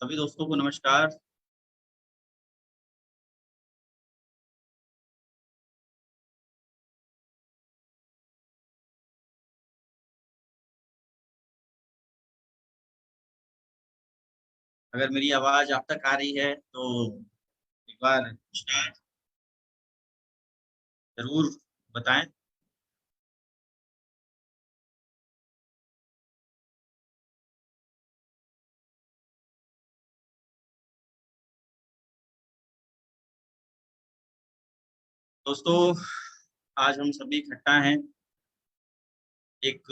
सभी दोस्तों को नमस्कार। अगर मेरी आवाज आप तक आ रही है तो एक बार नमस्कार जरूर बताएं। दोस्तों, आज हम सभी इकट्ठा हैं एक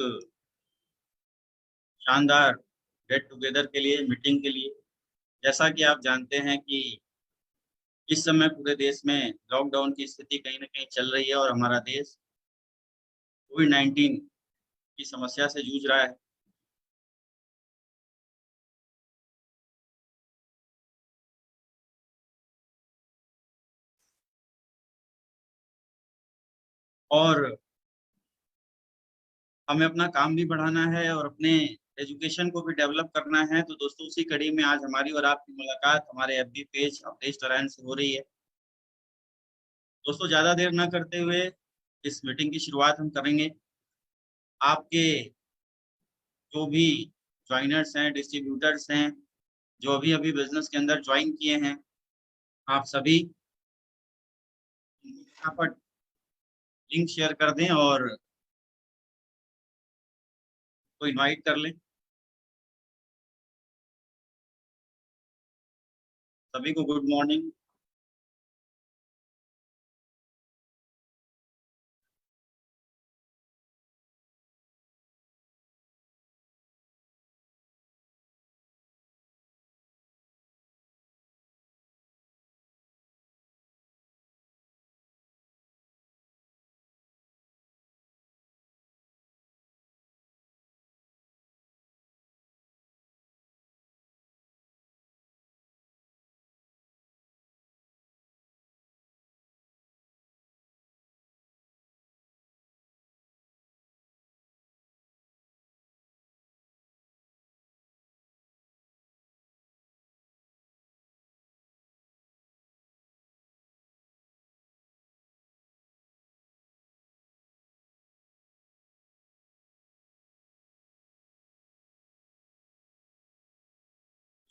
शानदार गेट टुगेदर के लिए, मीटिंग के लिए। जैसा कि आप जानते हैं कि इस समय पूरे देश में लॉकडाउन की स्थिति कहीं ना कहीं चल रही है और हमारा देश कोविड-19 की समस्या से जूझ रहा है। और हमें अपना काम भी बढ़ाना है और अपने एजुकेशन को भी डेवलप करना है। तो दोस्तों, उसी कड़ी में आज हमारी और आपकी मुलाकात हमारे एफबी पेज अवधेश नारायण से हो रही है। दोस्तों, ज़्यादा देर न करते हुए इस मीटिंग की शुरुआत हम करेंगे। आपके जो भी ज्वाइनर्स हैं, डिस्ट्रीब्यूटर्स हैं, जो अभी अभी बिजनेस के अंदर ज्वाइन किए हैं, आप सभी फटाफट लिंक शेयर कर दें और को इनवाइट कर लें। सभी को गुड मॉर्निंग।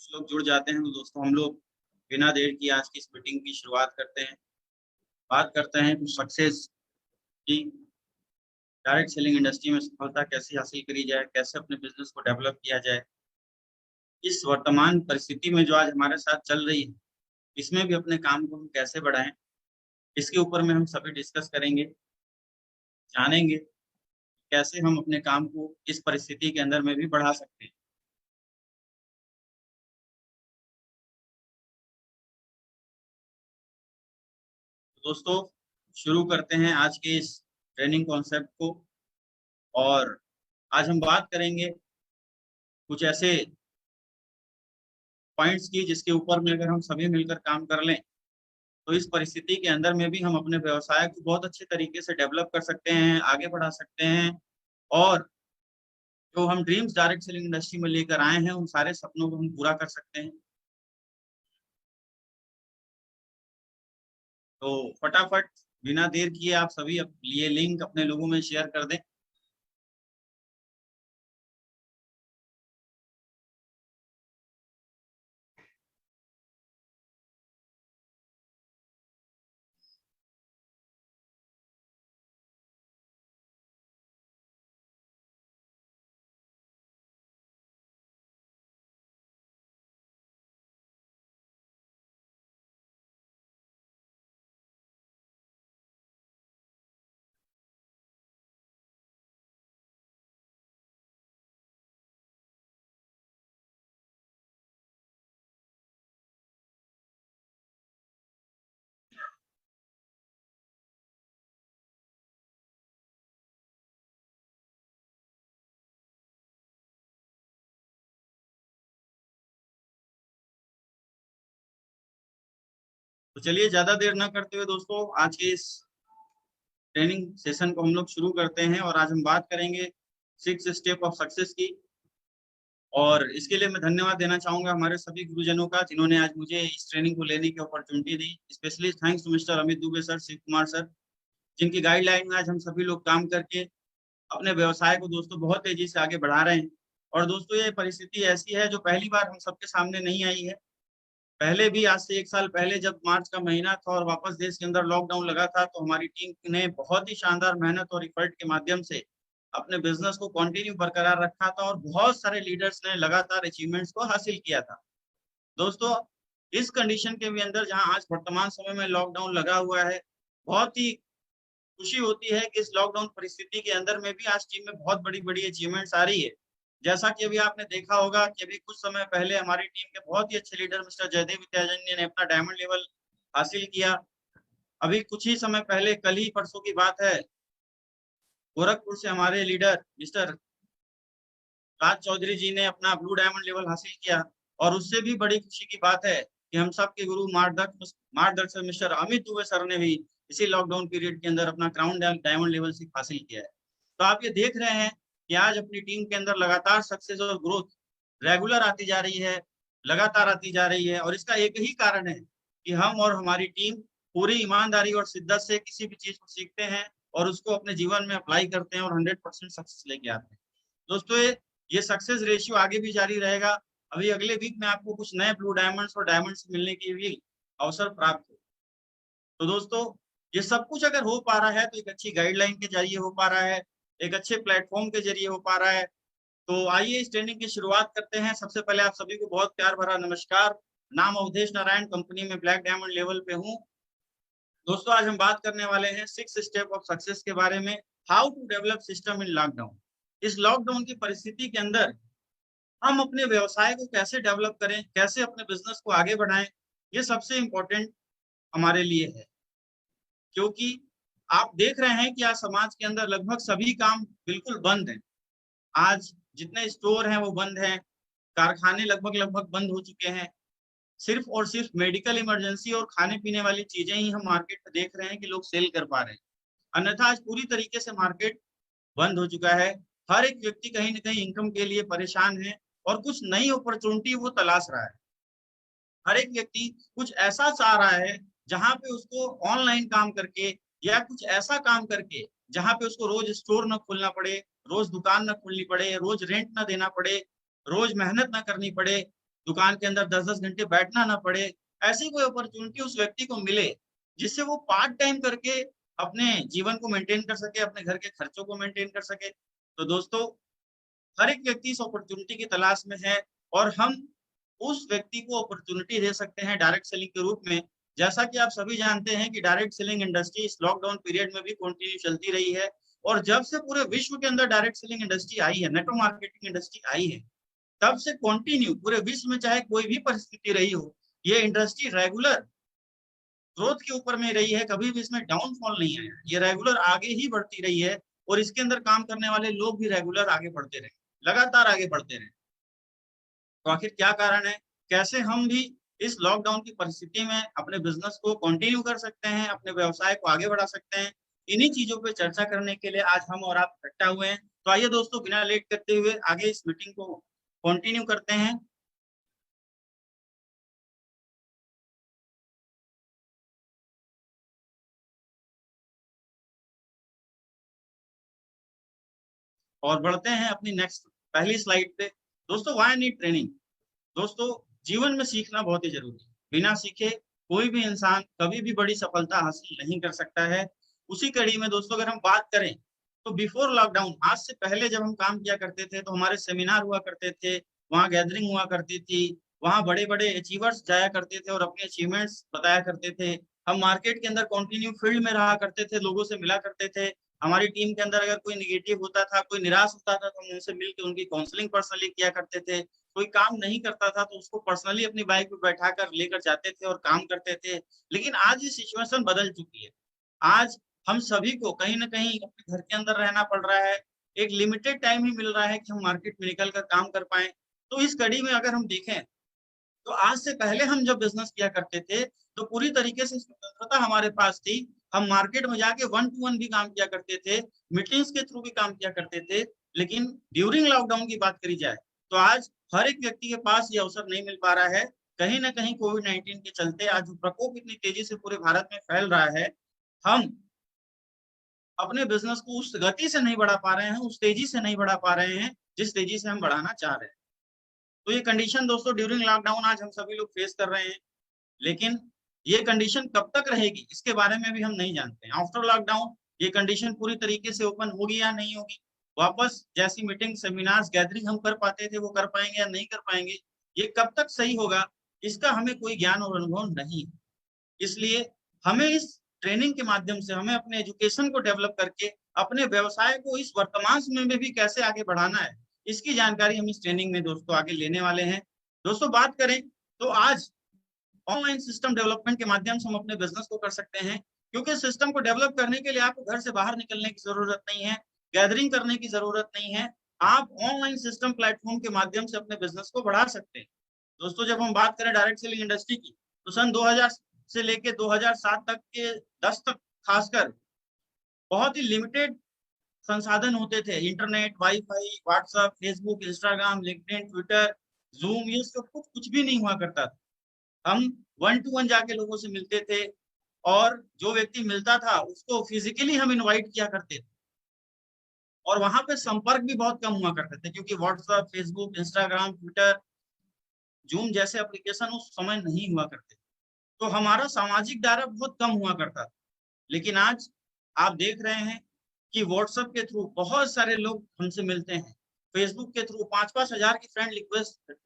कुछ लोग जुड़ जाते हैं तो दोस्तों, हम लोग बिना देर की आज की इस मीटिंग की शुरुआत करते हैं। बात करते हैं कुछ सक्सेस की। डायरेक्ट सेलिंग इंडस्ट्री में सफलता कैसे हासिल करी जाए, कैसे अपने बिजनेस को डेवलप किया जाए। इस वर्तमान परिस्थिति में जो आज हमारे साथ चल रही है, इसमें भी अपने काम को हम कैसे बढ़ाएं, इसके ऊपर में हम सभी डिस्कस करेंगे, जानेंगे कैसे हम अपने काम को इस परिस्थिति के अंदर में भी बढ़ा सकते हैं। तो दोस्तों, शुरू करते हैं आज के इस ट्रेनिंग कॉन्सेप्ट को। और आज हम बात करेंगे कुछ ऐसे पॉइंट्स की जिसके ऊपर में अगर हम सभी मिलकर काम कर लें तो इस परिस्थिति के अंदर में भी हम अपने व्यवसाय को बहुत अच्छे तरीके से डेवलप कर सकते हैं, आगे बढ़ा सकते हैं। और जो हम ड्रीम्स डायरेक्ट सेलिंग इंडस्ट्री में लेकर आए हैं, उन सारे सपनों को हम पूरा कर सकते हैं। तो फटाफट बिना देर किए आप सभी ये लिंक अपने लोगों में शेयर कर दें। तो चलिए, ज्यादा देर न करते हुए दोस्तों, आज के इस ट्रेनिंग सेशन को हम लोग शुरू करते हैं। और आज हम बात करेंगे 6 स्टेप ऑफ सक्सेस की। और इसके लिए मैं धन्यवाद देना चाहूंगा हमारे सभी गुरुजनों का, जिन्होंने आज मुझे इस ट्रेनिंग को लेने की अपॉर्चुनिटी दी। Specially thanks to Mr Amit Dubey sir, Shiv Kumar sir, जिनकी गाइडलाइन में आज हम सभी लोग काम करके अपने व्यवसाय को दोस्तों बहुत तेजी से आगे बढ़ा रहे हैं। और दोस्तों ये परिस्थिति ऐसी है जो पहली बार हम सबके सामने नहीं आई है। पहले भी आज से 1 साल पहले जब मार्च का महीना था और वापस देश के अंदर लॉकडाउन लगा था, तो हमारी टीम ने बहुत ही शानदार मेहनत और इफर्ट के माध्यम से अपने बिजनेस को कंटिन्यू बरकरार रखा था और बहुत सारे लीडर्स ने लगातार अचीवमेंट्स को हासिल किया था। दोस्तों इस कंडीशन के भी अंदर जहां आज वर्तमान समय में लॉकडाउन लगा हुआ है, बहुत ही खुशी होती है कि इस लॉकडाउन परिस्थिति के अंदर में भी आज टीम में बहुत बड़ी बड़ी अचीवमेंट्स आ रही है। जैसा कि अभी आपने देखा होगा कि अभी कुछ समय पहले हमारी टीम के बहुत ही अच्छे लीडर मिस्टर जयदेव विद्याजन्य ने अपना डायमंड लेवल हासिल किया। अभी कुछ ही समय पहले, कल ही परसों की बात है, गोरखपुर से हमारे लीडर मिस्टर राज चौधरी जी ने अपना ब्लू डायमंड लेवल हासिल किया। और उससे भी बड़ी खुशी की बात है कि हम सब के गुरु मार्गदर्शक मिस्टर अमित दुबे सर ने भी इसी लॉकडाउन पीरियड के अंदर अपना क्राउन डायमंड लेवल से हासिल किया है। तो आप ये देख रहे हैं कि आज अपनी टीम के अंदर लगातार सक्सेस और ग्रोथ रेगुलर आती जा रही है, लगातार आती जा रही है। और इसका एक ही कारण है कि हम और हमारी टीम पूरी ईमानदारी और शिद्दत से किसी भी चीज को सीखते हैं और उसको अपने जीवन में अप्लाई करते हैं और 100% सक्सेस लेके आते हैं। दोस्तों ये सक्सेस रेशियो आगे भी जारी रहेगा। अभी अगले वीक में आपको कुछ नए ब्लू डायमंड्स और डायमंड्स मिलने की भी अवसर प्राप्त हो। तो दोस्तों ये सब कुछ अगर हो पा रहा है तो एक अच्छी गाइडलाइन के जरिए हो पा रहा है, एक अच्छे प्लेटफॉर्म के जरिए हो पा रहा है। तो आइए इस ट्रेनिंग की शुरुआत करते हैं। सबसे पहले आप सभी को बहुत प्यार भरा नमस्कार। नाम अवधेश नारायण, कंपनी में ब्लैक डायमंड लेवल पे हूँ। दोस्तों आज हम बात करने वाले हैं 6 स्टेप ऑफ सक्सेस के बारे में, how to develop system in lockdown. इस लॉकडाउन की परिस्थिति के अंदर हम अपने व्यवसाय को कैसे डेवलप करें, कैसे अपने बिजनेस को आगे बढ़ाएं, ये सबसे इम्पोर्टेंट हमारे लिए है। क्योंकि आप देख रहे हैं कि आज समाज के अंदर लगभग सभी काम बिल्कुल बंद हैं। आज जितने स्टोर हैं वो बंद हैं, कारखाने लगभग लगभग बंद हो चुके हैं। सिर्फ और सिर्फ मेडिकल इमरजेंसी और खाने पीने वाली चीजें ही हम मार्केट में देख रहे हैं कि लोग सेल कर पा रहे हैं। अन्यथा आज पूरी तरीके से मार्केट बंद हो चुका है। हर एक व्यक्ति कहीं ना कहीं इनकम के लिए परेशान है और कुछ नई अपॉर्चुनिटी वो तलाश रहा है। हर एक व्यक्ति कुछ ऐसा चाह रहा है जहां पे उसको ऑनलाइन काम करके या कुछ ऐसा काम करके जहां पे उसको रोज स्टोर न खोलना पड़े, रोज दुकान न खोलनी पड़े, रोज रेंट न देना पड़े, रोज मेहनत न करनी पड़े, दुकान के अंदर 10-10 घंटे बैठना ना पड़े। ऐसी कोई अपॉर्चुनिटी उस व्यक्ति को मिले जिससे वो पार्ट टाइम करके अपने जीवन को मेंटेन कर सके, अपने घर के खर्चों को मेंटेन कर सके। तो दोस्तों हर एक व्यक्ति इस अपॉर्चुनिटी की तलाश में है और हम उस व्यक्ति को अपॉर्चुनिटी दे सकते हैं डायरेक्ट सेलिंग के रूप में। जैसा कि आप सभी जानते हैं कि डायरेक्ट सेलिंग इंडस्ट्री इस लॉकडाउन पीरियड में भी कंटिन्यू चलती रही है। और जब से पूरे विश्व के अंदर डायरेक्ट सेलिंग इंडस्ट्री आई है, नेटवर्क मार्केटिंग इंडस्ट्री आई है, तब से कंटिन्यू पूरे विश्व में चाहे कोई भी परिस्थिति रही हो, ये इंडस्ट्री रेगुलर ग्रोथ के ऊपर में रही है। कभी भी इसमें डाउनफॉल नहीं आया, ये रेगुलर आगे ही बढ़ती रही है। और इसके अंदर काम करने वाले लोग भी रेगुलर आगे बढ़ते रहे, लगातार आगे बढ़ते रहे। तो आखिर क्या कारण है, कैसे हम भी इस लॉकडाउन की परिस्थिति में अपने बिजनेस को कंटिन्यू कर सकते हैं, अपने व्यवसाय को आगे बढ़ा सकते हैं, इन्हीं चीजों पे चर्चा करने के लिए आज हम और आप इकट्ठा हुए हैं। तो आइए दोस्तों बिना लेट करते हुए आगे इस मीटिंग को कंटिन्यू करते हैं। और बढ़ते हैं अपनी नेक्स्ट पहली स्लाइड पे। दोस्तों व्हाई नीड ट्रेनिंग। दोस्तों जीवन में सीखना बहुत ही जरूरी है। बिना सीखे कोई भी इंसान कभी भी बड़ी सफलता हासिल नहीं कर सकता है। उसी कड़ी में दोस्तों अगर हम बात करें तो बिफोर लॉकडाउन, आज से पहले जब हम काम किया करते थे तो हमारे सेमिनार हुआ करते थे, वहाँ गैदरिंग हुआ करती थी, वहाँ बड़े बड़े अचीवर्स जाया करते थे और अपने अचीवमेंट्स बताया करते थे। हम मार्केट के अंदर कंटिन्यू फील्ड में रहा करते थे, लोगों से मिला करते थे। हमारी टीम के अंदर अगर कोई निगेटिव होता था, कोई निराश होता था, तो हम उनसे मिलकर उनकी काउंसलिंग पर्सनली किया करते थे। कोई काम नहीं करता था तो उसको पर्सनली अपनी बाइक पे बैठा कर लेकर जाते थे और काम करते थे। लेकिन आज ये सिचुएशन बदल चुकी है। आज हम सभी को कहीं ना कहीं अपने घर के अंदर रहना पड़ रहा है। एक लिमिटेड टाइम ही मिल रहा है कि हम मार्केट में निकल कर काम कर पाए। तो इस कड़ी में अगर हम देखें तो आज से पहले हम जब बिजनेस किया करते थे तो पूरी तरीके से स्वतंत्रता हमारे पास थी। हम मार्केट में जाके 1 to 1 भी काम किया करते थे, मीटिंग्स के थ्रू भी काम किया करते थे। लेकिन ड्यूरिंग लॉकडाउन की बात करी जाए तो आज हर एक व्यक्ति के पास ये अवसर नहीं मिल पा रहा है। कहीं ना कहीं कोविड-19 के चलते आज जो प्रकोप इतनी तेजी से पूरे भारत में फैल रहा है, हम अपने बिजनेस को उस गति से नहीं बढ़ा पा रहे हैं, उस तेजी से नहीं बढ़ा पा रहे हैं जिस तेजी से हम बढ़ाना चाह रहे हैं। तो ये कंडीशन दोस्तों ड्यूरिंग लॉकडाउन आज हम सभी लोग फेस कर रहे हैं, लेकिन ये कंडीशन कब तक रहेगी इसके बारे में भी हम नहीं जानते हैं। आफ्टर लॉकडाउन ये कंडीशन पूरी तरीके से ओपन होगी या नहीं होगी, वापस जैसी मीटिंग सेमिनार्स गैदरिंग हम कर पाते थे वो कर पाएंगे या नहीं कर पाएंगे, ये कब तक सही होगा इसका हमें कोई ज्ञान और अनुभव नहीं है। इसलिए हमें इस ट्रेनिंग के माध्यम से हमें अपने एजुकेशन को डेवलप करके अपने व्यवसाय को इस वर्तमान समय में भी कैसे आगे बढ़ाना है, इसकी जानकारी हम इस ट्रेनिंग में दोस्तों आगे लेने वाले हैं। दोस्तों बात करें तो आज ऑनलाइन सिस्टम डेवलपमेंट के माध्यम से हम अपने बिजनेस को कर सकते हैं, क्योंकि सिस्टम को डेवलप करने के लिए आपको घर से बाहर निकलने की जरूरत नहीं है, गैदरिंग करने की जरूरत नहीं है। आप ऑनलाइन सिस्टम प्लेटफॉर्म के माध्यम से अपने बिजनेस को बढ़ा सकते हैं। दोस्तों जब हम बात करें डायरेक्ट सेलिंग इंडस्ट्री की, तो सन 2000 से लेके 2007 तक के 10 तक खासकर बहुत ही लिमिटेड संसाधन होते थे। Internet, wifi, WhatsApp, Facebook, Instagram, LinkedIn, Twitter, zoom, ये सब कुछ भी नहीं हुआ करता था। हम 1 टू 1 जाके लोगों से मिलते थे और जो व्यक्ति मिलता था उसको फिजिकली हम इनवाइट किया करते थे, और वहां पे संपर्क भी बहुत कम हुआ करते थे क्योंकि WhatsApp, Facebook, Instagram, Twitter, zoom जैसे एप्लीकेशन उस समय नहीं हुआ करते। तो हमारा सामाजिक दायरा बहुत कम हुआ करता था। लेकिन आज आप देख रहे हैं कि व्हाट्सएप के थ्रू बहुत सारे लोग हमसे मिलते हैं। फेसबुक के थ्रू 5-5 हजार की फ्रेंड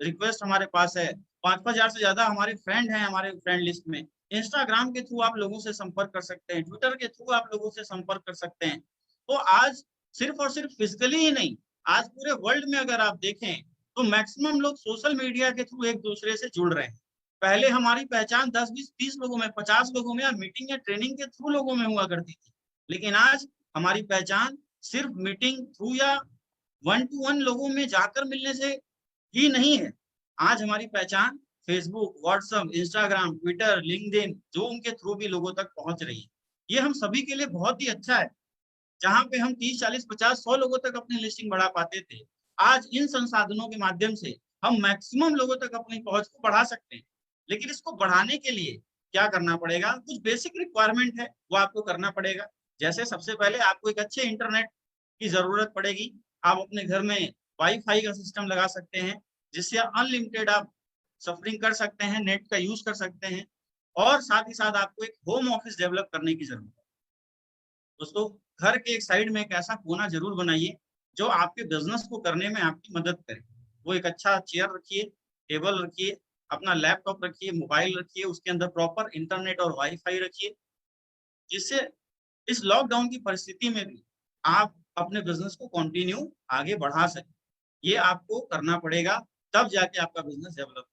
रिक्वेस्ट हमारे पास है। 5-5 हजार से ज्यादा हमारे फ्रेंड हैं हमारे फ्रेंड लिस्ट में। इंस्टाग्राम के थ्रू आप लोगों से संपर्क कर सकते हैं, ट्विटर के थ्रू आप लोगों से संपर्क कर सकते हैं। तो आज सिर्फ और सिर्फ फिजिकली ही नहीं, आज पूरे वर्ल्ड में अगर आप देखें तो मैक्सिमम लोग सोशल मीडिया के थ्रू एक दूसरे से जुड़ रहे हैं। पहले हमारी पहचान 10, 20, 30 लोगों में, 50 लोगों में या मीटिंग या ट्रेनिंग के थ्रू लोगों में हुआ करती थी। लेकिन आज हमारी पहचान सिर्फ मीटिंग थ्रू या 1 टू 1 लोगों में जाकर मिलने से ही नहीं है। आज हमारी पहचान Facebook, WhatsApp, Instagram, Twitter, LinkedIn, zoom के थ्रू भी लोगों तक पहुंच रही है। ये हम सभी के लिए बहुत ही अच्छा है। जहां पे हम 30, 40, 50, 100 लोगों तक अपनी लिस्टिंग बढ़ा पाते थे, आज इन संसाधनों के माध्यम से हम मैक्सिमम लोगों तक अपनी पहुंच को बढ़ा सकते हैं। लेकिन इसको बढ़ाने के लिए क्या करना पड़ेगा, कुछ बेसिक रिक्वायरमेंट है वो आपको करना पड़ेगा। जैसे सबसे पहले आपको एक अच्छे इंटरनेट की जरूरत पड़ेगी। आप अपने घर में वाईफाई का सिस्टम लगा सकते हैं जिससे अनलिमिटेड आप सफरिंग कर सकते हैं, नेट का यूज कर सकते हैं। और साथ ही साथ आपको एक होम ऑफिस डेवलप करने की जरूरत है। दोस्तों घर के एक साइड में एक ऐसा कोना जरूर बनाइए जो आपके बिजनेस को करने में आपकी मदद करे। वो एक अच्छा चेयर रखिए, टेबल रखिए, अपना लैपटॉप रखिए, मोबाइल रखिए, उसके अंदर प्रॉपर इंटरनेट और वाईफाई रखिए, जिससे इस लॉकडाउन की परिस्थिति में भी आप अपने बिजनेस को कंटिन्यू आगे बढ़ा सकें। ये आपको करना पड़ेगा, तब जाके आपका बिजनेस डेवलप।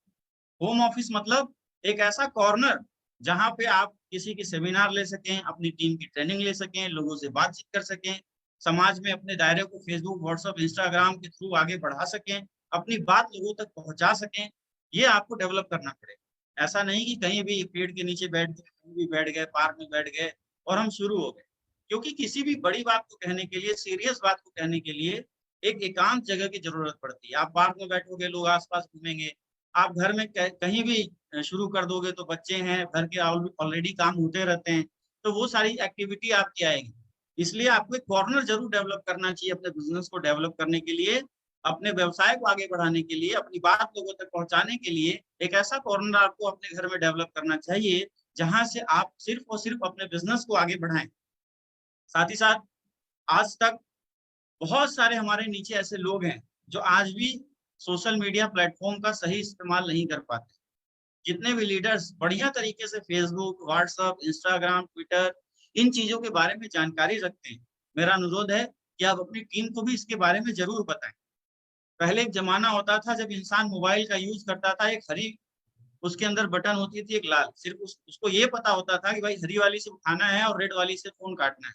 होम ऑफिस मतलब एक ऐसा कॉर्नर जहां पे आप किसी की सेमिनार ले सकें, अपनी टीम की ट्रेनिंग ले सकें, लोगों से बातचीत कर सकें, समाज में अपने दायरे को फेसबुक, व्हाट्सएप, इंस्टाग्राम के थ्रू आगे बढ़ा सकें, अपनी बात लोगों तक पहुंचा सकें। ये आपको डेवलप करना पड़ेगा। ऐसा नहीं कि कहीं भी पेड़ के नीचे बैठ गए, कहीं भी बैठ गए, पार्क में बैठ गए और हम शुरू हो गए। क्योंकि किसी भी बड़ी बात को कहने के लिए, सीरियस बात को कहने के लिए एक एकांत जगह की जरूरत पड़ती है। आप पार्क में बैठोगे, लोग आसपास घूमेंगे। आप घर में कहीं भी शुरू कर दोगे तो बच्चे हैं, घर के ऑलरेडी काम होते रहते हैं, तो वो सारी एक्टिविटी आपकी आएगी। इसलिए आपको एक कॉर्नर जरूर डेवलप करना चाहिए अपने बिजनेस को डेवलप करने के लिए, अपने व्यवसाय को आगे बढ़ाने के लिए, अपनी बात लोगों तक पहुंचाने के लिए। एक ऐसा कॉर्नर आपको अपने घर में डेवलप करना चाहिए जहां से आप सिर्फ और सिर्फ अपने बिजनेस को आगे बढ़ाएं। साथ ही साथ आज तक बहुत सारे हमारे नीचे ऐसे लोग हैं जो आज भी सोशल मीडिया प्लेटफॉर्म का सही इस्तेमाल नहीं कर पाते। जितने भी लीडर्स बढ़िया तरीके से फेसबुक, व्हाट्सएप, इंस्टाग्राम, ट्विटर, इन चीजों के बारे में जानकारी रखते हैं, मेरा अनुरोध है कि आप अपनी टीम को भी इसके बारे में जरूर बताएं। पहले एक जमाना होता था जब इंसान मोबाइल का यूज करता था, एक हरी उसके अंदर बटन होती थी, एक लाल, सिर्फ उसको ये पता होता था कि भाई हरी वाली से उठाना है और रेड वाली से फोन काटना है।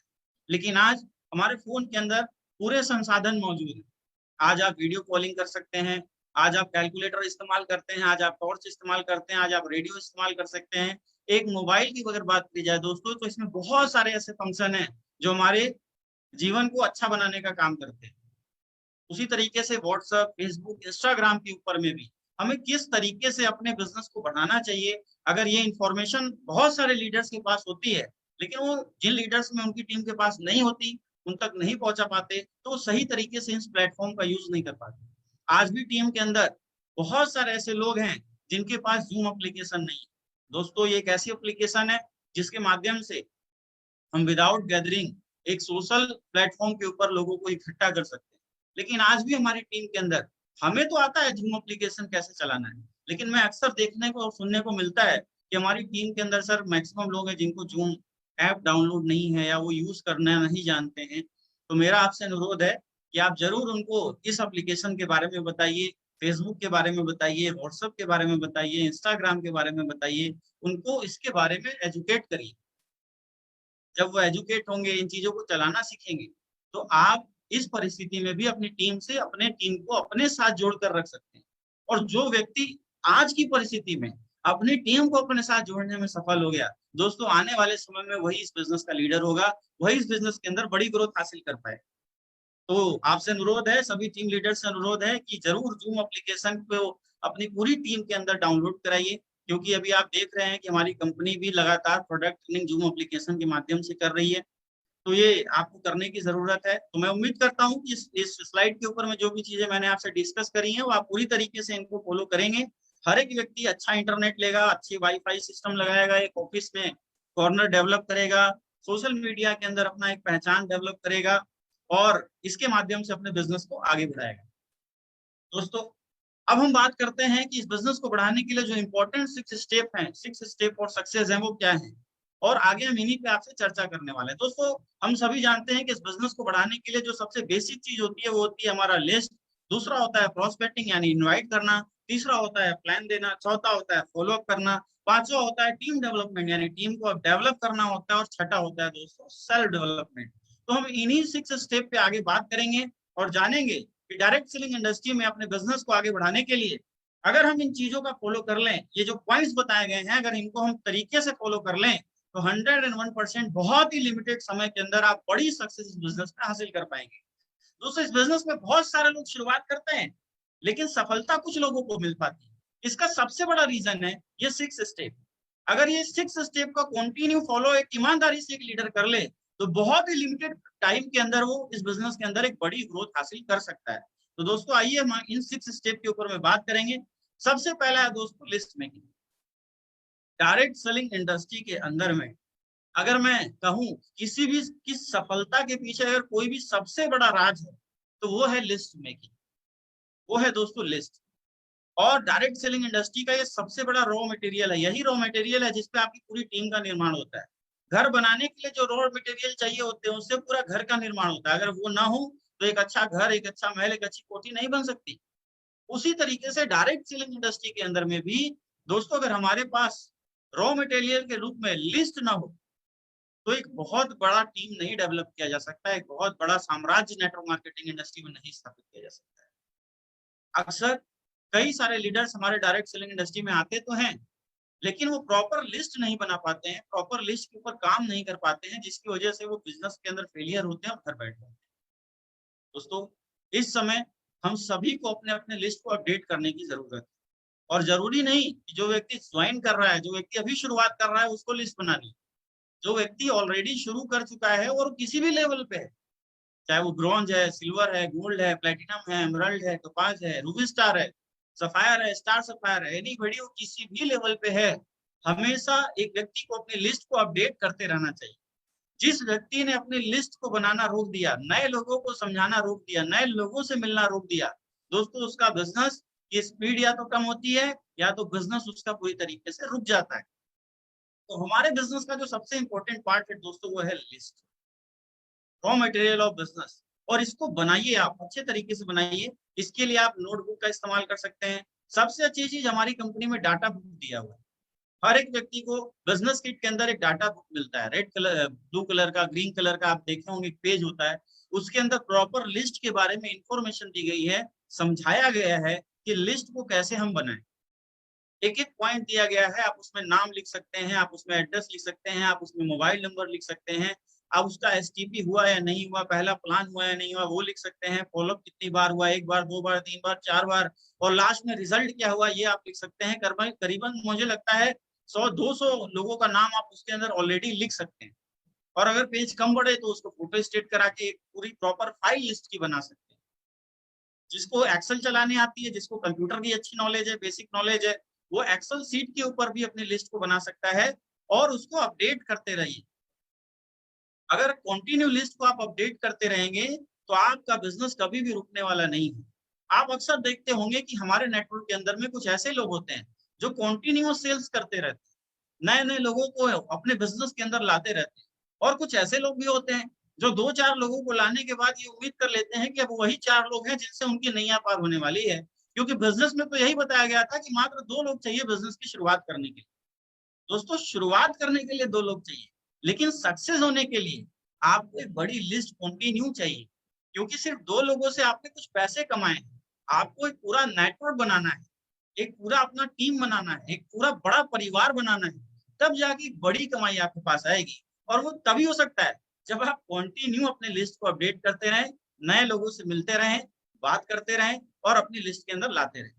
लेकिन आज हमारे फोन के अंदर पूरे संसाधन मौजूद हैं। आज आप वीडियो कॉलिंग कर सकते हैं, आज आप कैलकुलेटर इस्तेमाल करते हैं, आज आप टॉर्च इस्तेमाल करते हैं, आज आप रेडियो इस्तेमाल कर सकते हैं। एक मोबाइल की अगर बात की जाए दोस्तों, तो इसमें बहुत सारे ऐसे फंक्शन हैं जो हमारे जीवन को अच्छा बनाने का काम करते हैं। उसी तरीके से व्हाट्सएप, फेसबुक, इंस्टाग्राम के ऊपर में भी हमें किस तरीके से अपने बिजनेस को बढ़ाना चाहिए। अगर ये इंफॉर्मेशन बहुत सारे लीडर्स के पास होती है, लेकिन वो जिन लीडर्स में उनकी टीम के पास नहीं होती, उन तक नहीं पहुंचा पाते, तो वो सही तरीके से इस प्लेटफॉर्म का यूज नहीं कर पाते। आज भी टीम के अंदर बहुत सारे ऐसे लोग हैं जिनके पास जूम एप्लीकेशन नहीं है। दोस्तों, ये एक ऐसी एप्लीकेशन है जिसके माध्यम से हम विदाउट गैदरिंग एक सोशल प्लेटफॉर्म के ऊपर लोगों को इकट्ठा कर सकते हैं। लेकिन आज भी हमारी टीम के अंदर हमें तो आता है जूम एप्लीकेशन कैसे चलाना है, लेकिन मैं अक्सर देखने को और सुनने को मिलता है कि हमारी टीम के अंदर सर मैक्सिमम लोग हैं जिनको जूम ऐप डाउनलोड नहीं है या वो यूज करना नहीं जानते हैं। तो मेरा आपसे अनुरोध है कि आप जरूर उनको इस एप्लीकेशन के बारे में बताइए, फेसबुक के बारे में बताइए, व्हाट्सएप के बारे में बताइए, इंस्टाग्राम के बारे में बताइए, उनको इसके बारे में एजुकेट करिए। जब वो एजुकेट होंगे, इन चीजों को चलाना सीखेंगे, तो आप इस परिस्थिति में भी अपनी टीम से अपने टीम को अपने साथ जोड़कर रख सकते हैं। और जो व्यक्ति आज की परिस्थिति में अपनी टीम को अपने साथ जोड़ने में सफल हो गया, दोस्तों आने वाले समय में वही इस बिजनेस का लीडर होगा, वही इस बिजनेस के अंदर बड़ी ग्रोथ हासिल कर पाए। तो आपसे अनुरोध है, सभी टीम लीडर से अनुरोध है कि जरूर जूम एप्लीकेशन को अपनी पूरी टीम के अंदर डाउनलोड कराइए, क्योंकि अभी आप देख रहे हैं कि हमारी कंपनी भी लगातार प्रोडक्ट ट्रेनिंग जूम एप्लीकेशन के माध्यम से कर रही है। तो ये आपको करने की जरूरत है। तो मैं उम्मीद करता हूँ कि इस स्लाइड के ऊपर में जो भी चीजें मैंने आपसे डिस्कस करी हैं, वो आप पूरी तरीके से इनको फॉलो करेंगे। हर एक व्यक्ति अच्छा इंटरनेट लेगा, अच्छी वाईफाई सिस्टम लगाएगा, एक ऑफिस में कॉर्नर डेवलप करेगा, सोशल मीडिया के अंदर अपना एक पहचान डेवलप करेगा और इसके माध्यम से अपने बिजनेस को आगे बढ़ाएगा। दोस्तों, अब हम बात करते हैं कि इस बिजनेस को बढ़ाने के लिए जो इंपॉर्टेंट 6 स्टेप हैं, 6 स्टेप और सक्सेस हैं, वो क्या हैं, और आगे हम इन्हीं पे आपसे चर्चा करने वाले हैं। दोस्तों, हम सभी जानते हैं कि इस बिजनेस को बढ़ाने के लिए जो सबसे बेसिक चीज होती है वो होती है हमारा लिस्ट। दूसरा होता है प्रोस्पेक्टिंग यानी इनवाइट करना। तीसरा होता है प्लान देना। चौथा होता है फॉलोअप करना। पांचवा होता है टीम डेवलपमेंट यानी टीम को डेवलप करना होता है। और छठा होता है दोस्तों सेल्फ डेवलपमेंट। तो हम इन्हीं 6 स्टेप पे आगे बात करेंगे और जानेंगे कि डायरेक्ट सेलिंग इंडस्ट्री में अपने बिजनेस को आगे बढ़ाने के लिए अगर हम इन चीजों का फॉलो कर लें, ये जो पॉइंट्स बताए गए हैं, अगर इनको हम तरीके से फॉलो कर लें, तो 101% बहुत ही लिमिटेड समय के अंदर आप बड़ी सक्सेस इस बिजनेस में हासिल कर पाएंगे। दोस्तों, इस बिजनेस में बहुत सारे लोग शुरुआत करते हैं, लेकिन सफलता कुछ लोगों को मिल पाती है। इसका सबसे बड़ा रीजन है ये 6 स्टेप। अगर ये 6 स्टेप का कंटिन्यू फॉलो एक ईमानदारी से एक लीडर कर ले, तो बहुत ही लिमिटेड टाइम के अंदर वो इस बिजनेस के अंदर एक बड़ी ग्रोथ हासिल कर सकता है। तो दोस्तों, आइए हम इन 6 स्टेप के ऊपर में बात करेंगे। सबसे पहला है दोस्तों list making. Direct selling industry के अंदर में अगर मैं कहूं किसी भी की सफलता के पीछे अगर कोई भी सबसे बड़ा राज है, तो वो है लिस्ट मेकिंग, वो है दोस्तों लिस्ट। और डायरेक्ट सेलिंग इंडस्ट्री का ये सबसे बड़ा रॉ मटेरियल है, यही रॉ मटेरियल है जिसपे आपकी पूरी टीम का निर्माण होता है। घर बनाने के लिए जो रॉ मटेरियल चाहिए होते हैं, उससे पूरा घर का निर्माण होता है। अगर वो ना हो तो एक अच्छा घर, एक अच्छा महल, एक अच्छी कोठी नहीं बन सकती। उसी तरीके से डायरेक्ट सेलिंग इंडस्ट्री के अंदर में भी दोस्तों, अगर हमारे पास रॉ मटेरियल के रूप में लिस्ट ना हो, तो एक बहुत बड़ा टीम नहीं डेवलप किया जा सकता, एक बहुत बड़ा साम्राज्य नेटवर्क मार्केटिंग इंडस्ट्री में नहीं स्थापित किया जा सकता है। अक्सर कई सारे लीडर्स हमारे डायरेक्ट सेलिंग इंडस्ट्री में आते तो हैं, लेकिन वो प्रॉपर लिस्ट नहीं बना पाते हैं, प्रॉपर लिस्ट के ऊपर काम नहीं कर पाते हैं, जिसकी वजह से वो बिजनेस के अंदर फेलियर होते हैं और घर बैठ जाते हैं। दोस्तों, इस समय हम सभी को अपने अपने लिस्ट को अपडेट करने की जरूरत है। और जरूरी नहीं कि जो व्यक्ति ज्वाइन कर रहा है, जो व्यक्ति अभी शुरुआत कर रहा है, उसको लिस्ट बनानी। जो व्यक्ति ऑलरेडी शुरू कर चुका है और किसी भी लेवल पे है, चाहे वो ब्रॉन्ज है, सिल्वर है, गोल्ड है, प्लेटिनम है, एमराल्ड है, टोपाज है, रूबी स्टार है, सफायर है, स्टार सफायर है, एनीबॉडी वो किसी भी लेवल पे है, हमेशा एक व्यक्ति को अपनी लिस्ट को अपडेट करते रहना चाहिए। जिस व्यक्ति ने अपनी लिस्ट को बनाना रोक दिया, नए लोगों को समझाना रोक दिया, नए लोगों से मिलना रोक दिया, दोस्तों उसका बिजनेस की स्पीड या तो कम होती है या तो बिजनेस उसका पूरी तरीके से रुक जाता है। तो हमारे बिजनेस का जो सबसे इंपॉर्टेंट पार्ट है दोस्तों, वो है list, raw material of business. और इसको बनाइए, आप अच्छे तरीके से बनाइए। इसके लिए आप नोटबुक का इस्तेमाल कर सकते हैं। सबसे अच्छी चीज हमारी कंपनी में डाटा बुक दिया हुआ है। हर एक व्यक्ति को बिजनेस किट के अंदर एक डाटा बुक मिलता है, रेड कलर, ब्लू कलर का, ग्रीन कलर का, आप देखे होंगे एक पेज होता है। उसके अंदर प्रॉपर लिस्ट के बारे में इंफॉर्मेशन दी गई है, समझाया गया है कि लिस्ट को कैसे हम बनाएं। एक एक पॉइंट दिया गया है, आप उसमें नाम लिख सकते हैं, आप उसमें एड्रेस लिख सकते हैं, आप उसमें मोबाइल नंबर लिख सकते हैं, अब उसका एसटीपी हुआ या नहीं हुआ, पहला प्लान हुआ या नहीं हुआ वो लिख सकते हैं, फॉलोअप कितनी बार हुआ, 1 बार, 2 बार, 3 बार, 4 बार, और लास्ट में रिजल्ट क्या हुआ ये आप लिख सकते हैं। करीबन मुझे लगता है 100-200 लोगों का नाम आप उसके अंदर ऑलरेडी लिख सकते हैं। और अगर पेज कम बढ़े तो उसको फोटो स्टेट करा के एक पूरी प्रॉपर फाइल लिस्ट की बना सकते हैं। जिसको एक्सेल चलाने आती है, जिसको कंप्यूटर की अच्छी नॉलेज है, बेसिक नॉलेज है, वो एक्सेल सीट के ऊपर भी अपनी लिस्ट को बना सकता है और उसको अपडेट करते रहिए। अगर कंटिन्यू लिस्ट को आप अपडेट करते रहेंगे तो आपका बिजनेस कभी भी रुकने वाला नहीं है। आप अक्सर देखते होंगे कि हमारे नेटवर्क के अंदर में कुछ ऐसे लोग होते हैं जो कंटिन्यूअस सेल्स करते रहते हैं, नए नए लोगों को अपने बिजनेस के अंदर लाते रहते हैं। और कुछ ऐसे लोग भी होते हैं जो 2-4 लोगों को लाने के बाद ये उम्मीद कर लेते हैं कि अब वही 4 लोग हैं जिनसे उनकी नैया पार होने वाली है, क्योंकि बिजनेस में तो यही बताया गया था कि मात्र 2 लोग चाहिए बिजनेस की शुरुआत करने के लिए। दोस्तों, शुरुआत करने के लिए 2 लोग चाहिए, लेकिन सक्सेस होने के लिए आपको एक बड़ी लिस्ट कंटिन्यू चाहिए, क्योंकि सिर्फ 2 लोगों से आपने कुछ पैसे कमाए हैं। आपको एक पूरा नेटवर्क बनाना है, एक पूरा अपना टीम बनाना है, एक पूरा बड़ा परिवार बनाना है, तब जाके बड़ी कमाई आपके पास आएगी। और वो तभी हो सकता है जब आप कंटिन्यू अपने लिस्ट को अपडेट करते रहें, नए लोगों से मिलते रहें, बात करते रहें और अपनी लिस्ट के अंदर लाते रहें।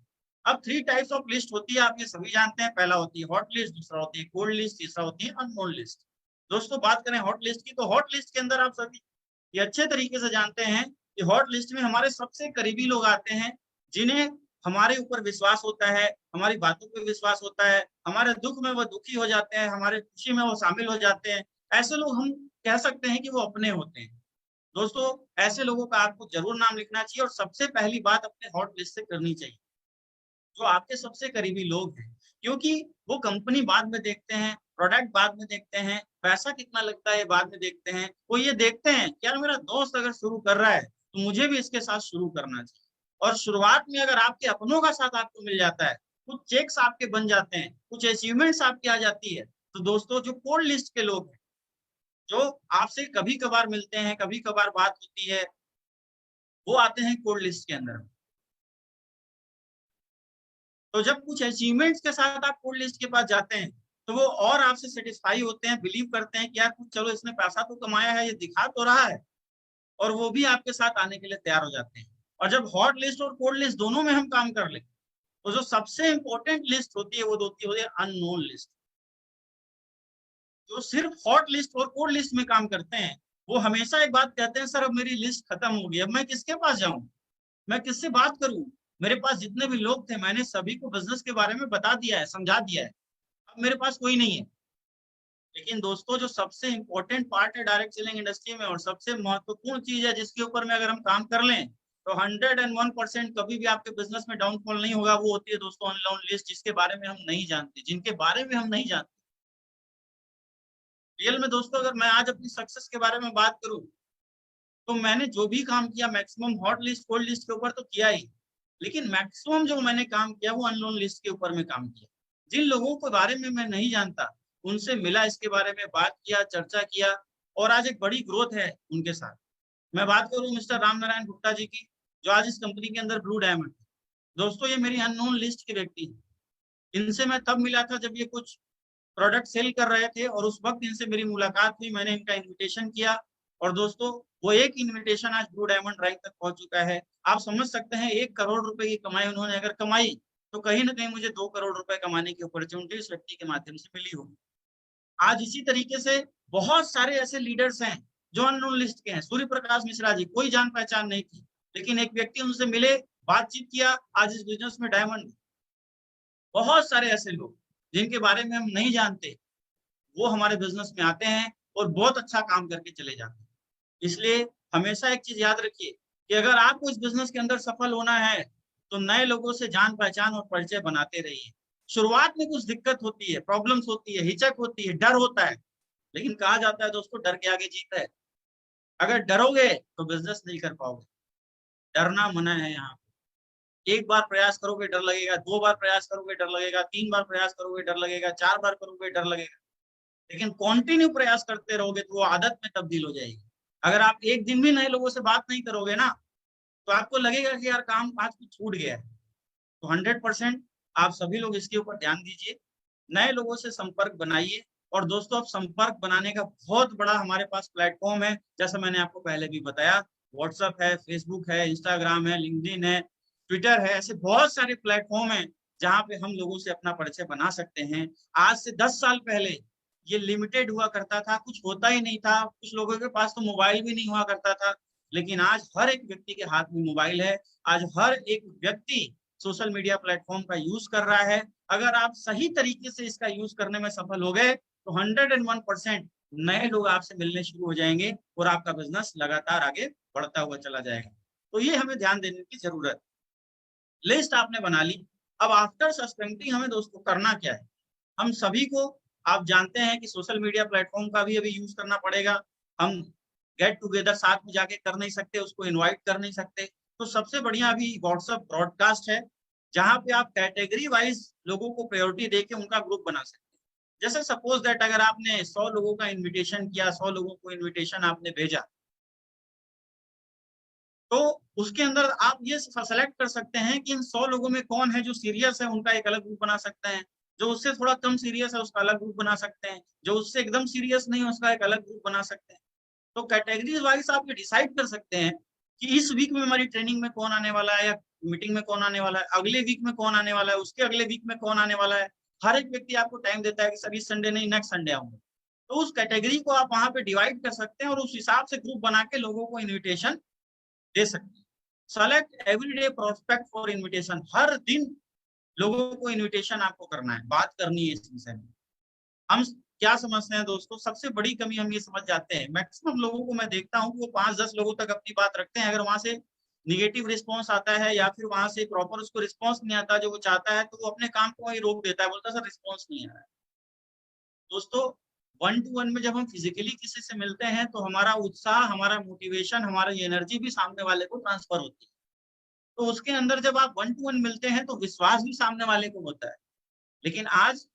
अब 3 टाइप्स ऑफ लिस्ट होती है, आप ये सभी जानते हैं। पहला होती है हॉट लिस्ट, दूसरा होती है कोल्ड लिस्ट, तीसरा होती है अननोन लिस्ट। दोस्तों, बात करें हॉट लिस्ट की, तो हॉट लिस्ट के अंदर आप सभी ये अच्छे तरीके से जानते हैं कि हॉट लिस्ट में हमारे सबसे करीबी लोग आते हैं, जिन्हें हमारे ऊपर विश्वास होता है, हमारी बातों पे विश्वास होता है, हमारे दुख में वो दुखी हो जाते हैं, हमारे खुशी में वो शामिल हो जाते हैं। ऐसे लोग हम कह सकते हैं कि वो अपने होते हैं। दोस्तों, ऐसे लोगों का आपको ज़रूर नाम लिखना चाहिए और सबसे पहली बात अपने हॉट लिस्ट से करनी चाहिए। जो आपके सबसे करीबी लोग हैं, क्योंकि वो कंपनी बाद में देखते हैं, प्रोडक्ट बाद में देखते हैं, पैसा कितना लगता है बाद में देखते हैं। वो ये देखते हैं कि यार मेरा दोस्त अगर शुरू कर रहा है तो मुझे भी इसके साथ शुरू करना चाहिए। और शुरुआत में अगर आपके अपनों का साथ आपको मिल जाता है, कुछ चेक्स आपके बन जाते हैं, कुछ अचीवमेंट्स आपकी आ जाती है, तो दोस्तों जो कोल्ड लिस्ट के लोग हैं, जो आपसे कभी-कभार मिलते हैं, कभी-कभार बात होती है, वो आते हैं कोल्ड लिस्ट के अंदर। तो जब कुछ अचीवमेंट्स के साथ आप कोल्ड लिस्ट के पास जाते हैं, तो वो और आपसे सैटिस्फाई होते हैं, बिलीव करते हैं कि यार कुछ चलो इसने पैसा तो कमाया है, ये दिखा तो रहा है, और वो भी आपके साथ आने के लिए तैयार हो जाते हैं। और जब हॉट लिस्ट और कोल्ड लिस्ट दोनों में हम काम कर लें, तो जो सबसे इम्पोर्टेंट लिस्ट होती है वो होती है अननोन लिस्ट। जो सिर्फ हॉट लिस्ट और कोल्ड लिस्ट में काम करते हैं, वो हमेशा एक बात कहते हैं, सर अब मेरी लिस्ट खत्म हो गई, अब मैं किसके पास जाऊं, मैं किससे बात करूं, मेरे पास जितने भी लोग थे मैंने सभी को बिजनेस के बारे में बता दिया है, समझा दिया है, अब मेरे पास कोई नहीं है। लेकिन दोस्तों, जो सबसे इम्पोर्टेंट पार्ट है डायरेक्ट सेलिंग इंडस्ट्री में और सबसे महत्वपूर्ण चीज है जिसके ऊपर में अगर हम काम कर लें तो 101% कभी भी आपके बिजनेस में डाउनफॉल नहीं होगा, वो होती है दोस्तों अननोन लिस्ट, जिसके बारे में हम नहीं जानते, जिनके बारे में हम नहीं जानते। रियल में दोस्तों, अगर मैं आज अपनी सक्सेस के बारे में बात करूं, तो मैंने जो भी काम किया maximum hot list cold list के ऊपर तो किया ही, लेकिन मैक्सिमम जो मैंने काम किया वो अननोन लिस्ट के ऊपर में काम किया। जिन लोगों के बारे में मैं नहीं जानता, उनसे मिला, इसके बारे में बात किया, चर्चा किया, और आज एक बड़ी ग्रोथ है उनके साथ। मैं बात करूं मिस्टर राम नारायण गुप्ता जी की, जो आज इस कंपनी के अंदर ब्लू डायमंड। दोस्तों, ये मेरी अननोन लिस्ट के व्यक्ति है। इनसे मैं तब मिला था जब ये कुछ प्रोडक्ट सेल कर रहे थे, और उस वक्त इनसे मेरी मुलाकात हुई, मैंने इनका इन्विटेशन किया, और दोस्तों वो एक इन्विटेशन आज ब्लू डायमंड रैंक तक पहुंच चुका है। आप समझ सकते हैं 1 करोड़ रुपए की कमाई उन्होंने अगर कमाई, तो कहीं ना कहीं मुझे 2 करोड़ रुपए कमाने की अपॉर्चुनिटी इस व्यक्ति के माध्यम से मिली होगी। आज इसी तरीके से बहुत सारे ऐसे लीडर्स हैं जो अननोन लिस्ट के हैं। सूर्य प्रकाश मिश्रा जी, कोई जान पहचान नहीं थी, लेकिन एक व्यक्ति उनसे मिले, बातचीत किया, आज इस बिजनेस में डायमंड। बहुत सारे ऐसे लोग जिनके बारे में हम नहीं जानते, वो हमारे बिजनेस में आते हैं और बहुत अच्छा काम करके चले जाते हैं। इसलिए हमेशा एक चीज याद रखिए कि अगर आपको इस बिजनेस के अंदर सफल होना है, तो नए लोगों से जान पहचान और परिचय बनाते रहिए। शुरुआत में कुछ दिक्कत होती है, प्रॉब्लम्स होती है, हिचक होती है, डर होता है, लेकिन कहा जाता है दोस्तों, डर के आगे जीत है। अगर डरोगे तो बिजनेस नहीं कर पाओगे। डरना मना है यहाँ। एक बार प्रयास करोगे डर लगेगा, 2 बार प्रयास करोगे डर लगेगा, 3 बार प्रयास करोगे डर लगेगा, 4 बार करोगे डर लगेगा, लेकिन कंटिन्यू प्रयास करते रहोगे तो वो आदत में तब्दील हो जाएगी। अगर आप एक दिन भी नए लोगों से बात नहीं करोगे ना, तो आपको लगेगा कि यार काम आज कुछ छूट गया है। तो 100% आप सभी लोग इसके ऊपर ध्यान दीजिए, नए लोगों से संपर्क बनाइए, और दोस्तों अब संपर्क बनाने का बहुत बड़ा हमारे पास प्लेटफॉर्म है, जैसा मैंने आपको पहले भी बताया। व्हाट्सएप है, फेसबुक है, इंस्टाग्राम है, लिंक्डइन है, ट्विटर है, ऐसे बहुत सारे प्लेटफॉर्म हैं जहाँ पे हम लोगों से अपना परिचय बना सकते हैं। आज से 10 साल पहले ये लिमिटेड हुआ करता था, कुछ होता ही नहीं था, कुछ लोगों के पास तो मोबाइल भी नहीं हुआ करता था, लेकिन आज हर एक व्यक्ति के हाथ में मोबाइल है। आज हर एक व्यक्ति सोशल मीडिया प्लेटफॉर्म का यूज कर रहा है। अगर आप सही तरीके से इसका यूज करने में सफल हो गए तो 101% नए लोग आपसे मिलने शुरू हो जाएंगे और आपका बिजनेस लगातार आगे बढ़ता हुआ चला जाएगा। तो ये हमें ध्यान देने की जरूरत। लिस्ट आपने बना ली, अब आफ्टर सस्पेंडिंग हमें दोस्तों करना क्या है? हम सभी को, आप जानते हैं कि सोशल मीडिया प्लेटफॉर्म का भी अभी यूज करना पड़ेगा। हम गेट टुगेदर साथ में जाके कर नहीं सकते, उसको इनवाइट कर नहीं सकते। तो सबसे बढ़िया अभी व्हाट्सएप ब्रॉडकास्ट है, जहां पे आप कैटेगरी वाइज लोगों को प्रायोरिटी देके उनका ग्रुप बना सकते हैं। जैसे सपोज दैट अगर आपने 100 लोगों का इन्विटेशन किया, 100 लोगों को इन्विटेशन आपने भेजा, तो उसके अंदर आप ये सेलेक्ट कर सकते हैं कि इन 100 लोगों में कौन है जो सीरियस है, उनका एक अलग ग्रुप बना सकते हैं। जो उससे थोड़ा कम सीरियस है उसका अलग ग्रुप बना सकते हैं। जो उससे एकदम सीरियस नहीं है उसका एक अलग ग्रुप बना सकते हैं। तो कैटेगरीज वाइज आप ये डिसाइड कर सकते हैं कि इस वीक में हमारी ट्रेनिंग में कौन आने वाला है, या मीटिंग में कौन आने वाला है, अगले वीक में कौन आने वाला है, उसके अगले वीक में कौन आने वाला है। हर एक व्यक्ति आपको टाइम देता है कि सर इस संडे नहीं, नेक्स्ट संडे आऊंगा। तो उस कैटेगरी को आप वहां पे डिवाइड कर सकते हैं और उस हिसाब से ग्रुप बना के लोगों को इन्विटेशन दे सकते हैं। Select everyday prospect for invitation, हर दिन लोगों को इन्विटेशन आपको करना है, बात करनी है इस विषय में। हम क्या समझते हैं दोस्तों, सबसे बड़ी कमी हम ये समझ जाते हैं, मैक्सिमम लोगों को मैं देखता हूँ कि वो 5-10 लोगों तक अपनी बात रखते हैं। अगर वहां से निगेटिव रिस्पॉन्स आता है या फिर वहां से प्रॉपर उसको रिस्पॉन्स नहीं आता जो वो चाहता है, तो वो अपने काम को वही रोक देता है, बोलता है सर रिस्पॉन्स नहीं आ रहा है। दोस्तों 1-to-1 में जब हम फिजिकली किसी से मिलते हैं तो हमारा उत्साह, हमारा मोटिवेशन, हमारी एनर्जी भी सामने वाले को ट्रांसफर होती है। तो उसके अंदर जब आप 1-to-1 मिलते हैं तो विश्वास भी सामने वाले को होता है। लेकिन आज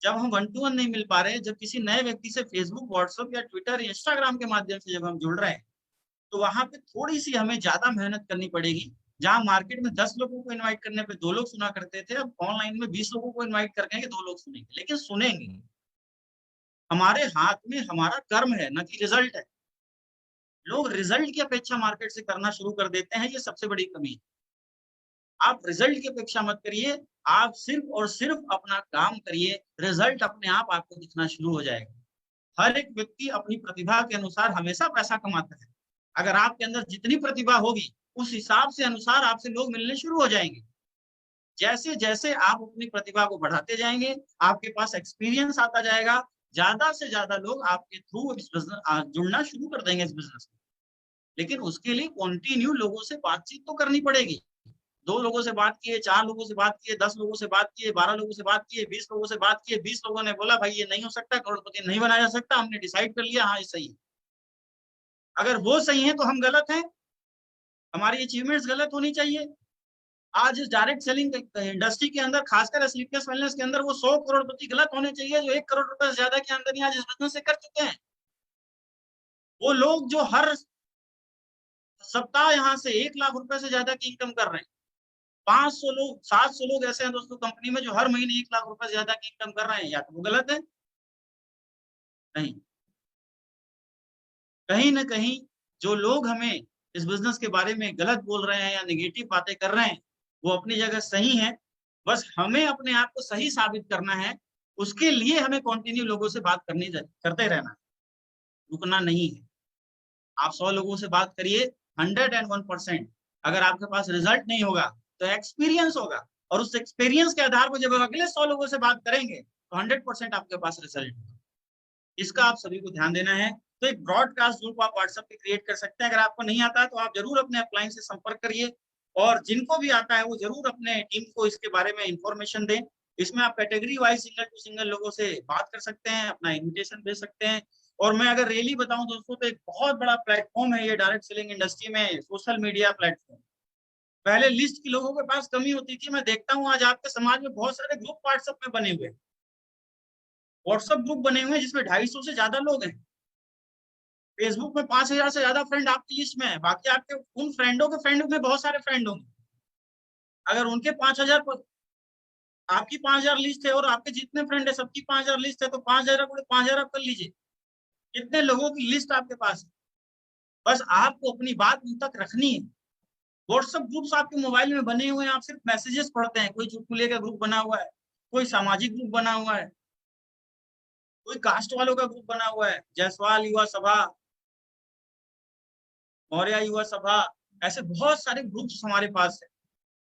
जब हम 1-to-1 नहीं मिल पा रहे, जब किसी नए व्यक्ति से फेसबुक, व्हाट्सएप या ट्विटर, इंस्टाग्राम के माध्यम से जब हम जुड़ रहे हैं, तो वहां पे थोड़ी सी हमें ज्यादा मेहनत करनी पड़ेगी। जहां मार्केट में 10 लोगों को इनवाइट करने पे 2 लोग सुना करते थे, अब ऑनलाइन में 20 लोगों को इनवाइट करके 2 लोग सुनेंगे, लेकिन सुनेंगे। हमारे हाथ में हमारा कर्म है, न कि रिजल्ट है। लोग रिजल्ट की अपेक्षा मार्केट से करना शुरू कर देते हैं, ये सबसे बड़ी कमी है। आप रिजल्ट की अपेक्षा मत करिए, आप सिर्फ और सिर्फ अपना काम करिए, रिजल्ट अपने आप आपको दिखना शुरू हो जाएगा। हर एक व्यक्ति अपनी प्रतिभा के अनुसार हमेशा पैसा कमाता है। अगर आपके अंदर जितनी प्रतिभा होगी उस हिसाब से अनुसार आपसे लोग मिलने शुरू हो जाएंगे। जैसे जैसे आप अपनी प्रतिभा को बढ़ाते जाएंगे, आपके पास एक्सपीरियंस आता जाएगा, ज्यादा से ज्यादा लोग आपके थ्रू इस बिजनेस जुड़ना शुरू कर देंगे इस बिजनेस में। लेकिन उसके लिए कंटिन्यू लोगों से बातचीत तो करनी पड़ेगी। 2 लोगों से बात किए, 4 लोगों से बात किए, 10 लोगों से बात किए, 12 लोगों से बात किए, 20 लोगों से बात किए, 20 लोगों ने बोला भाई ये नहीं हो सकता, करोड़पति नहीं बनाया जा सकता, हमने डिसाइड कर लिया, हाँ ये सही है। अगर वो सही है तो हम गलत हैं, हमारी अचीवमेंट्स गलत होनी चाहिए। आज इस डायरेक्ट सेलिंग इंडस्ट्री के अंदर, खासकर स्लीपलेस वेलनेस के अंदर, वो 100 करोड़पति गलत होने चाहिए जो 1 करोड़ रुपए से ज्यादा की आमदनी आज इस बिजनेस से कर चुके हैं। वो लोग जो हर सप्ताह यहाँ से 1 लाख रुपए से ज्यादा की इनकम कर रहे हैं, 500 लोग, 700 लोग ऐसे हैं दोस्तों कंपनी में जो हर महीने 1 लाख रुपए से ज्यादा की इनकम कर रहे हैं, या तो वो गलत है। नहीं, कहीं ना कहीं जो लोग हमें इस बिजनेस के बारे में गलत बोल रहे हैं या नेगेटिव बातें कर रहे हैं, वो अपनी जगह सही है। बस हमें अपने आप को सही साबित करना है, उसके लिए हमें कंटिन्यू लोगों से बात करते रहना है, रुकना नहीं है। आप 100 लोगों से बात करिए, 101%। अगर आपके पास रिजल्ट नहीं होगा तो एक्सपीरियंस होगा, और उस एक्सपीरियंस के आधार पर जब अगले 100 लोगों से बात करेंगे तो 100% आपके पास रिजल्ट होगा। इसका आप सभी को ध्यान देना है। तो एक ब्रॉडकास्ट ग्रुप आप व्हाट्सएप पे क्रिएट कर सकते हैं। अगर आपको नहीं आता है तो आप जरूर अपने अपलाइन से संपर्क करिए, और जिनको भी आता है वो जरूर अपने टीम को इसके बारे में इंफॉर्मेशन दें। इसमें आप category wise single to single लोगों से बात कर सकते हैं, अपना इन्विटेशन भेज सकते हैं। और मैं अगर रियली बताऊं दोस्तों तो एक बहुत बड़ा प्लेटफॉर्म है ये डायरेक्ट सेलिंग इंडस्ट्री में, सोशल मीडिया प्लेटफॉर्म। पहले लिस्ट की लोगों के पास कमी होती थी, मैं देखता हूँ आज आपके समाज में बहुत सारे ग्रुप व्हाट्सएप में बने हुए, व्हाट्सएप ग्रुप बने हुए हैं जिसमें 250 से ज्यादा लोग हैं। फेसबुक में 5,000 से ज्यादा फ्रेंड आपकी लिस्ट में है, बाकी आपके उन फ्रेंडों के फ्रेंड में बहुत सारे फ्रेंड होंगे। अगर उनके 5,000 आपकी 5000 लिस्ट है और आपके जितने फ्रेंड है सबकी 5000 लिस्ट है, तो 5000 को 5000 आप कर लीजिए। कितने लोगों की लिस्ट आपके पास है, बस आपको अपनी बात उन तक रखनी है। व्हाट्सएप ग्रुप्स आपके मोबाइल में बने हुए हैं, आप सिर्फ मैसेजेस पढ़ते हैं। कोई चुटकुले का ग्रुप बना हुआ है, कोई सामाजिक ग्रुप बना हुआ है, कोई कास्ट वालों का ग्रुप बना हुआ है, जायसवाल युवा सभा, मौर्य युवा सभा, ऐसे बहुत सारे ग्रुप्स हमारे पास है।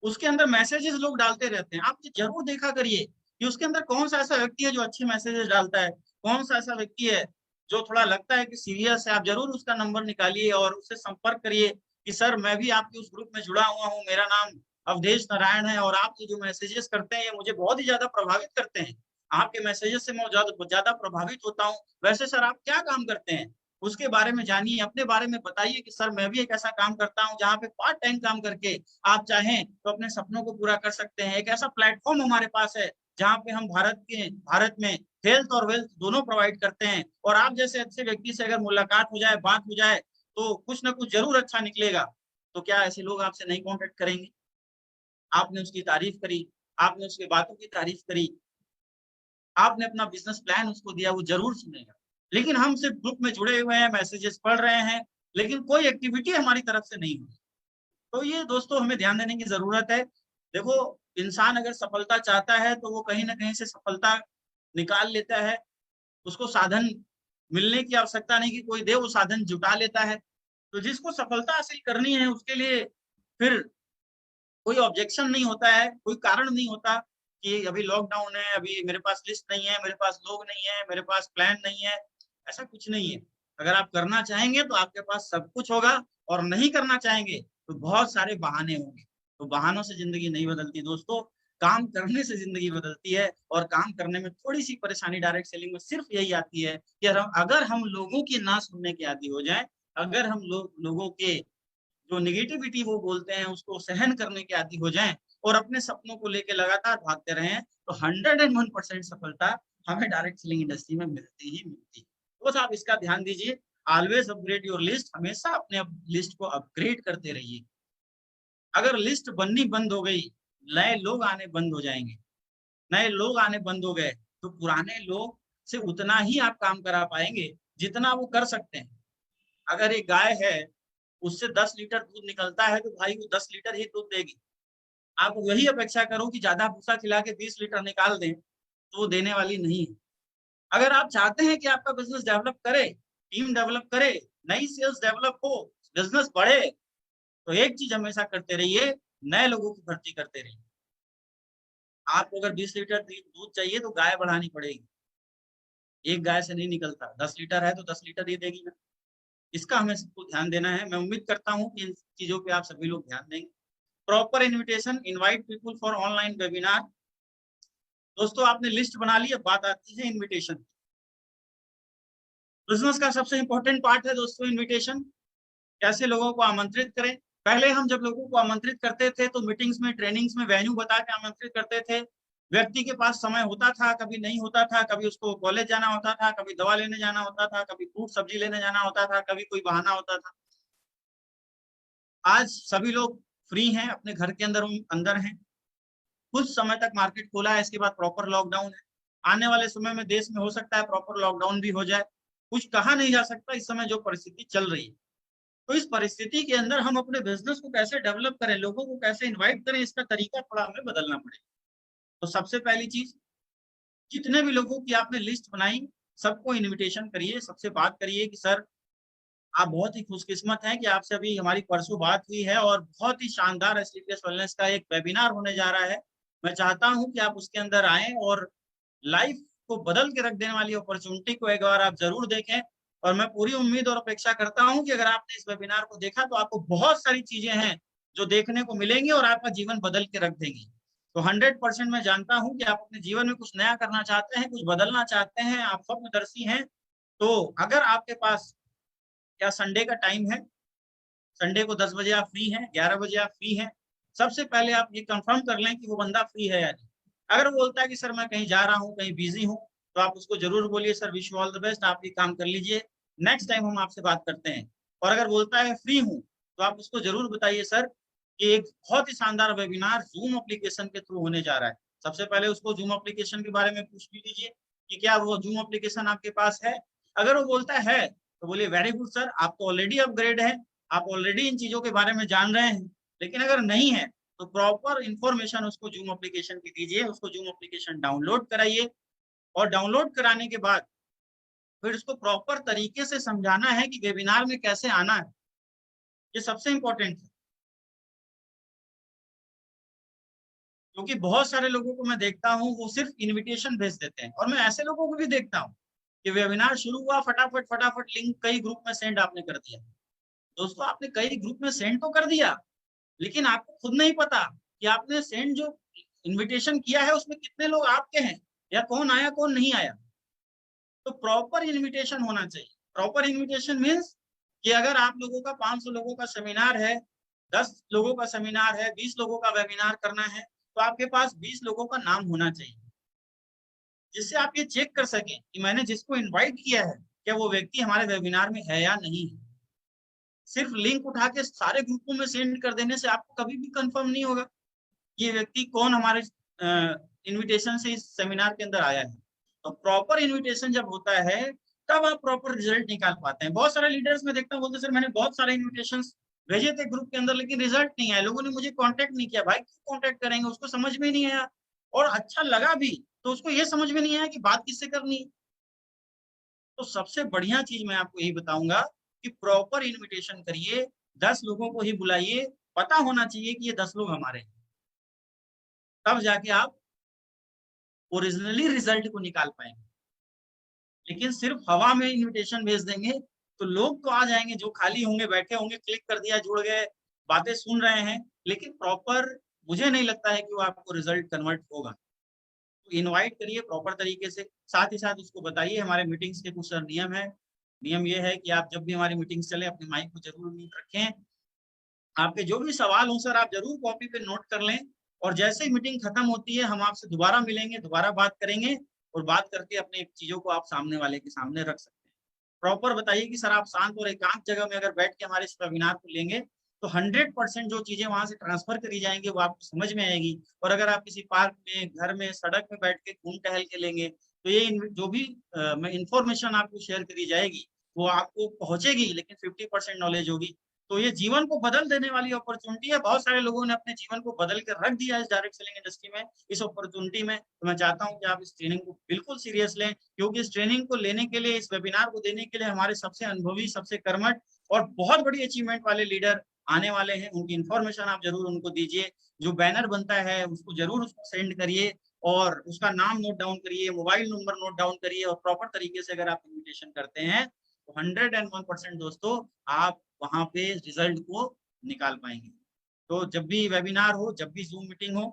उसके अंदर मैसेजेस लोग डालते रहते हैं। आप जरूर देखा करिए कि उसके अंदर कौन सा ऐसा व्यक्ति है जो अच्छे मैसेजेस डालता है, कौन सा ऐसा व्यक्ति है जो थोड़ा लगता है कि सीरियस है। आप जरूर उसका नंबर निकालिए और उससे संपर्क करिए कि सर मैं भी आपके उस ग्रुप में जुड़ा हुआ हूँ, मेरा नाम अवधेश नारायण है और आप जो मैसेजेस करते हैं ये मुझे बहुत ही ज्यादा प्रभावित करते हैं। आपके मैसेजेस से मैं ज्यादा प्रभावित होता हूँ। वैसे सर आप क्या काम करते हैं, उसके बारे में जानिए, अपने बारे में बताइए कि सर मैं भी एक ऐसा काम करता हूँ जहाँ पे पार्ट टाइम काम करके आप चाहें तो अपने सपनों को पूरा कर सकते हैं। एक ऐसा प्लेटफॉर्म हमारे पास है जहाँ पे हम भारत में हेल्थ और वेल्थ दोनों प्रोवाइड करते हैं। और आप जैसे अच्छे व्यक्ति से अगर मुलाकात हो जाए, बात हो जाए, तो कुछ ना कुछ जरूर अच्छा निकलेगा। तो क्या ऐसे लोग आपसे नहीं कॉन्टेक्ट करेंगे? आपने उसकी तारीफ करी, आपने उसकी बातों की तारीफ करी, आपने अपना बिजनेस प्लान उसको दिया, वो जरूर सुनेगा। लेकिन हम सिर्फ ग्रुप में जुड़े हुए हैं, मैसेजेस पढ़ रहे हैं, लेकिन कोई एक्टिविटी हमारी तरफ से नहीं हुई। तो ये दोस्तों हमें ध्यान देने की जरूरत है। देखो, इंसान अगर सफलता चाहता है तो वो कहीं ना कहीं से सफलता निकाल लेता है। उसको साधन मिलने की आवश्यकता नहीं कि कोई दे, वो साधन जुटा लेता है। तो जिसको सफलता हासिल करनी है उसके लिए फिर कोई ऑब्जेक्शन नहीं होता है, कोई कारण नहीं होता कि अभी लॉकडाउन है, अभी मेरे पास लिस्ट नहीं है, मेरे पास लोग नहीं है, मेरे पास प्लान नहीं है। ऐसा कुछ नहीं है। अगर आप करना चाहेंगे तो आपके पास सब कुछ होगा, और नहीं करना चाहेंगे तो बहुत सारे बहाने होंगे। तो बहानों से जिंदगी नहीं बदलती दोस्तों, काम करने से जिंदगी बदलती है। और काम करने में थोड़ी सी परेशानी डायरेक्ट सेलिंग में सिर्फ यही आती है कि अगर हम लोगों की ना सुनने के आदी हो जाए, अगर हम लोगों के जो निगेटिविटी वो बोलते हैं उसको सहन करने के आदी हो जाएं और अपने सपनों को लेकर लगातार भागते रहें, तो 101% सफलता हमें डायरेक्ट सेलिंग इंडस्ट्री में मिलती ही मिलती है। बस आप इसका ध्यान दीजिए। ऑलवेज अपग्रेड योर लिस्ट, हमेशा अपने लिस्ट को अपग्रेड करते रहिए। अगर लिस्ट बननी बंद हो गई, नए लोग आने बंद हो जाएंगे। नए लोग आने बंद हो गए तो पुराने लोग से उतना ही आप काम करा पाएंगे जितना वो कर सकते हैं। अगर एक गाय है, उससे 10 लीटर दूध निकलता है तो भाई वो 10 लीटर ही दूध देगी। आप वही अपेक्षा करो कि ज्यादा भूसा खिला के 20 लीटर निकाल दें, तो वो देने वाली नहीं है। अगर आप चाहते हैं कि आपका बिजनेस डेवलप करे, टीम डेवलप करे, नई सेल्स डेवलप हो, बिजनेस बढ़े, तो एक चीज हमेशा करते रहिए, नए लोगों की भर्ती करते रहिए। आपको अगर 20 लीटर दूध चाहिए तो गाय बढ़ानी पड़ेगी। एक गाय से नहीं निकलता, 10 लीटर है तो 10 लीटर ही देगी ना। इसका हमें सबको ध्यान देना है। मैं उम्मीद करता हूँ कि इन चीजों पे आप सभी लोग ध्यान देंगे। Proper invitation, invite people for online webinar. दोस्तों आपने लिस्ट बना ली, अब बात आती है इनविटेशन। बिजनेस का सबसे इंपॉर्टेंट पार्ट है दोस्तों इनविटेशन। कैसे लोगों को आमंत्रित करें। पहले हम जब लोगों को आमंत्रित करते थे तो मीटिंग्स में, ट्रेनिंग्स में वेन्यू बता के आमंत्रित करते थे। व्यक्ति के पास समय होता था, कभी नहीं होता था, कभी उसको कॉलेज जाना होता था, कभी दवा लेने जाना होता था, कभी फ्रूट सब्जी लेने जाना होता था, कभी कोई बहाना होता था। आज सभी लोग फ्री हैं, अपने घर के अंदर हैं। कुछ समय तक मार्केट खोला है, इसके बाद प्रॉपर लॉकडाउन है। आने वाले समय में देश में हो सकता है प्रॉपर लॉकडाउन भी हो जाए। कुछ कहा नहीं जा सकता इस समय जो परिस्थिति चल रही है। तो इस परिस्थिति के अंदर हम अपने बिजनेस को कैसे डेवलप करें, लोगों को कैसे इनवाइट करें, इसका तरीका थोड़ा हमें बदलना पड़ेगा। तो सबसे पहली चीज, जितने भी लोगों की आपने लिस्ट बनाई, सबको इनविटेशन करिए, सबसे बात करिए कि सर आप बहुत ही खुशकिस्मत हैं कि आपसे अभी हमारी परसों बात हुई है और बहुत ही शानदार स्लीपलेस वेलनेस का एक वेबिनार होने जा रहा है। मैं चाहता हूं कि आप उसके अंदर आएं और लाइफ को बदल के रख देने वाली अपॉर्चुनिटी को एक बार आप जरूर देखें। और मैं पूरी उम्मीद और अपेक्षा करता हूं कि अगर आपने इस वेबिनार को देखा तो आपको बहुत सारी चीजें हैं जो देखने को मिलेंगी और आपका जीवन बदल के रख देंगी। तो 100% मैं जानता हूं कि आप अपने जीवन में कुछ नया करना चाहते हैं, कुछ बदलना चाहते हैं, आप स्वप्नदर्शी हैं। तो अगर आपके पास क्या संडे का टाइम है, संडे को 10 बजे आप फ्री हैं, 11 बजे आप फ्री हैं, सबसे पहले आप ये कंफर्म कर लें कि वो बंदा फ्री है या नहीं। अगर वो बोलता है कि सर मैं कहीं जा रहा हूँ, कहीं बिजी हूँ, तो आप उसको जरूर बोलिए sir wish you all the best, आप ये काम कर लीजिए, नेक्स्ट टाइम हम आपसे बात करते हैं। और अगर बोलता है फ्री हूँ, तो आप उसको जरूर बताइए सर कि एक बहुत ही शानदार वेबिनार जूम एप्लीकेशन के थ्रू होने जा रहा है। सबसे पहले उसको जूम एप्लीकेशन के बारे में पूछ लीजिए कि क्या वो जूम एप्लीकेशन आपके पास है। अगर वो बोलता है तो बोलिए वेरी गुड सर, आप तो ऑलरेडी अपग्रेड है, आप ऑलरेडी इन चीजों के बारे में जान रहे हैं। लेकिन अगर नहीं है तो प्रॉपर इंफॉर्मेशन उसको जूम एप्लीकेशन की दीजिए, उसको जूम एप्लीकेशन डाउनलोड कराइए और डाउनलोड कराने के बाद फिर उसको प्रॉपर तरीके से समझाना है कि वेबिनार में कैसे आना है। ये सबसे इंपॉर्टेंट है, क्योंकि बहुत सारे लोगों को मैं देखता हूँ वो सिर्फ इनविटेशन भेज देते हैं, और मैं ऐसे लोगों को भी देखता हूँ कि वेबिनार शुरू हुआ फटाफट फटाफट लिंक कई ग्रुप में सेंड आपने कर दिया। दोस्तों आपने कई ग्रुप में सेंड तो कर दिया, लेकिन आपको खुद नहीं पता कि आपने सेंड जो इनविटेशन किया है उसमें कितने लोग आपके हैं या कौन आया कौन नहीं आया। तो प्रॉपर इनविटेशन होना चाहिए। प्रॉपर इनविटेशन मीन्स कि अगर आप लोगों का 500 लोगों का सेमिनार है, 10 लोगों का सेमिनार है, 20 लोगों का वेबिनार करना है, तो आपके पास 20 लोगों का नाम होना चाहिए, जिससे आप ये चेक कर सकें कि मैंने जिसको इनवाइट किया है क्या वो व्यक्ति हमारे वेबिनार में है या नहीं है। सिर्फ लिंक उठा के सारे ग्रुपों में सेंड कर देने से आपको कभी भी कंफर्म नहीं होगा ये व्यक्ति कौन हमारे इनविटेशन से इस सेमिनार के अंदर आया है। तो प्रॉपर इनविटेशन जब होता है तब आप प्रॉपर रिजल्ट निकाल पाते हैं। बहुत सारे लीडर्स में देखता हूँ बोलते सर मैंने बहुत सारे इन्विटेशन भेजे थे ग्रुप के अंदर लेकिन रिजल्ट नहीं आया, लोगों ने मुझे कांटेक्ट नहीं किया। भाई क्यों कांटेक्ट करेंगे, उसको समझ में नहीं आया और अच्छा लगा भी तो उसको ये समझ में नहीं आया कि बात किससे करनी है। तो सबसे बढ़िया चीज मैं आपको यही बताऊंगा कि प्रॉपर इन्विटेशन करिए, 10 लोगों को ही बुलाइए, पता होना चाहिए कि ये 10 लोग हमारे हैं, तब जाके आप ओरिजिनली रिजल्ट को निकाल पाएंगे। लेकिन सिर्फ हवा में इनविटेशन भेज देंगे तो लोग तो आ जाएंगे, जो खाली होंगे बैठे होंगे, क्लिक कर दिया जुड़ गए, बातें सुन रहे हैं, लेकिन प्रॉपर मुझे नहीं लगता है कि वो आपको रिजल्ट कन्वर्ट होगा। तो इनवाइट करिए प्रॉपर तरीके से, साथ ही साथ उसको बताइए हमारे मीटिंग्स के कुछ नियम है। नियम ये है कि आप जब भी हमारी मीटिंग्स चले अपने माइक को जरूर म्यूट रखें, आपके जो भी सवाल हो सर आप जरूर कॉपी पे नोट कर लें, और जैसे ही मीटिंग खत्म होती है हम आपसे दोबारा मिलेंगे, दोबारा बात करेंगे और बात करके अपने चीजों को आप सामने वाले के सामने रख सकते हैं। प्रॉपर बताइए कि सर आप शांत और एकांत जगह में अगर बैठ के हमारे इस वेबिनार को लेंगे तो 100% जो चीजें वहां से ट्रांसफर करी जाएंगी वो आपको समझ में आएगी। और अगर आप किसी पार्क में, घर में, सड़क में बैठ के घूम टहल के लेंगे तो ये जो भी इंफॉर्मेशन आपको शेयर करी जाएगी वो आपको पहुंचेगी, लेकिन 50% नॉलेज होगी। तो ये जीवन को बदल देने वाली अपॉर्चुनिटी है। बहुत सारे लोगों ने अपने जीवन को बदल कर रख दिया इस डायरेक्ट सेलिंग इंडस्ट्री में, इस अपॉर्चुनिटी में। तो मैं चाहता हूं कि आप इस ट्रेनिंग को बिल्कुल सीरियस लें, क्योंकि इस ट्रेनिंग को लेने के लिए, इस वेबिनार को देने के लिए हमारे सबसे अनुभवी, सबसे कर्मठ और बहुत बड़ी अचीवमेंट वाले लीडर आने वाले हैं। उनकी इंफॉर्मेशन आप जरूर उनको दीजिए। जो बैनर बनता है उसको जरूर उसको सेंड करिए और उसका नाम नोट डाउन करिए, मोबाइल नंबर नोट डाउन करिए, और प्रॉपर तरीके से अगर आप इन्विटेशन करते हैं तो 101% दोस्तों आप वहां पे रिजल्ट को निकाल पाएंगे। तो जब भी वेबिनार हो, जब भी जूम मीटिंग हो,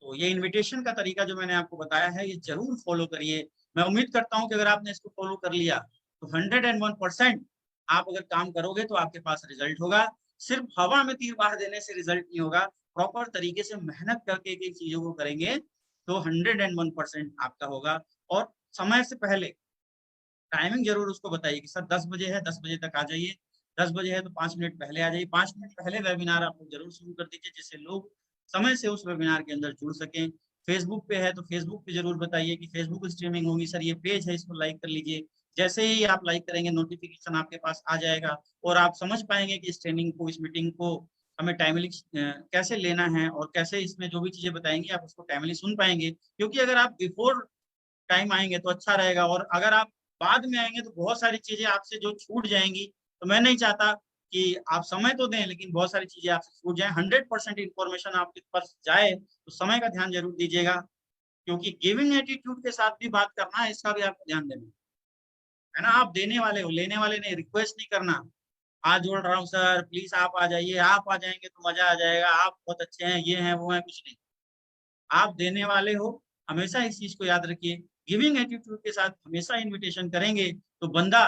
तो ये इनविटेशन का तरीका जो मैंने आपको बताया है ये जरूर फॉलो करिए। मैं उम्मीद करता हूं कि अगर आपने इसको फॉलो कर लिया तो 101% आप अगर काम करोगे तो आपके पास रिजल्ट होगा। सिर्फ हवा में तीर बार देने से रिजल्ट नहीं होगा, प्रॉपर तरीके से मेहनत करके एक चीजों को करेंगे तो 101% आपका होगा। और समय से पहले टाइमिंग जरूर उसको बताइए कि सर 10 बजे है, 10 बजे तक आ जाइए। 10 बजे है तो 5 मिनट पहले आ जाइए। 5 मिनट पहले वेबिनार आप लोग जरूर शुरू कर दीजिए जिससे लोग समय से उस वेबिनार के अंदर जुड़ सकें। फेसबुक पे है तो फेसबुक पे जरूर बताइए कि फेसबुक स्ट्रीमिंग होगी सर, ये पेज है इसको लाइक कर लीजिए। जैसे ही आप लाइक करेंगे नोटिफिकेशन आपके पास आ जाएगा और आप समझ पाएंगे कि इस ट्रेनिंग को, इस मीटिंग को हमें टाइमली कैसे लेना है और कैसे इसमें जो भी चीजें बताएंगे आप उसको टाइमली सुन पाएंगे। क्योंकि अगर आप बिफोर टाइम आएंगे तो अच्छा रहेगा, और अगर आप बाद में आएंगे तो बहुत सारी चीजें आपसे जो छूट जाएंगी। तो मैं नहीं चाहता कि आप समय तो दें लेकिन बहुत सारी चीजें आपसे छूट जाए। 100% इंफॉर्मेशन आपके पास जाए तो समय का ध्यान जरूर दीजिएगा, क्योंकि गिविंग एटीट्यूड के साथ भी बात करना है, इसका भी आपको ध्यान देना है ना। आप देने वाले हो, लेने वाले नहीं। रिक्वेस्ट नहीं करना हाथ जोड़ रहा हूँ सर प्लीज आप आ जाइए, आप आ जाएंगे तो मजा आ जाएगा, आप बहुत अच्छे हैं, ये हैं वो हैं, कुछ नहीं। आप देने वाले हो, हमेशा इस चीज को याद रखिए। गिविंग एटीट्यूड के साथ हमेशा इनविटेशन करेंगे तो बंदा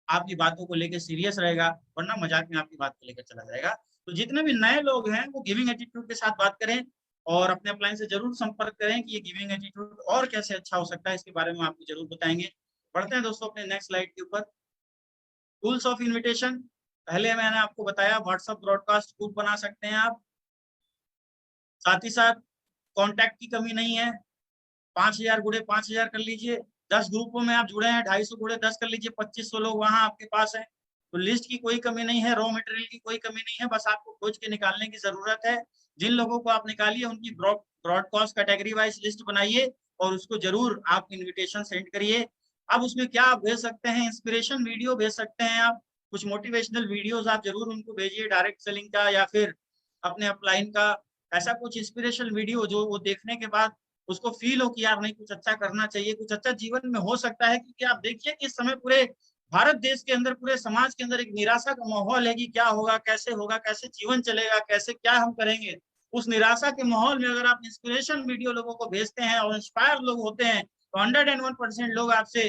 आपकी बातों को लेकर सीरियस रहेगा, वरना मजाक में आपकी बात को लेकर चला जाएगा। तो जितने भी नए लोग हैं वो गिविंग एटीट्यूड के साथ बात करें और अपने अपलाइन से जरूर संपर्क करें कि ये गिविंग एटीट्यूड और कैसे अच्छा हो सकता है, इसके बारे में आपको जरूर बताएंगे। बढ़ते हैं दोस्तों अपने नेक्स्ट स्लाइड के ऊपर। टूल्स ऑफ इन्विटेशन, पहले मैंने आपको बताया व्हाट्सएप ब्रॉडकास्ट ग्रुप बना सकते हैं आप, साथ ही साथ कॉन्टैक्ट की कमी नहीं है, 5000 गुड़े 5000 कर लीजिए, 10 ग्रुपों में आप जुड़े हैं, 250 गुड़े 10 कर लीजिए, 2500 लोग वहां आपके पास है। तो लिस्ट की कोई कमी नहीं है, रॉ मटेरियल की कोई कमी नहीं है, बस आपको खोज के निकालने की जरूरत है। जिन लोगों को आप निकालिए उनकी ब्रॉडकास्ट कैटेगरी वाइज लिस्ट बनाइए और उसको जरूर आप इन्विटेशन सेंड करिए। अब उसमें क्या आप भेज सकते हैं, इंस्पिरेशन वीडियो भेज सकते हैं, आप कुछ मोटिवेशनल वीडियोस आप जरूर उनको भेजिए, डायरेक्ट सेलिंग का या फिर अपने अपलाइन का, ऐसा कुछ इंस्पिरेशनल वीडियो जो वो देखने के बाद उसको फील हो कि यार नहीं कुछ अच्छा करना चाहिए, कुछ अच्छा जीवन में हो सकता है। क्योंकि आप देखिए कि इस समय पूरे भारत देश के अंदर, पूरे समाज के अंदर एक निराशा का माहौल है कि क्या होगा, कैसे जीवन चलेगा, कैसे क्या हम करेंगे। उस निराशा के माहौल में अगर आप इंस्पिरेशन वीडियो लोगों को भेजते हैं और इंस्पायर लोग होते हैं तो 101% लोग आपसे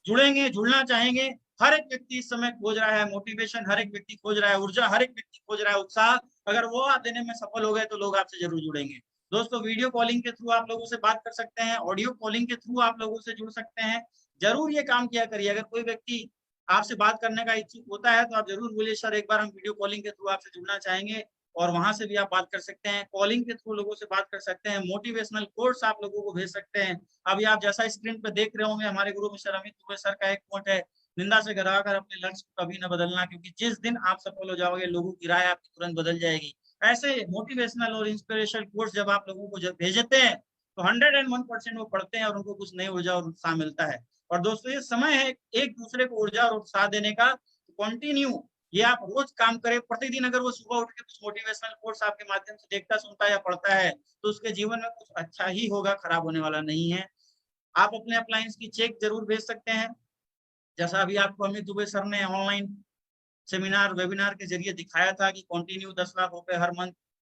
जुड़ेंगे, जुड़ना चाहेंगे। हर एक व्यक्ति इस समय खोज रहा है मोटिवेशन, हर एक व्यक्ति खोज रहा है ऊर्जा, हर एक व्यक्ति खोज रहा है उत्साह। अगर वो आप देने में सफल हो गए तो लोग आपसे जरूर जुड़ेंगे। दोस्तों, वीडियो कॉलिंग के थ्रू आप लोगों से बात कर सकते हैं, ऑडियो कॉलिंग के थ्रू आप लोगों से जुड़ सकते हैं। जरूर ये काम किया करिए। अगर कोई व्यक्ति आपसे बात करने का इच्छुक होता है तो आप जरूर बोलिए सर एक बार हम वीडियो कॉलिंग के थ्रू आपसे जुड़ना चाहेंगे, और वहां से भी आप बात कर सकते हैं। कॉलिंग के थ्रू लोगों से बात कर सकते हैं, मोटिवेशनल कोट्स आप लोगों को भेज सकते हैं। अभी आप जैसा स्क्रीन पे देख रहे होंगे, हमारे गुरु मिस्टर अमित दुबे सर का एक कोट है, निंदा से घबराकर अपने लक्ष्य को कभी न बदलना, क्योंकि जिस दिन आप सफल हो जाओगे लोगों की राय आपकी तुरंत बदल जाएगी। ऐसे मोटिवेशनल और इंस्पिरेशनल कोर्स जब आप लोगों को जब भेजते हैं तो 101% वो पढ़ते हैं और उनको कुछ नई ऊर्जा और उत्साह मिलता है। और दोस्तों, ये समय है एक दूसरे को ऊर्जा और उत्साह देने का। कंटिन्यू ये आप रोज काम करें। प्रतिदिन अगर वो सुबह उठ के कुछ मोटिवेशनल कोर्स आपके माध्यम से देखता, सुनता या पढ़ता है तो उसके जीवन में कुछ अच्छा ही होगा, खराब होने वाला नहीं है। आप अपने अप्लायंस की चेक जरूर भेज सकते हैं। जैसा अभी आपको अमित दुबे सर ने ऑनलाइन सेमिनार वेबिनार के जरिए दिखाया था कि कंटिन्यू 10 लाख रुपए हर मंथ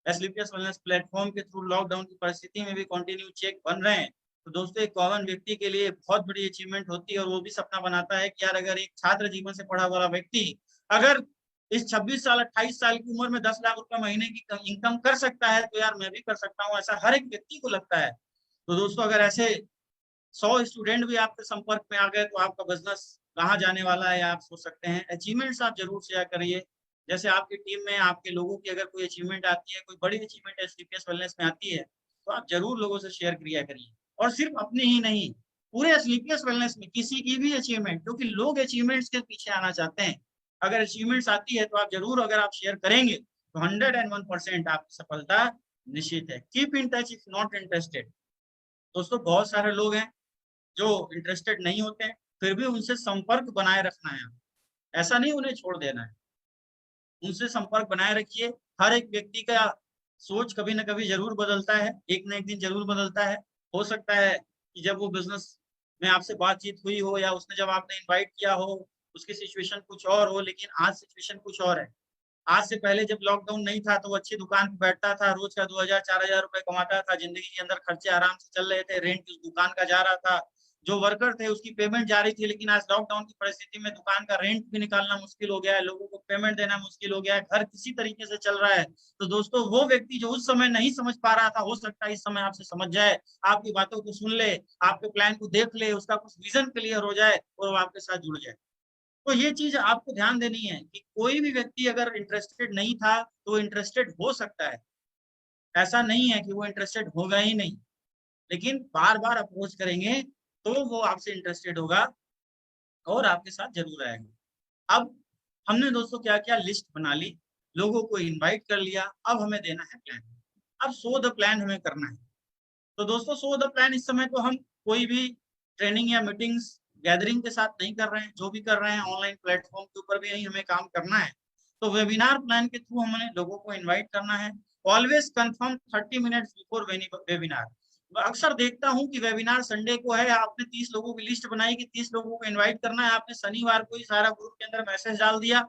एसलीपीएस वेलनेस प्लेटफॉर्म के थ्रू लॉकडाउन की परिस्थिति में भी कंटिन्यू चेक बन रहे हैं। तो दोस्तों, एक कॉमन व्यक्ति के लिए बहुत बड़ी अचीवमेंट होती है और वो भी सपना बनाता है कि यार अगर एक छात्र जीवन से पढ़ा वाला व्यक्ति अगर इस 26 साल 28 साल की उम्र में 10 लाख रुपए महीने की इनकम कर सकता है तो यार मैं भी कर सकता हूँ, ऐसा हर एक व्यक्ति को लगता है। तो दोस्तों, अगर ऐसे 100 स्टूडेंट भी आपके संपर्क में आ गए तो आपका बिजनेस कहाँ जाने वाला है आप सोच सकते हैं। अचीवमेंट्स आप जरूर शेयर करिए। जैसे आपकी टीम में आपके लोगों की अगर कोई अचीवमेंट आती है, कोई बड़ी अचीवमेंट एसलीपीएस वेलनेस में आती है तो आप जरूर लोगों से शेयर किया करिए। और सिर्फ अपनी ही नहीं, पूरे एसलीपीएस वेलनेस में किसी की भी अचीवमेंट, क्योंकि लोग अचीवमेंट्स के पीछे आना चाहते हैं। अगर अचीवमेंट्स आती है तो आप जरूर, अगर आप शेयर करेंगे तो 101% आपकी सफलता निश्चित है। Keep in touch if not interested. दोस्तों, बहुत सारे लोग हैं जो इंटरेस्टेड नहीं होते हैं, फिर भी उनसे संपर्क बनाए रखना है। ऐसा नहीं उन्हें छोड़ देना है, उनसे संपर्क बनाए रखिए। हर एक व्यक्ति का सोच कभी ना कभी जरूर बदलता है, एक ना एक दिन जरूर बदलता है। हो सकता है कि जब वो बिजनेस में आपसे बातचीत हुई हो या उसने जब आपने इनवाइट किया हो उसकी सिचुएशन कुछ और हो, लेकिन आज सिचुएशन कुछ और है। आज से पहले जब लॉकडाउन नहीं था तो वो अच्छी दुकान पे बैठता था, रोज का 2000-4000 रुपए कमाता था, जिंदगी के अंदर खर्चे आराम से चल रहे थे, रेंट उस दुकान का जा रहा था, जो वर्कर थे उसकी पेमेंट जा रही थी। लेकिन आज लॉकडाउन की परिस्थिति में दुकान का रेंट भी निकालना मुश्किल हो गया है, लोगों को पेमेंट देना मुश्किल हो गया है, घर किसी तरीके से चल रहा है। तो दोस्तों, वो व्यक्ति जो उस समय नहीं समझ पा रहा था, हो सकता है इस समय आपसे समझ जाए, आपकी बातों को सुन ले, आपके प्लान को देख ले, उसका कुछ विजन क्लियर हो जाए और वो आपके साथ जुड़ जाए। तो ये चीज आपको ध्यान देनी है कि कोई भी व्यक्ति अगर इंटरेस्टेड नहीं था तो इंटरेस्टेड हो सकता है। ऐसा नहीं है कि वो इंटरेस्टेड होगा ही नहीं, लेकिन बार बार अप्रोच करेंगे तो वो आपसे इंटरेस्टेड होगा और आपके साथ जरूर आएगा। अब हमने दोस्तों क्या क्या लिस्ट बना ली, लोगों को इनवाइट कर लिया, अब हमें देना है प्लान। अब शो द प्लान हमें करना है। तो दोस्तों, शो द प्लान इस समय तो हम कोई भी ट्रेनिंग या मीटिंग्स गैदरिंग के साथ नहीं कर रहे हैं, जो भी कर रहे हैं ऑनलाइन प्लेटफॉर्म के ऊपर भी नहीं हमें काम करना है। तो वेबिनार प्लान के थ्रू हमने लोगों को इनवाइट करना है। Always confirm 30 minutes before webinar. अक्सर देखता हूं कि वेबिनार संडे को है, आपने 30 लोगों की लिस्ट बनाई कि 30 लोगों को इनवाइट करना है, आपने शनिवार को ही सारा ग्रुप के अंदर मैसेज डाल दिया।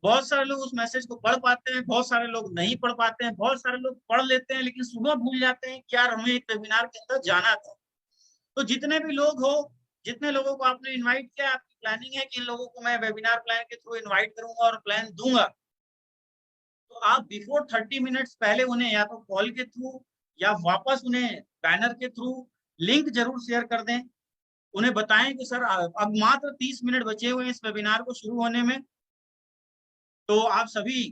बहुत सारे लोग उस मैसेज को पढ़ पाते हैं, बहुत सारे लोग नहीं पढ़ पाते हैं, बहुत सारे लोग पढ़ लेते हैं लेकिन सुबह भूल जाते हैं कि यार हमें एक वेबिनार के अंदर जाना था। तो जितने भी लोग हो, जितने लोगों को आपने इनवाइट किया, आपकी प्लानिंग है कि इन लोगों को मैं वेबिनार प्लान के थ्रू इनवाइट करूंगा और प्लान दूंगा, तो आप बिफोर 30 मिनट्स पहले उन्हें या तो कॉल के थ्रू या वापस उन्हें बैनर के थ्रू लिंक जरूर शेयर कर दें। उन्हें बताएं कि सर अब मात्र 30 मिनट बचे हुए हैं इस वेबिनार को शुरू होने में, तो आप सभी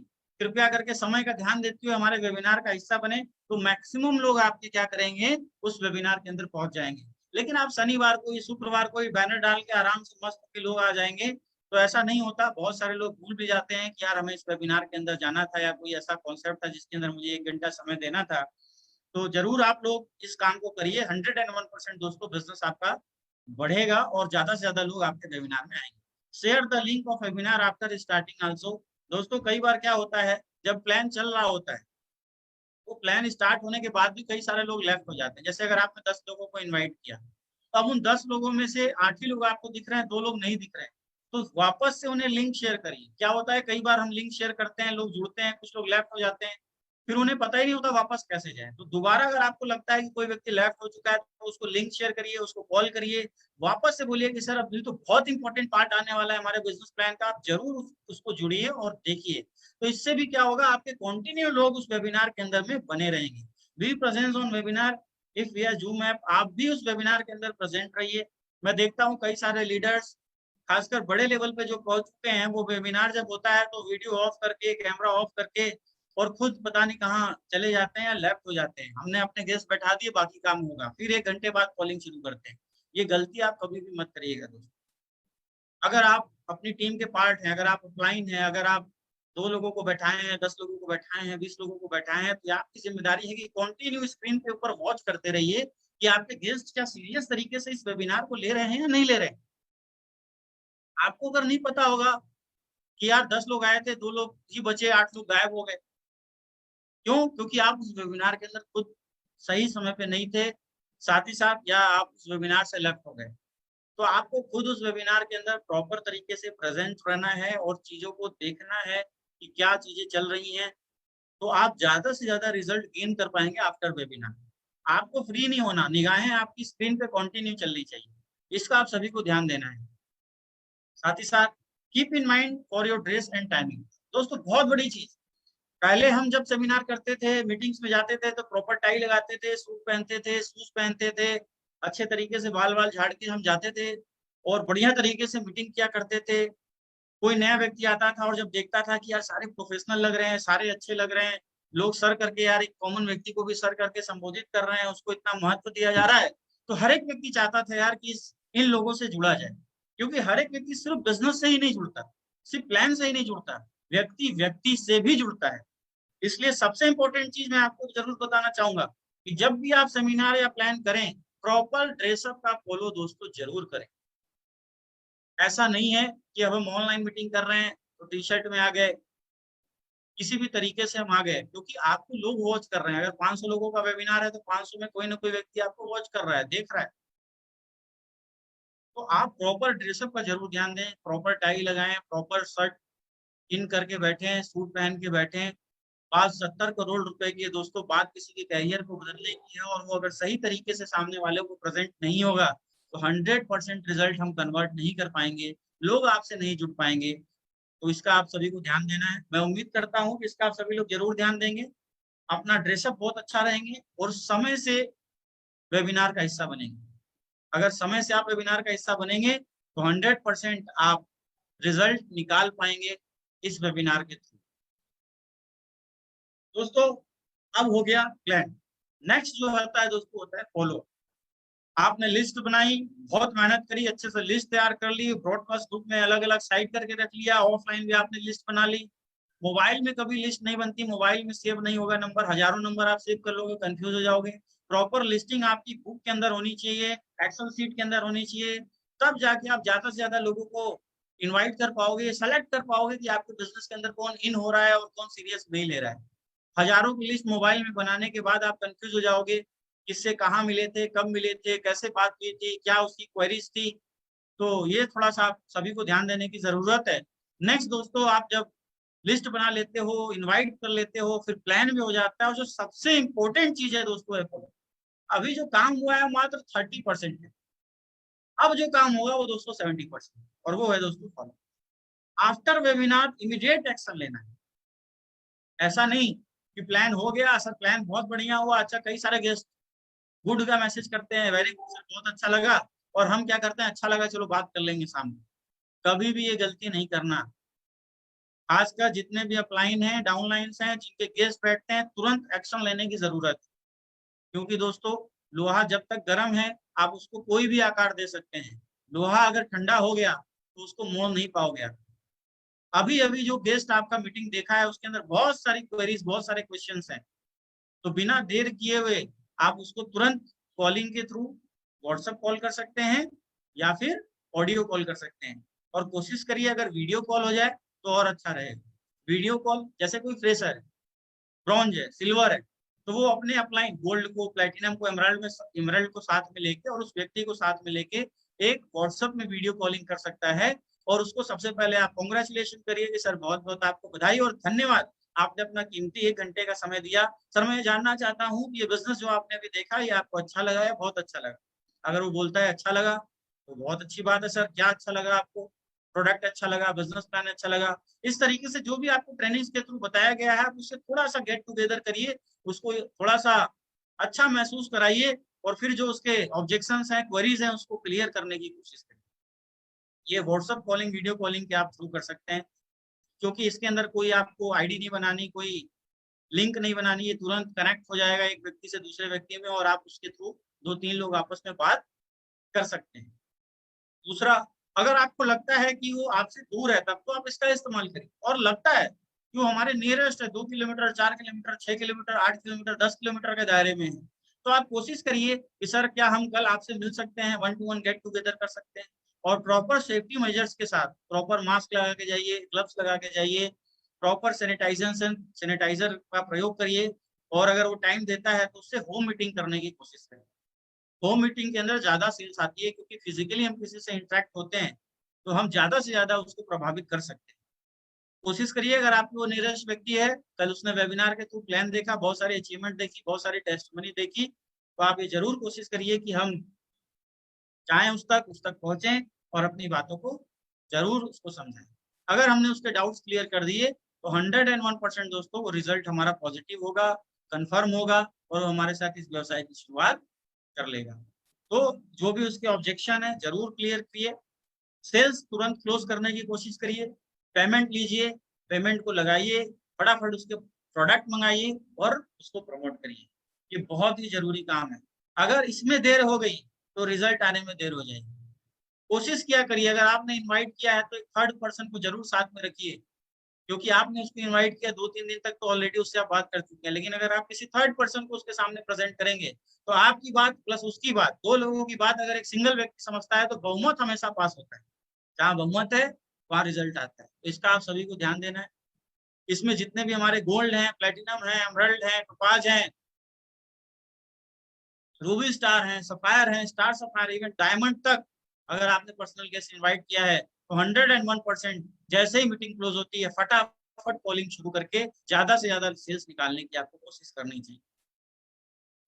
कृपया करके समय का ध्यान देते हुए हमारे वेबिनार का हिस्सा बने, तो मैक्सिमम लोग आपके क्या करेंगे, उस वेबिनार के अंदर पहुंच जाएंगे। लेकिन आप शनिवार को या शुक्रवार को बैनर डाल के आराम से मस्त के लोग आ जाएंगे, तो ऐसा नहीं होता। बहुत सारे लोग भूल भी जाते हैं कि यार हमें इस वेबिनार के अंदर जाना था, या कोई ऐसा कॉन्सेप्ट था जिसके अंदर मुझे 1 घंटा समय देना था। तो जरूर आप लोग इस काम को करिए। 101% दोस्तों बिजनेस आपका बढ़ेगा और ज्यादा से ज्यादा लोग आपके वेबिनार में आएंगे। Share the link of webinar after starting also. दोस्तों कई बार क्या होता है, जब प्लान चल रहा होता है, वो प्लान स्टार्ट होने के बाद भी कई सारे लोग लेफ्ट हो जाते हैं। जैसे अगर आपने 10 लोगों को इन्वाइट किया, तो अब उन 10 लोगों में से 8 ही लोग आपको दिख रहे हैं, 2 लोग नहीं दिख रहे हैं, तो वापस से उन्हें लिंक शेयर करिए। क्या होता है, कई बार हम लिंक शेयर करते हैं, लोग जुड़ते हैं, कुछ लोग लेफ्ट हो जाते हैं, फिर उन्हें पता ही नहीं होता वापस कैसे जाए। तो दोबारा अगर आपको लगता है कि कोई व्यक्ति लेफ्ट हो चुका है, तो उसको लिंक शेयर करिए, उसको कॉल करिए, वापस से बोलिए कि सर अभी तो बहुत इंपॉर्टेंट पार्ट आने वाला है हमारे बिजनेस प्लान का, आप जरूर उसको जुड़िए और देखिए। तो इससे भी क्या होगा, आपके कंटिन्यू लोग उस वेबिनार के अंदर में बने रहेंगे। Be presence on webinar if we are Zoom app. आप भी उस वेबिनार के अंदर प्रेजेंट रहिए। मैं देखता हूँ कई सारे लीडर्स, खासकर बड़े लेवल पे जो पहुंच चुके हैं, वो वेबिनार जब होता है तो वीडियो ऑफ करके, कैमरा ऑफ करके, और खुद पता नहीं कहाँ चले जाते हैं या लेफ्ट हो जाते हैं। हमने अपने गेस्ट बैठा दिए, बाकी काम होगा, फिर 1 घंटे बाद कॉलिंग शुरू करते हैं। ये गलती आप कभी भी मत करिएगा दोस्तों। अगर आप अपनी टीम के पार्ट हैं, अगर आप ऑफलाइन हैं, अगर आप 2 लोगों को बैठाए हैं, 10 लोगों को बैठाए हैं, 20 लोगों को बैठाए हैं, तो आपकी जिम्मेदारी है कि कंटिन्यू स्क्रीन के ऊपर वॉच करते रहिए कि आपके गेस्ट क्या सीरियस तरीके से इस वेबिनार को ले रहे हैं या नहीं ले रहे हैं। आपको अगर नहीं पता होगा कि यार 10 लोग आए थे, 2 लोग ही बचे, 8 लोग गायब हो गए, क्यों? क्योंकि आप उस वेबिनार के अंदर खुद सही समय पे नहीं थे, साथ ही साथ या आप उस वेबिनार से लेफ्ट हो गए। तो आपको खुद उस वेबिनार के अंदर प्रॉपर तरीके से प्रेजेंट रहना है और चीज़ों को देखना है कि क्या चीज़ें चल रही हैं, तो आप ज़्यादा से ज़्यादा रिजल्ट गेन कर पाएँगे आफ्टर वेबिनार। आपको फ्री नहीं होना, निगाहें आपकी स्क्रीन पे कंटिन्यू चलनी चाहिए। इसका आप सभी को ध्यान देना है। साथ ही साथ keep in mind for your dress and timing. दोस्तों बहुत बड़ी चीज़, पहले हम जब सेमिनार करते थे, मीटिंग्स में जाते थे, तो प्रॉपर टाई लगाते थे, सूट पहनते थे, शूज़ पहनते थे, अच्छे तरीके से बाल-वाल झाड़ के हम जाते थे और बढ़िया तरीके से मीटिंग किया करते थे। कोई नया व्यक्ति आता था और जब देखता था कि यार सारे प्रोफेशनल लग रहे हैं, सारे अच्छे लग रहे हैं, लोग सर करके, यार एक कॉमन व्यक्ति को भी सर करके संबोधित कर रहे हैं, उसको इतना महत्व दिया जा रहा है, तो हर एक व्यक्ति चाहता था यार कि इन लोगों से जुड़ा जाए। क्योंकि हर एक व्यक्ति सिर्फ बिज़नेस से ही नहीं जुड़ता, सिर्फ प्लान से ही नहीं जुड़ता, व्यक्ति व्यक्ति से भी जुड़ता है। इसलिए सबसे इम्पोर्टेंट चीज़ मैं आपको ज़रूर बताना चाहूँगा कि जब भी आप सेमिनार या प्लान करें, प्रॉपर ड्रेसअप का फॉलो दोस्तों ज़रूर करें। ऐसा नहीं है कि अब हम ऑनलाइन मीटिंग कर रहे हैं, तो टी-शर्ट में आ गए, किसी भी तरीके से हम आ गए, क्योंकि आपको लोग वॉच कर रहे हैं। अगर 500 लोगों का वेबिनार है, तो 500 में कोई ना कोई व्यक्ति आपको वॉच कर रहा है, देख रहा है। तो आप प्रॉपर ड्रेसअप का ज़रूर ध्यान दें, प्रॉपर टाई लगाएँ, प्रॉपर शर्ट इन करके बैठें, सूट पहन के बैठें। बात 70 करोड़ रुपए की है दोस्तों, बात किसी के करियर को बदलने की है, और वो अगर सही तरीके से सामने वाले को प्रेज़ेंट नहीं होगा, तो 100% रिज़ल्ट हम कन्वर्ट नहीं कर पाएँगे, लोग आपसे नहीं जुड़ पाएँगे। तो इसका आप सभी को ध्यान देना है। मैं उम्मीद करता हूँ कि इसका आप सभी लोग ज़रूर ध्यान देंगे, अपना ड्रेसअप बहुत अच्छा रहेंगे और समय से वेबिनार का हिस्सा बनेंगे। अगर समय से आप वेबिनार का हिस्सा बनेंगे, तो 100% आप रिज़ल्ट निकाल पाएँगे इस वेबिनार के थ्रू। दोस्तों, अब हो गया प्लान। नेक्स्ट जो होता है दोस्तों, होता है फॉलो। आपने लिस्ट बनाई, बहुत मेहनत करी, अच्छे से लिस्ट तैयार कर ली, ब्रॉडकास्ट ग्रुप में अलग-अलग साइड करके रख लिया, ऑफलाइन भी आपने लिस्ट बना ली। मोबाइल में कभी लिस्ट नहीं बनती, मोबाइल में सेव नहीं होगा नंबर, हज़ारों नंबर आप सेव कर लोगे, कन्फ्यूज़ हो जाओगे। प्रॉपर लिस्टिंग आपकी बुक के अंदर होनी चाहिए, एक्सेल शीट के अंदर होनी चाहिए, तब जाके आप ज़्यादा से ज़्यादा लोगों को इनवाइट कर पाओगे, सेलेक्ट कर पाओगे कि आपके बिज़नेस के अंदर कौन इन हो रहा है और कौन सीरियस नहीं ले रहा है। हज़ारों की लिस्ट मोबाइल में बनाने के बाद आप कन्फ्यूज़ हो जाओगे, किससे कहाँ मिले थे, कब मिले थे, कैसे बात की थी, क्या उसकी क्वेरीज़ थी। तो ये थोड़ा-सा आप सभी को ध्यान देने की ज़रूरत है। नेक्स्ट दोस्तों, आप जब लिस्ट बना लेते हो, इनवाइट कर लेते हो, फिर प्लान भी हो जाता है, और जो सबसे इम्पोर्टेंट चीज़ है दोस्तों, है फॉलो। अभी जो काम हुआ है मात्र 30% है। अब जो काम होगा वो दोस्तों 70%, और वो है दोस्तों follow. After webinar immediate action लेना है। ऐसा नहीं कि प्लान हो गया, सर प्लान बहुत बढ़िया हुआ, अच्छा, कई सारे गेस्ट गुड का मैसेज करते हैं, वेरी गुड सर, बहुत अच्छा लगा, और हम क्या करते हैं, अच्छा लगा चलो बात कर लेंगे सामने। कभी भी ये गलती नहीं करना। खासकर जितने भी अपलाइन हैं, डाउनलाइंस हैं, जिनके गेस्ट बैठते हैं, तुरंत एक्शन लेने की जरूरत है। क्योंकि दोस्तों लोहा जब तक गर्म है आप उसको कोई भी आकार दे सकते हैं, लोहा अगर ठंडा हो गया तो उसको मोड़ नहीं पाओगे आप। अभी अभी जो गेस्ट आपका मीटिंग देखा है उसके अंदर बहुत सारी क्वेरीज, बहुत सारे क्वेश्चंस हैं, तो बिना देर किए हुए आप उसको तुरंत कॉलिंग के थ्रू व्हाट्सएप कॉल कर सकते हैं या फिर ऑडियो कॉल कर सकते हैं। और कोशिश करिए अगर वीडियो कॉल हो जाए तो और अच्छा रहेगा। वीडियो कॉल, जैसे कोई फ्रेशर है, ब्रॉन्ज है, सिल्वर है, तो वो अपने अपलाइन गोल्ड को, प्लेटिनम को, एमराल्ड को साथ में लेके और उस व्यक्ति को साथ में लेके एक व्हाट्सएप में वीडियो कॉलिंग कर सकता है। और उसको सबसे पहले आप कॉन्ग्रेचुलेशन करिए कि सर बहुत बहुत आपको बधाई और धन्यवाद, आपने अपना कीमती 1 घंटे का समय दिया। सर मैं जानना चाहता हूँ कि ये बिजनेस जो आपने अभी देखा ये आपको अच्छा लगा या बहुत अच्छा लगा। अगर वो बोलता है अच्छा लगा तो बहुत अच्छी बात है, सर क्या अच्छा लगा आपको? प्रोडक्ट अच्छा लगा, बिजनेस प्लान अच्छा लगा। इस तरीके से जो भी आपको ट्रेनिंग्स के थ्रू बताया गया है आप उससे थोड़ा सा गेट टुगेदर करिए, उसको थोड़ा सा अच्छा महसूस कराइए और फिर जो उसके ऑब्जेक्शंस हैं, क्वेरीज हैं, उसको क्लियर करने की कोशिश करिए। ये व्हाट्सएप कॉलिंग, वीडियो कॉलिंग के आप थ्रू कर सकते हैं, क्योंकि इसके अंदर कोई आपको आईडी नहीं बनानी, कोई लिंक नहीं बनानी, ये तुरंत कनेक्ट हो जाएगा एक व्यक्ति से दूसरे व्यक्ति में और आप उसके थ्रू 2-3 लोग आपस में बात कर सकते हैं। दूसरा, अगर आपको लगता है कि वो आपसे दूर है तब तो आप इसका इस्तेमाल करिए, और लगता है कि वो हमारे नियरेस्ट है, 2 kilometre, 4 kilometre, 6 kilometre, 8 kilometre, 10 kilometre के दायरे में है, तो आप कोशिश करिए कि सर क्या हम कल आपसे मिल सकते हैं, 1 टू 1 गेट टुगेदर कर सकते हैं। और प्रॉपर सेफ्टी मेजर्स के साथ प्रॉपर मास्क लगा के जाइए, ग्लव्स लगा के जाइए, प्रॉपर सैनिटाइजर का प्रयोग करिए। और अगर वो टाइम देता है तो उससे होम मीटिंग करने की कोशिश करिए। होम मीटिंग के अंदर ज्यादा सेल्स आती है, क्योंकि फिजिकली हम किसी से इंटरेक्ट होते हैं तो हम ज्यादा से ज्यादा उसको प्रभावित कर सकते हैं। कोशिश करिए, अगर आपको वो नियरेस्ट व्यक्ति है, कल उसने वेबिनार के थ्रू प्लान देखा, बहुत सारी अचीवमेंट देखी, बहुत सारी टेस्टमनी देखी, तो आप ये जरूर कोशिश करिए कि हम जाएं उस तक पहुंचे और अपनी बातों को जरूर उसको समझाएं। अगर हमने उसके डाउट्स क्लियर कर दिए तो 101% दोस्तों वो रिजल्ट हमारा पॉजिटिव होगा, कंफर्म होगा और वो हमारे साथ इस व्यवसाय की शुरुआत कर लेगा। तो जो भी उसके ऑब्जेक्शन है जरूर क्लियर करिए, सेल्स तुरंत क्लोज करने की कोशिश करिए, पेमेंट लीजिए, पेमेंट को लगाइए, फटाफट उसके प्रोडक्ट मंगाइए और उसको प्रमोट करिए। ये बहुत ही जरूरी काम है। अगर इसमें देर हो गई तो रिजल्ट आने में देर हो जाएगी। कोशिश किया करिए, अगर आपने इनवाइट किया है तो एक थर्ड पर्सन को जरूर साथ में रखिए, क्योंकि आपने उसको इनवाइट किया 2-3 दिन तक तो ऑलरेडी उससे आप बात कर चुके हैं, लेकिन अगर आप किसी थर्ड पर्सन को उसके सामने प्रेजेंट करेंगे तो आपकी बात प्लस उसकी बात, 2 लोगों की बात अगर एक सिंगल व्यक्ति समझता है तो बहुमत हमेशा पास होता है। जहाँ बहुमत है वहां रिजल्ट आता है। तो इसका आप सभी को ध्यान देना है। इसमें जितने भी हमारे गोल्ड हैं, प्लेटिनम है, एमराल्ड है, टोपाज है, रूबी स्टार है, सफायर है, स्टार सफायर, इवन डायमंड तक अगर आपने पर्सनल गेस्ट इनवाइट किया है तो 101% जैसे ही मीटिंग क्लोज होती है फटाफट कॉलिंग शुरू करके ज्यादा से ज्यादा सेल्स निकालने की आपको कोशिश करनी चाहिए।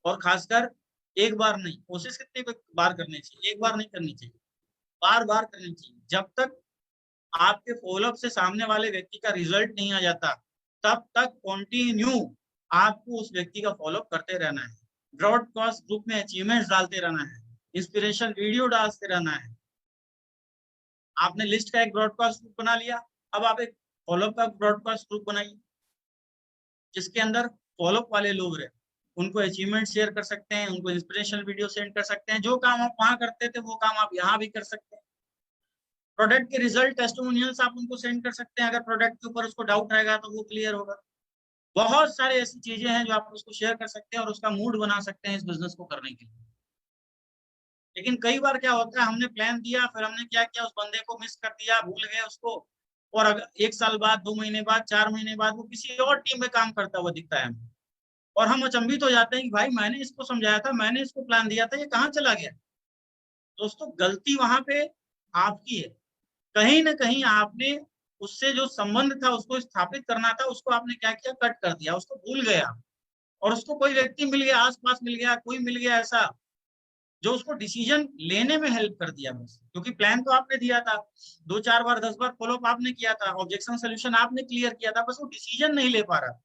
और खासकर एक बार नहीं, कोशिश कितनी बार करनी चाहिए? एक बार नहीं करनी चाहिए, बार बार करनी चाहिए। जब तक आपके फॉलोअप से सामने वाले व्यक्ति का रिजल्ट नहीं आ जाता तब तक कंटिन्यू आपको उस व्यक्ति का फॉलोअप करते रहना है। ब्रॉडकास्ट ग्रुप में अचीवमेंट्स डालते रहना है, इंस्पिरेशन वीडियो डालते रहना है। आपने लिस्ट का एक ब्रॉडकास्ट ग्रुप बना लिया, अब आप एक फॉलोअप का ब्रॉडकास्ट ग्रुप बनाइए जिसके अंदर फॉलोअप वाले लोग रहे, उनको अचीवमेंट शेयर कर सकते हैं, उनको इंस्पिरेशनल वीडियो सेंड कर सकते हैं। जो काम आप वहां करते थे वो काम आप यहाँ भी कर सकते हैं। प्रोडक्ट के रिजल्ट टेस्टिमोनियल्स आप उनको सेंड कर सकते हैं, अगर प्रोडक्ट के ऊपर उसको डाउट रहेगा तो वो क्लियर होगा। बहुत सारे ऐसी चीजें हैं जो आप उसको शेयर कर सकते हैं और उसका मूड बना सकते हैं इस बिजनेस को करने के लिए। लेकिन कई बार क्या होता है, हमने प्लान दिया, फिर हमने क्या किया, उस बंदे को मिस कर दिया, भूल गए उसको, और अगर 1 साल बाद, 2 महीने बाद, 4 महीने बाद वो किसी और टीम में काम करता हुआ दिखता है हमें, और हम अचंभित हो जाते हैं कि भाई मैंने इसको समझाया था, मैंने इसको प्लान दिया था, ये कहाँ चला गया? दोस्तों गलती वहां पे आपकी है। कहीं ना कहीं आपने उससे जो संबंध था उसको स्थापित करना था, उसको आपने क्या किया, कट कर दिया, उसको भूल गया। और उसको कोई व्यक्ति मिल गया, आसपास मिल गया, कोई मिल गया ऐसा जो उसको डिसीजन लेने में हेल्प कर दिया बस, क्योंकि प्लान तो आपने दिया था, 2-4 बार 10 बार फॉलोअप आपने किया था, ऑब्जेक्शन सोल्यूशन आपने क्लियर किया था, बस वो डिसीजन नहीं ले पा रहा।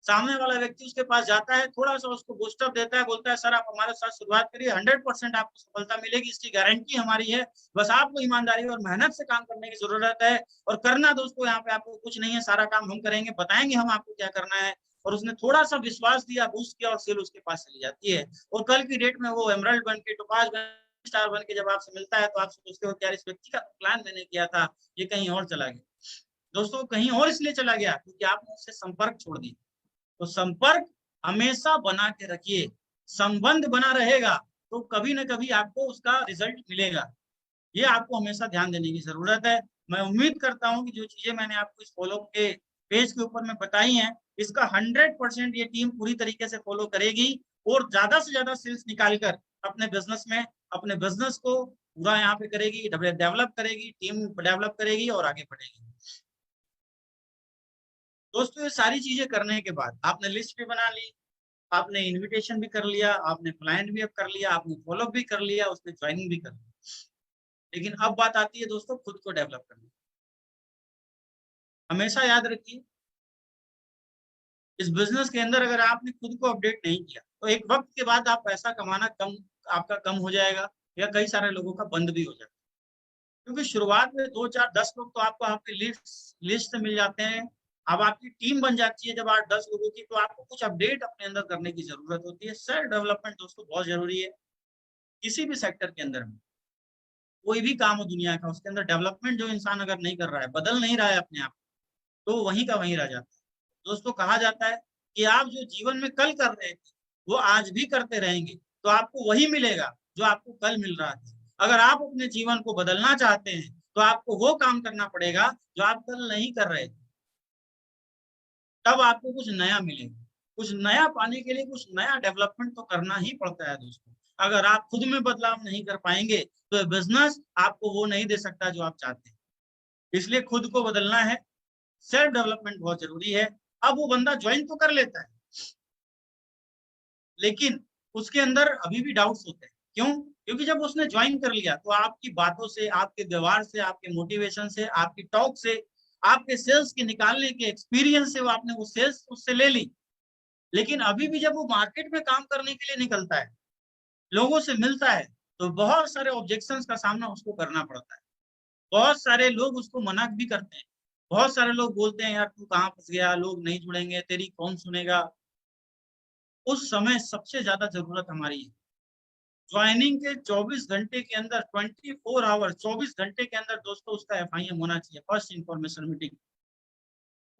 सामने वाला व्यक्ति उसके पास जाता है, थोड़ा सा उसको बूस्टअप देता है, बोलता है सर आप हमारे साथ शुरुआत करिए, 100% आपको सफलता मिलेगी, इसकी गारंटी हमारी है, बस आपको ईमानदारी और मेहनत से काम करने की जरूरत है। और करना दोस्तों यहाँ पे आपको कुछ नहीं है, सारा काम हम करेंगे, बताएंगे हम आपको क्या करना है। और उसने थोड़ा सा विश्वास दिया, बूस्ट किया और सेल उसके पास चली जाती है। और कल की डेट में वो एमराल्ड बन के, टोपाज बन, स्टार बन के जब आपसे मिलता है तो आप सोचते हो कि यार इस व्यक्ति का प्लान मैंने किया था, ये कहीं और चला गया। दोस्तों कहीं और इसलिए चला गया क्योंकि आपने उससे संपर्क छोड़ दिया। तो संपर्क हमेशा बना के रखिए, संबंध बना रहेगा तो कभी ना कभी आपको उसका रिजल्ट मिलेगा। ये आपको हमेशा ध्यान देने की जरूरत है। मैं उम्मीद करता हूँ कि जो चीजें मैंने आपको इस फॉलो के पेज के ऊपर में बताई हैं, इसका 100% ये टीम पूरी तरीके से फॉलो करेगी और ज्यादा से ज्यादा सेल्स निकालकर अपने बिजनेस में, अपने बिजनेस को पूरा यहाँ पे करेगी, डेवलप करेगी, टीम डेवलप करेगी और आगे बढ़ेगी। दोस्तों ये सारी चीजें करने के बाद आपने लिस्ट भी बना ली, आपने इनविटेशन भी कर लिया, आपने क्लाइंट भी कर लिया, आपने फॉलोअप भी कर लिया, उसने ज्वाइनिंग भी कर लिया, लेकिन अब बात आती है दोस्तों खुद को डेवलप करने। हमेशा याद रखिए इस बिजनेस के अंदर अगर आपने खुद को अपडेट नहीं किया तो एक वक्त के बाद आप पैसा कमाना आपका कम हो जाएगा या कई सारे लोगों का बंद भी हो जाएगा। क्योंकि शुरुआत में 2 4 10 लोग तो आपको आपकी लिस्ट से मिल जाते हैं। अब आपकी टीम बन जाती है जब 8 10 लोगों की, तो आपको कुछ अपडेट अपने अंदर करने की जरूरत होती है। सेल्फ डेवलपमेंट दोस्तों बहुत जरूरी है किसी भी सेक्टर के अंदर में। कोई भी काम हो दुनिया का, उसके अंदर डेवलपमेंट जो इंसान अगर नहीं कर रहा है, बदल नहीं रहा है अपने आप, तो वहीं का वहीं रह जाता है। दोस्तों कहा जाता है कि आप जो जीवन में कल कर रहे थे वो आज भी करते रहेंगे तो आपको वही मिलेगा जो आपको कल मिल रहा था। अगर आप अपने जीवन को बदलना चाहते हैं तो आपको वो काम करना पड़ेगा जो आप कल नहीं कर रहे थे, तब आपको कुछ नया मिलेगा। कुछ नया पाने के लिए कुछ नया डेवलपमेंट तो करना ही पड़ता है दोस्तों। अगर आप खुद में बदलाव नहीं कर पाएंगे तो बिजनेस आपको वो नहीं दे सकता जो आप चाहते हैं। इसलिए खुद को बदलना है, सेल्फ डेवलपमेंट बहुत जरूरी है। अब वो बंदा ज्वाइन तो कर लेता है लेकिन उसके अंदर अभी भी डाउट्स होते हैं। क्यों? क्योंकि जब उसने ज्वाइन कर लिया तो आपकी बातों से, आपके व्यवहार से, आपके मोटिवेशन से, आपकी टॉक से, आपके सेल्स के निकालने के एक्सपीरियंस से वो आपने वो सेल्स उससे ले ली। लेकिन अभी भी जब वो मार्केट में काम करने के लिए निकलता है, लोगों से मिलता है, तो बहुत सारे ऑब्जेक्शंस का सामना उसको करना पड़ता है। बहुत सारे लोग उसको मना भी करते हैं। बहुत सारे लोग बोलते हैं यार तू कहाँ फंस गया, लोग नहीं जुड़ेंगे, तेरी कौन सुनेगा। उस समय सबसे ज्यादा जरूरत हमारी है। ज्वाइनिंग के 24 घंटे के अंदर, 24 आवर, 24 घंटे के अंदर दोस्तों उसका FIM होना चाहिए, first information meeting.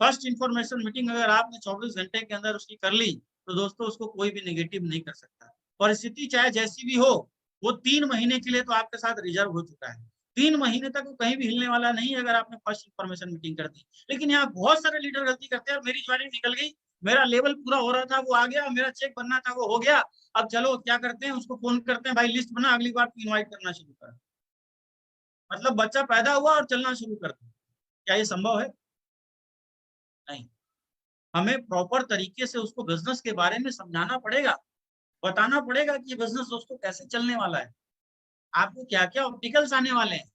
First information meeting अगर आपने 24 घंटे के अंदर उसकी कर ली तो दोस्तों उसको कोई भी नेगेटिव नहीं कर सकता। परिस्थिति चाहे जैसी भी हो, वो 3 महीने के लिए तो आपके साथ रिजर्व हो चुका है। 3 महीने तक वो कहीं भी हिलने वाला नहीं है अगर आपने फर्स्ट इन्फॉर्मेशन मीटिंग कर दी। लेकिन यहाँ बहुत सारे लीडर गलती करते हैं, मेरी ज्वाइनिंग निकल गई, मेरा लेवल पूरा हो रहा था वो आ गया, मेरा चेक बनना था वो हो गया, अब चलो क्या करते हैं, उसको फोन करते हैं, भाई लिस्ट बना, अगली बार इनवाइट करना शुरू कर। मतलब बच्चा पैदा हुआ और चलना शुरू कर दिया। क्या ये संभव है? नहीं। हमें प्रॉपर तरीके से उसको बिजनेस के बारे में समझाना पड़ेगा, बताना पड़ेगा कि ये बिजनेस दोस्तों कैसे चलने वाला है, आपको क्या क्या ऑब्स्टिकल्स आने वाले हैं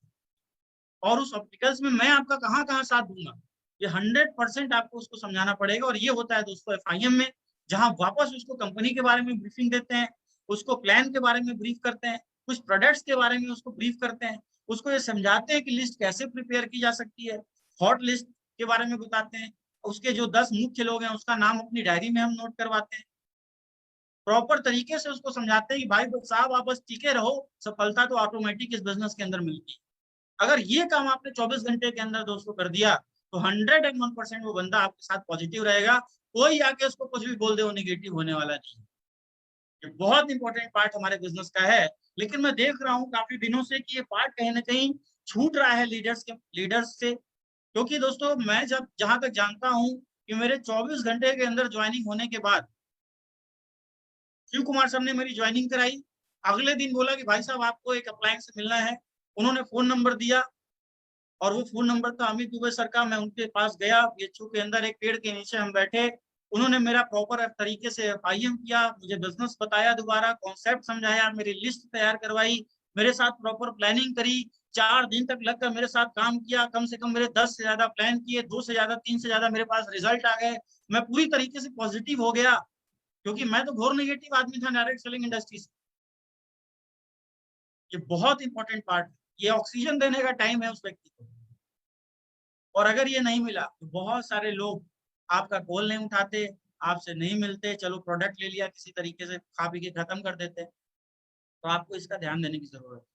और उस ऑब्स्टिकल्स में मैं आपका कहाँ कहाँ साथ दूंगा। ये 100% आपको उसको समझाना पड़ेगा। और ये होता है दोस्तों FIM में, जहां वापस उसको कंपनी के बारे में ब्रीफिंग देते हैं, उसको प्लान के बारे में ब्रीफ करते हैं, कुछ प्रोडक्ट्स के बारे में उसको ब्रीफ करते हैं, उसको ये समझाते हैं कि लिस्ट कैसे प्रिपेयर की जा सकती है, हॉट लिस्ट के बारे में बताते हैं, उसके जो 10 मुख्य लोग हैं उसका नाम अपनी डायरी में हम नोट करवाते हैं। प्रॉपर तरीके से उसको समझाते हैं कि भाई साहब आप बस टिके रहो, सफलता तो ऑटोमेटिक इस बिजनेस के अंदर मिलती है। अगर ये काम आपने 24 घंटे के अंदर दोस्तों कर दिया तो 101% वो बंदा आपके साथ पॉजिटिव रहेगा। कोई आके उसको कुछ भी बोल दे वो निगेटिव होने वाला नहीं। ये बहुत इंपॉर्टेंट पार्ट हमारे बिजनेस का है। लेकिन मैं देख रहा हूँ काफी दिनों से कि ये पार्ट कहीं ना कहीं छूट रहा है लीडर्स से। क्योंकि दोस्तों मैं जब जहां तक जानता हूँ कि मेरे 24 घंटे के अंदर ज्वाइनिंग होने के बाद शिव कुमार सर ने मेरी ज्वाइनिंग कराई। अगले दिन बोला कि भाई साहब आपको एक अप्लायंस से मिलना है। उन्होंने फोन नंबर दिया और वो फोन नंबर था अमित दुबे सर का। मैं उनके पास गया, बीएचयू के अंदर एक पेड़ के नीचे हम बैठे। उन्होंने मेरा प्रॉपर तरीके से FIM किया, मुझे बिजनेस बताया, दोबारा कॉन्सेप्ट समझाया, मेरी लिस्ट तैयार करवाई, मेरे साथ प्रॉपर प्लानिंग करी। 4 दिन तक लगकर मेरे साथ काम किया, कम से कम मेरे 10 से ज्यादा प्लान किए, 2 से ज्यादा 3 से ज्यादा मेरे पास रिजल्ट आ गए। मैं पूरी तरीके से पॉजिटिव हो गया, क्योंकि मैं तो घोर नेगेटिव आदमी था डायरेक्ट सेलिंग इंडस्ट्री से। ये बहुत इंपॉर्टेंट पार्ट है, ये ऑक्सीजन देने का टाइम है उस व्यक्ति को। और अगर ये नहीं मिला तो बहुत सारे लोग आपका कॉल नहीं उठाते, आपसे नहीं मिलते, चलो प्रोडक्ट ले लिया किसी तरीके से, खा पी के खत्म कर देते। तो आपको इसका ध्यान देने की जरूरत है।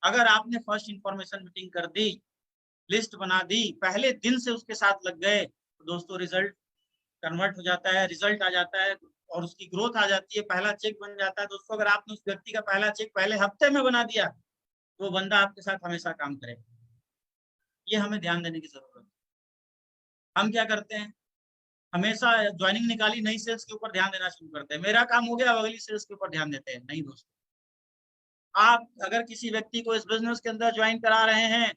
अगर आपने फर्स्ट इंफॉर्मेशन मीटिंग कर दी, लिस्ट बना दी, पहले दिन से उसके साथ लग गए, तो दोस्तों रिजल्ट कन्वर्ट हो जाता है, रिजल्ट आ जाता है और उसकी ग्रोथ आ जाती है, पहला चेक बन जाता है। दोस्तों अगर आपने उस व्यक्ति का पहला चेक पहले हफ्ते में बना दिया, तो वो बंदा आपके साथ हमेशा काम करेगा। ये हमें ध्यान देने की जरूरत है। हम क्या करते हैं, हमेशा ज्वाइनिंग निकाली, नई सेल्स के ऊपर ध्यान देना शुरू करते हैं, मेरा काम हो गया, अगली सेल्स के ऊपर ध्यान देते हैं। नहीं दोस्तों, आप अगर किसी व्यक्ति को इस बिजनेस के अंदर ज्वाइन करा रहे हैं,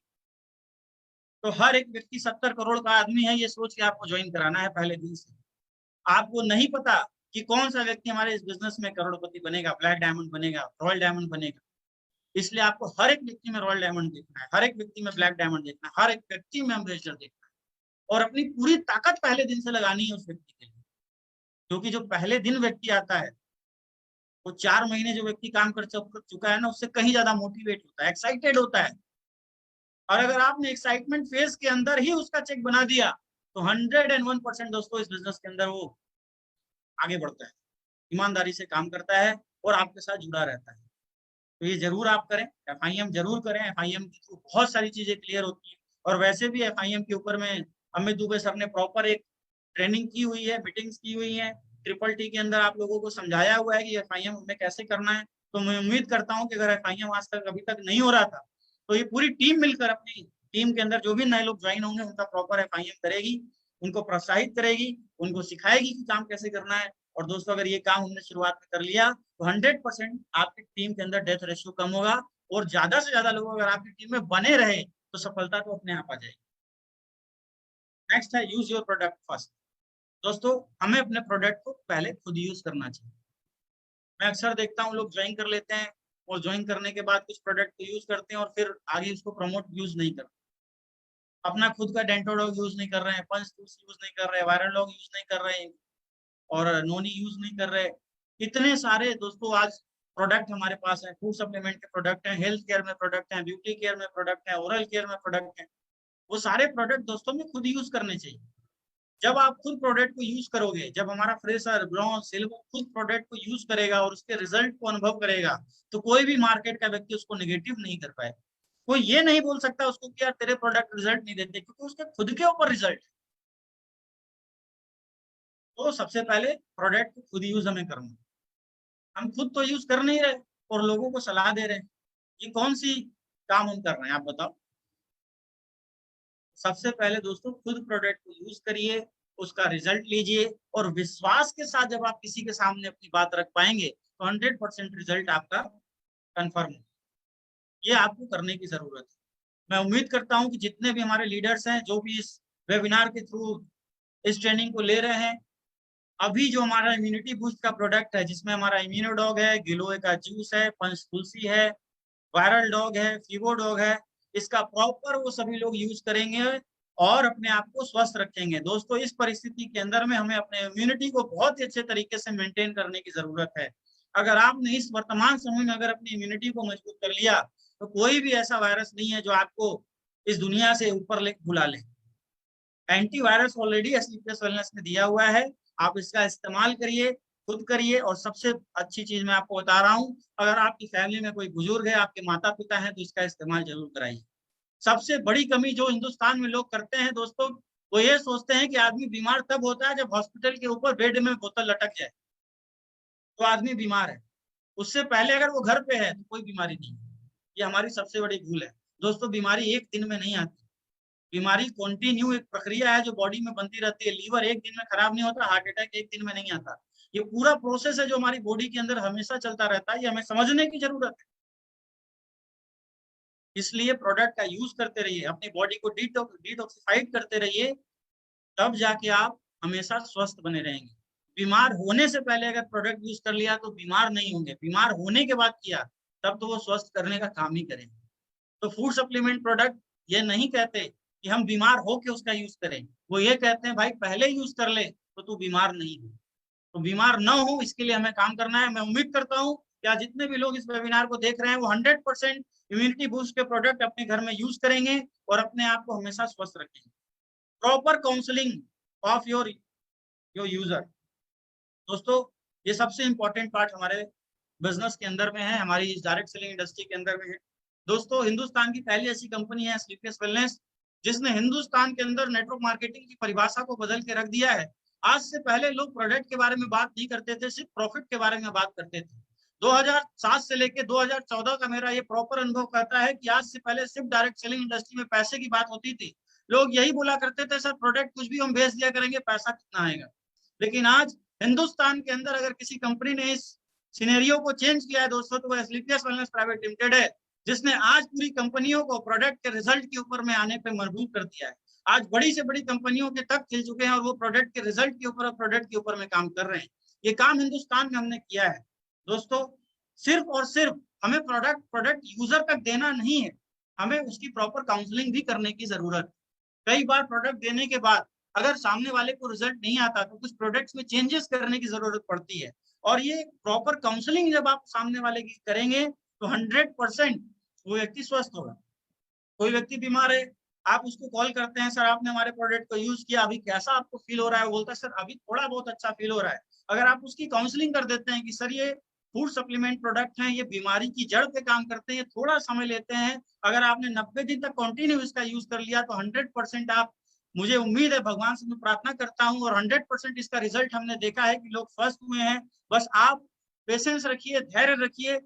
तो हर एक व्यक्ति 70 करोड़ का आदमी है, ये सोच के आपको ज्वाइन कराना है पहले दिन से। आपको नहीं पता कि कौन सा व्यक्ति हमारे इस बिजनेस में करोड़पति बनेगा, ब्लैक डायमंड बनेगा, रॉयल डायमंड बनेगा। इसलिए आपको हर एक व्यक्ति में रॉयल डायमंड देखना है, हर एक व्यक्ति में ब्लैक डायमंड देखना है, हर एक व्यक्ति में एम्बेसडर देखना है, और अपनी पूरी ताकत पहले दिन से लगानी है उस व्यक्ति के लिए। क्योंकि जो पहले दिन व्यक्ति आता है, वो 4 महीने जो व्यक्ति काम कर चुका है ना, उससे कहीं ज्यादा मोटिवेट होता है, एक्साइटेड होता है। और अगर आपने एक्साइटमेंट फेज के अंदर ही उसका चेक बना दिया, तो 101% दोस्तों इस बिजनेस के अंदर वो आगे बढ़ता है, ईमानदारी से काम करता है और आपके साथ जुड़ा रहता है। तो ये जरूर आप करें, FIM जरूर करें। FIM के थ्रू बहुत सारी चीजें क्लियर होती है। और वैसे भी FIM के ऊपर में अमित दुबे सर ने प्रॉपर एक ट्रेनिंग की हुई है, मीटिंग्स की हुई है, TTT के अंदर आप लोगों को समझाया हुआ है कि FIM हमें कैसे करना है। तो मैं उम्मीद करता हूँ कि अगर FIM आज तक अभी तक नहीं हो रहा था, तो ये पूरी टीम मिलकर अपनी टीम के अंदर जो भी नए लोग ज्वाइन होंगे, उनका प्रॉपर FIM करेगी, उनको प्रोत्साहित करेगी, उनको सिखाएगी कि काम कैसे करना है। और दोस्तों अगर ये काम हमने शुरुआत में कर लिया, तो 100% आपकी टीम के अंदर डेथ रेशियो कम होगा, और ज्यादा से ज्यादा लोग अगर आपकी टीम में बने रहे, तो सफलता तो अपने आप आ जाएगी। नेक्स्ट है यूज योर प्रोडक्ट फर्स्ट। दोस्तों हमें अपने प्रोडक्ट को पहले खुद यूज करना चाहिए। मैं अक्सर देखता हूँ लोग ज्वाइन कर लेते हैं, और ज्वाइन करने के बाद कुछ प्रोडक्ट को यूज करते हैं और फिर आगे उसको प्रमोट यूज नहीं करते। अपना खुद का डेंटोडॉग यूज नहीं कर रहे हैं, पंच टूल्स यूज नहीं कर रहे हैं, वायरल डॉग यूज नहीं कर रहे हैं, और नोनी यूज नहीं कर रहे। इतने सारे दोस्तों आज प्रोडक्ट हमारे पास है, फूड सप्लीमेंट के प्रोडक्ट हैं, हेल्थ केयर में प्रोडक्ट हैं, ब्यूटी केयर में प्रोडक्ट हैं, ओरल केयर में प्रोडक्ट हैं। वो सारे प्रोडक्ट दोस्तों में खुद यूज करने चाहिए। जब आप खुद प्रोडक्ट को यूज करोगे, जब हमारा फ्रेशर, ब्रॉन्ज, सिल्वर खुद प्रोडक्ट को यूज करेगा और उसके रिजल्ट को अनुभव करेगा, तो कोई भी मार्केट का व्यक्ति उसको नेगेटिव नहीं कर पाए। कोई ये नहीं बोल सकता उसको कि यार तेरे प्रोडक्ट रिजल्ट नहीं देते, क्योंकि उसके खुद के ऊपर रिजल्ट। तो सबसे पहले प्रोडक्ट को खुद यूज हमें करना। हम खुद तो यूज कर नहीं रहे और लोगों को सलाह दे रहे हैं, ये कौन सी काम हम कर रहे हैं, आप बताओ। सबसे पहले दोस्तों खुद प्रोडक्ट को यूज करिए, उसका रिजल्ट लीजिए, और विश्वास के साथ जब आप किसी के सामने अपनी बात रख पाएंगे, तो 100% रिजल्ट आपका कंफर्म है। ये आपको करने की जरूरत है। मैं उम्मीद करता हूं कि जितने भी हमारे लीडर्स हैं, जो भी इस वेबिनार के थ्रू इस ट्रेनिंग को ले रहे हैं, अभी जो हमारा इम्यूनिटी बूस्ट का प्रोडक्ट है, जिसमें हमारा इम्यूनोडॉग है, गिलोय का जूस है, पंच तुलसी है, वायरल डॉग है, फीवो डॉग है, इसका प्रॉपर वो सभी लोग यूज करेंगे और अपने आप को स्वस्थ रखेंगे। दोस्तों इस परिस्थिति के अंदर में हमें अपने इम्यूनिटी को बहुत ही अच्छे तरीके से मेंटेन करने की जरूरत है। अगर आपने इस वर्तमान समय में अगर अपनी इम्यूनिटी को मजबूत कर लिया, तो कोई भी ऐसा वायरस नहीं है जो आपको इस दुनिया से ऊपर ले बुला ले। एंटीवायरस ऑलरेडी एसलीपियस वेलनेस ने दिया हुआ है, आप इसका इस्तेमाल करिए, खुद करिए। और सबसे अच्छी चीज मैं आपको बता रहा हूँ, अगर आपकी फैमिली में कोई बुजुर्ग है, आपके माता पिता हैं, तो इसका इस्तेमाल जरूर कराइए। सबसे बड़ी कमी जो हिंदुस्तान में लोग करते हैं दोस्तों, वो ये सोचते हैं कि आदमी बीमार तब होता है जब हॉस्पिटल के ऊपर बेड में बोतल लटक जाए तो आदमी बीमार है। उससे पहले अगर वो घर पे है तो कोई बीमारी नहीं है। ये हमारी सबसे बड़ी भूल है दोस्तों। बीमारी एक दिन में नहीं आती, बीमारी कॉन्टिन्यू एक प्रक्रिया है जो बॉडी में बनती रहती है। लीवर एक दिन में खराब नहीं होता, हार्ट अटैक एक दिन में नहीं आता। ये पूरा प्रोसेस है जो हमारी बॉडी के अंदर हमेशा चलता रहता है, ये हमें समझने की जरूरत है। इसलिए प्रोडक्ट का यूज करते रहिए, अपनी बॉडी को डिटॉक्सिफाइड करते रहिए, तब जाके आप हमेशा स्वस्थ बने रहेंगे। बीमार होने से पहले अगर प्रोडक्ट यूज कर लिया तो बीमार नहीं होंगे, बीमार होने के बाद किया तब तो वो स्वस्थ करने का काम ही करेंगे। तो फूड सप्लीमेंट प्रोडक्ट ये नहीं कहते कि हम बीमार हो के उसका यूज करें, वो ये कहते हैं भाई पहले यूज कर ले तो तू बीमार नहीं हो। तो बीमार ना हो इसके लिए हमें काम करना है। मैं उम्मीद करता हूँ कि आज जितने भी लोग इस वेबिनार को देख रहे हैं वो 100% इम्यूनिटी बूस्ट के प्रोडक्ट अपने घर में यूज करेंगे और अपने आप को हमेशा स्वस्थ रखेंगे। Proper counselling of your user, दोस्तों ये सबसे इंपॉर्टेंट पार्ट हमारे बिजनेस के अंदर में है, हमारी इस डायरेक्ट सेलिंग इंडस्ट्री के अंदर में है। दोस्तों हिंदुस्तान की पहली ऐसी कंपनी है स्लीपलेस वेलनेस जिसने हिंदुस्तान के अंदर नेटवर्क मार्केटिंग की परिभाषा को बदल के रख दिया है। आज से पहले लोग प्रोडक्ट के बारे में बात नहीं करते थे, सिर्फ प्रॉफिट के बारे में बात करते थे। 2007 से लेके 2014 का मेरा ये प्रॉपर अनुभव कहता है कि आज से पहले सिर्फ डायरेक्ट सेलिंग इंडस्ट्री में पैसे की बात होती थी। लोग यही बोला करते थे सर प्रोडक्ट कुछ भी हम बेच दिया करेंगे, पैसा कितना आएगा। लेकिन आज हिंदुस्तान के अंदर अगर किसी कंपनी ने इस सिनेरियो को चेंज किया है दोस्तों तो वह स्लीपलेस वेलनेस प्राइवेट लिमिटेड है, जिसने आज पूरी कंपनियों को प्रोडक्ट के रिजल्ट के ऊपर में आने पे मजबूर कर दिया है। आज बड़ी से बड़ी कंपनियों के तक खिल चुके हैं और वो प्रोडक्ट के रिजल्ट के ऊपर और प्रोडक्ट के ऊपर में काम कर रहे हैं। ये काम हिंदुस्तान में हमने किया है दोस्तों। सिर्फ और सिर्फ हमें प्रोडक्ट यूजर तक देना नहीं है, हमें उसकी प्रॉपर काउंसलिंग भी करने की जरूरत है। कई बार प्रोडक्ट देने के बाद अगर सामने वाले को रिजल्ट नहीं आता तो कुछ प्रोडक्ट्स में चेंजेस करने की जरूरत पड़ती है, और ये प्रॉपर काउंसलिंग जब आप सामने वाले की करेंगे तो 100% वो व्यक्ति स्वस्थ होगा। कोई व्यक्ति बीमार है, आप उसको कॉल करते हैं सर आपने हमारे प्रोडक्ट को यूज किया, अभी कैसा आपको फील हो रहा है, वो बोलता है सर अभी थोड़ा बहुत अच्छा फील हो रहा है। अगर आप उसकी काउंसलिंग कर देते हैं कि सर ये फूड सप्लीमेंट प्रोडक्ट हैं, ये बीमारी की जड़ पे काम करते हैं, थोड़ा समय लेते हैं, अगर आपने 90 दिन तक कंटिन्यू इसका यूज कर लिया तो 100% आप, मुझे उम्मीद है, भगवान से मैं प्रार्थना करता हूँ और 100% इसका रिजल्ट हमने देखा है कि लोग स्वस्थ हुए हैं। बस आप पेशेंस रखिए, धैर्य रखिए,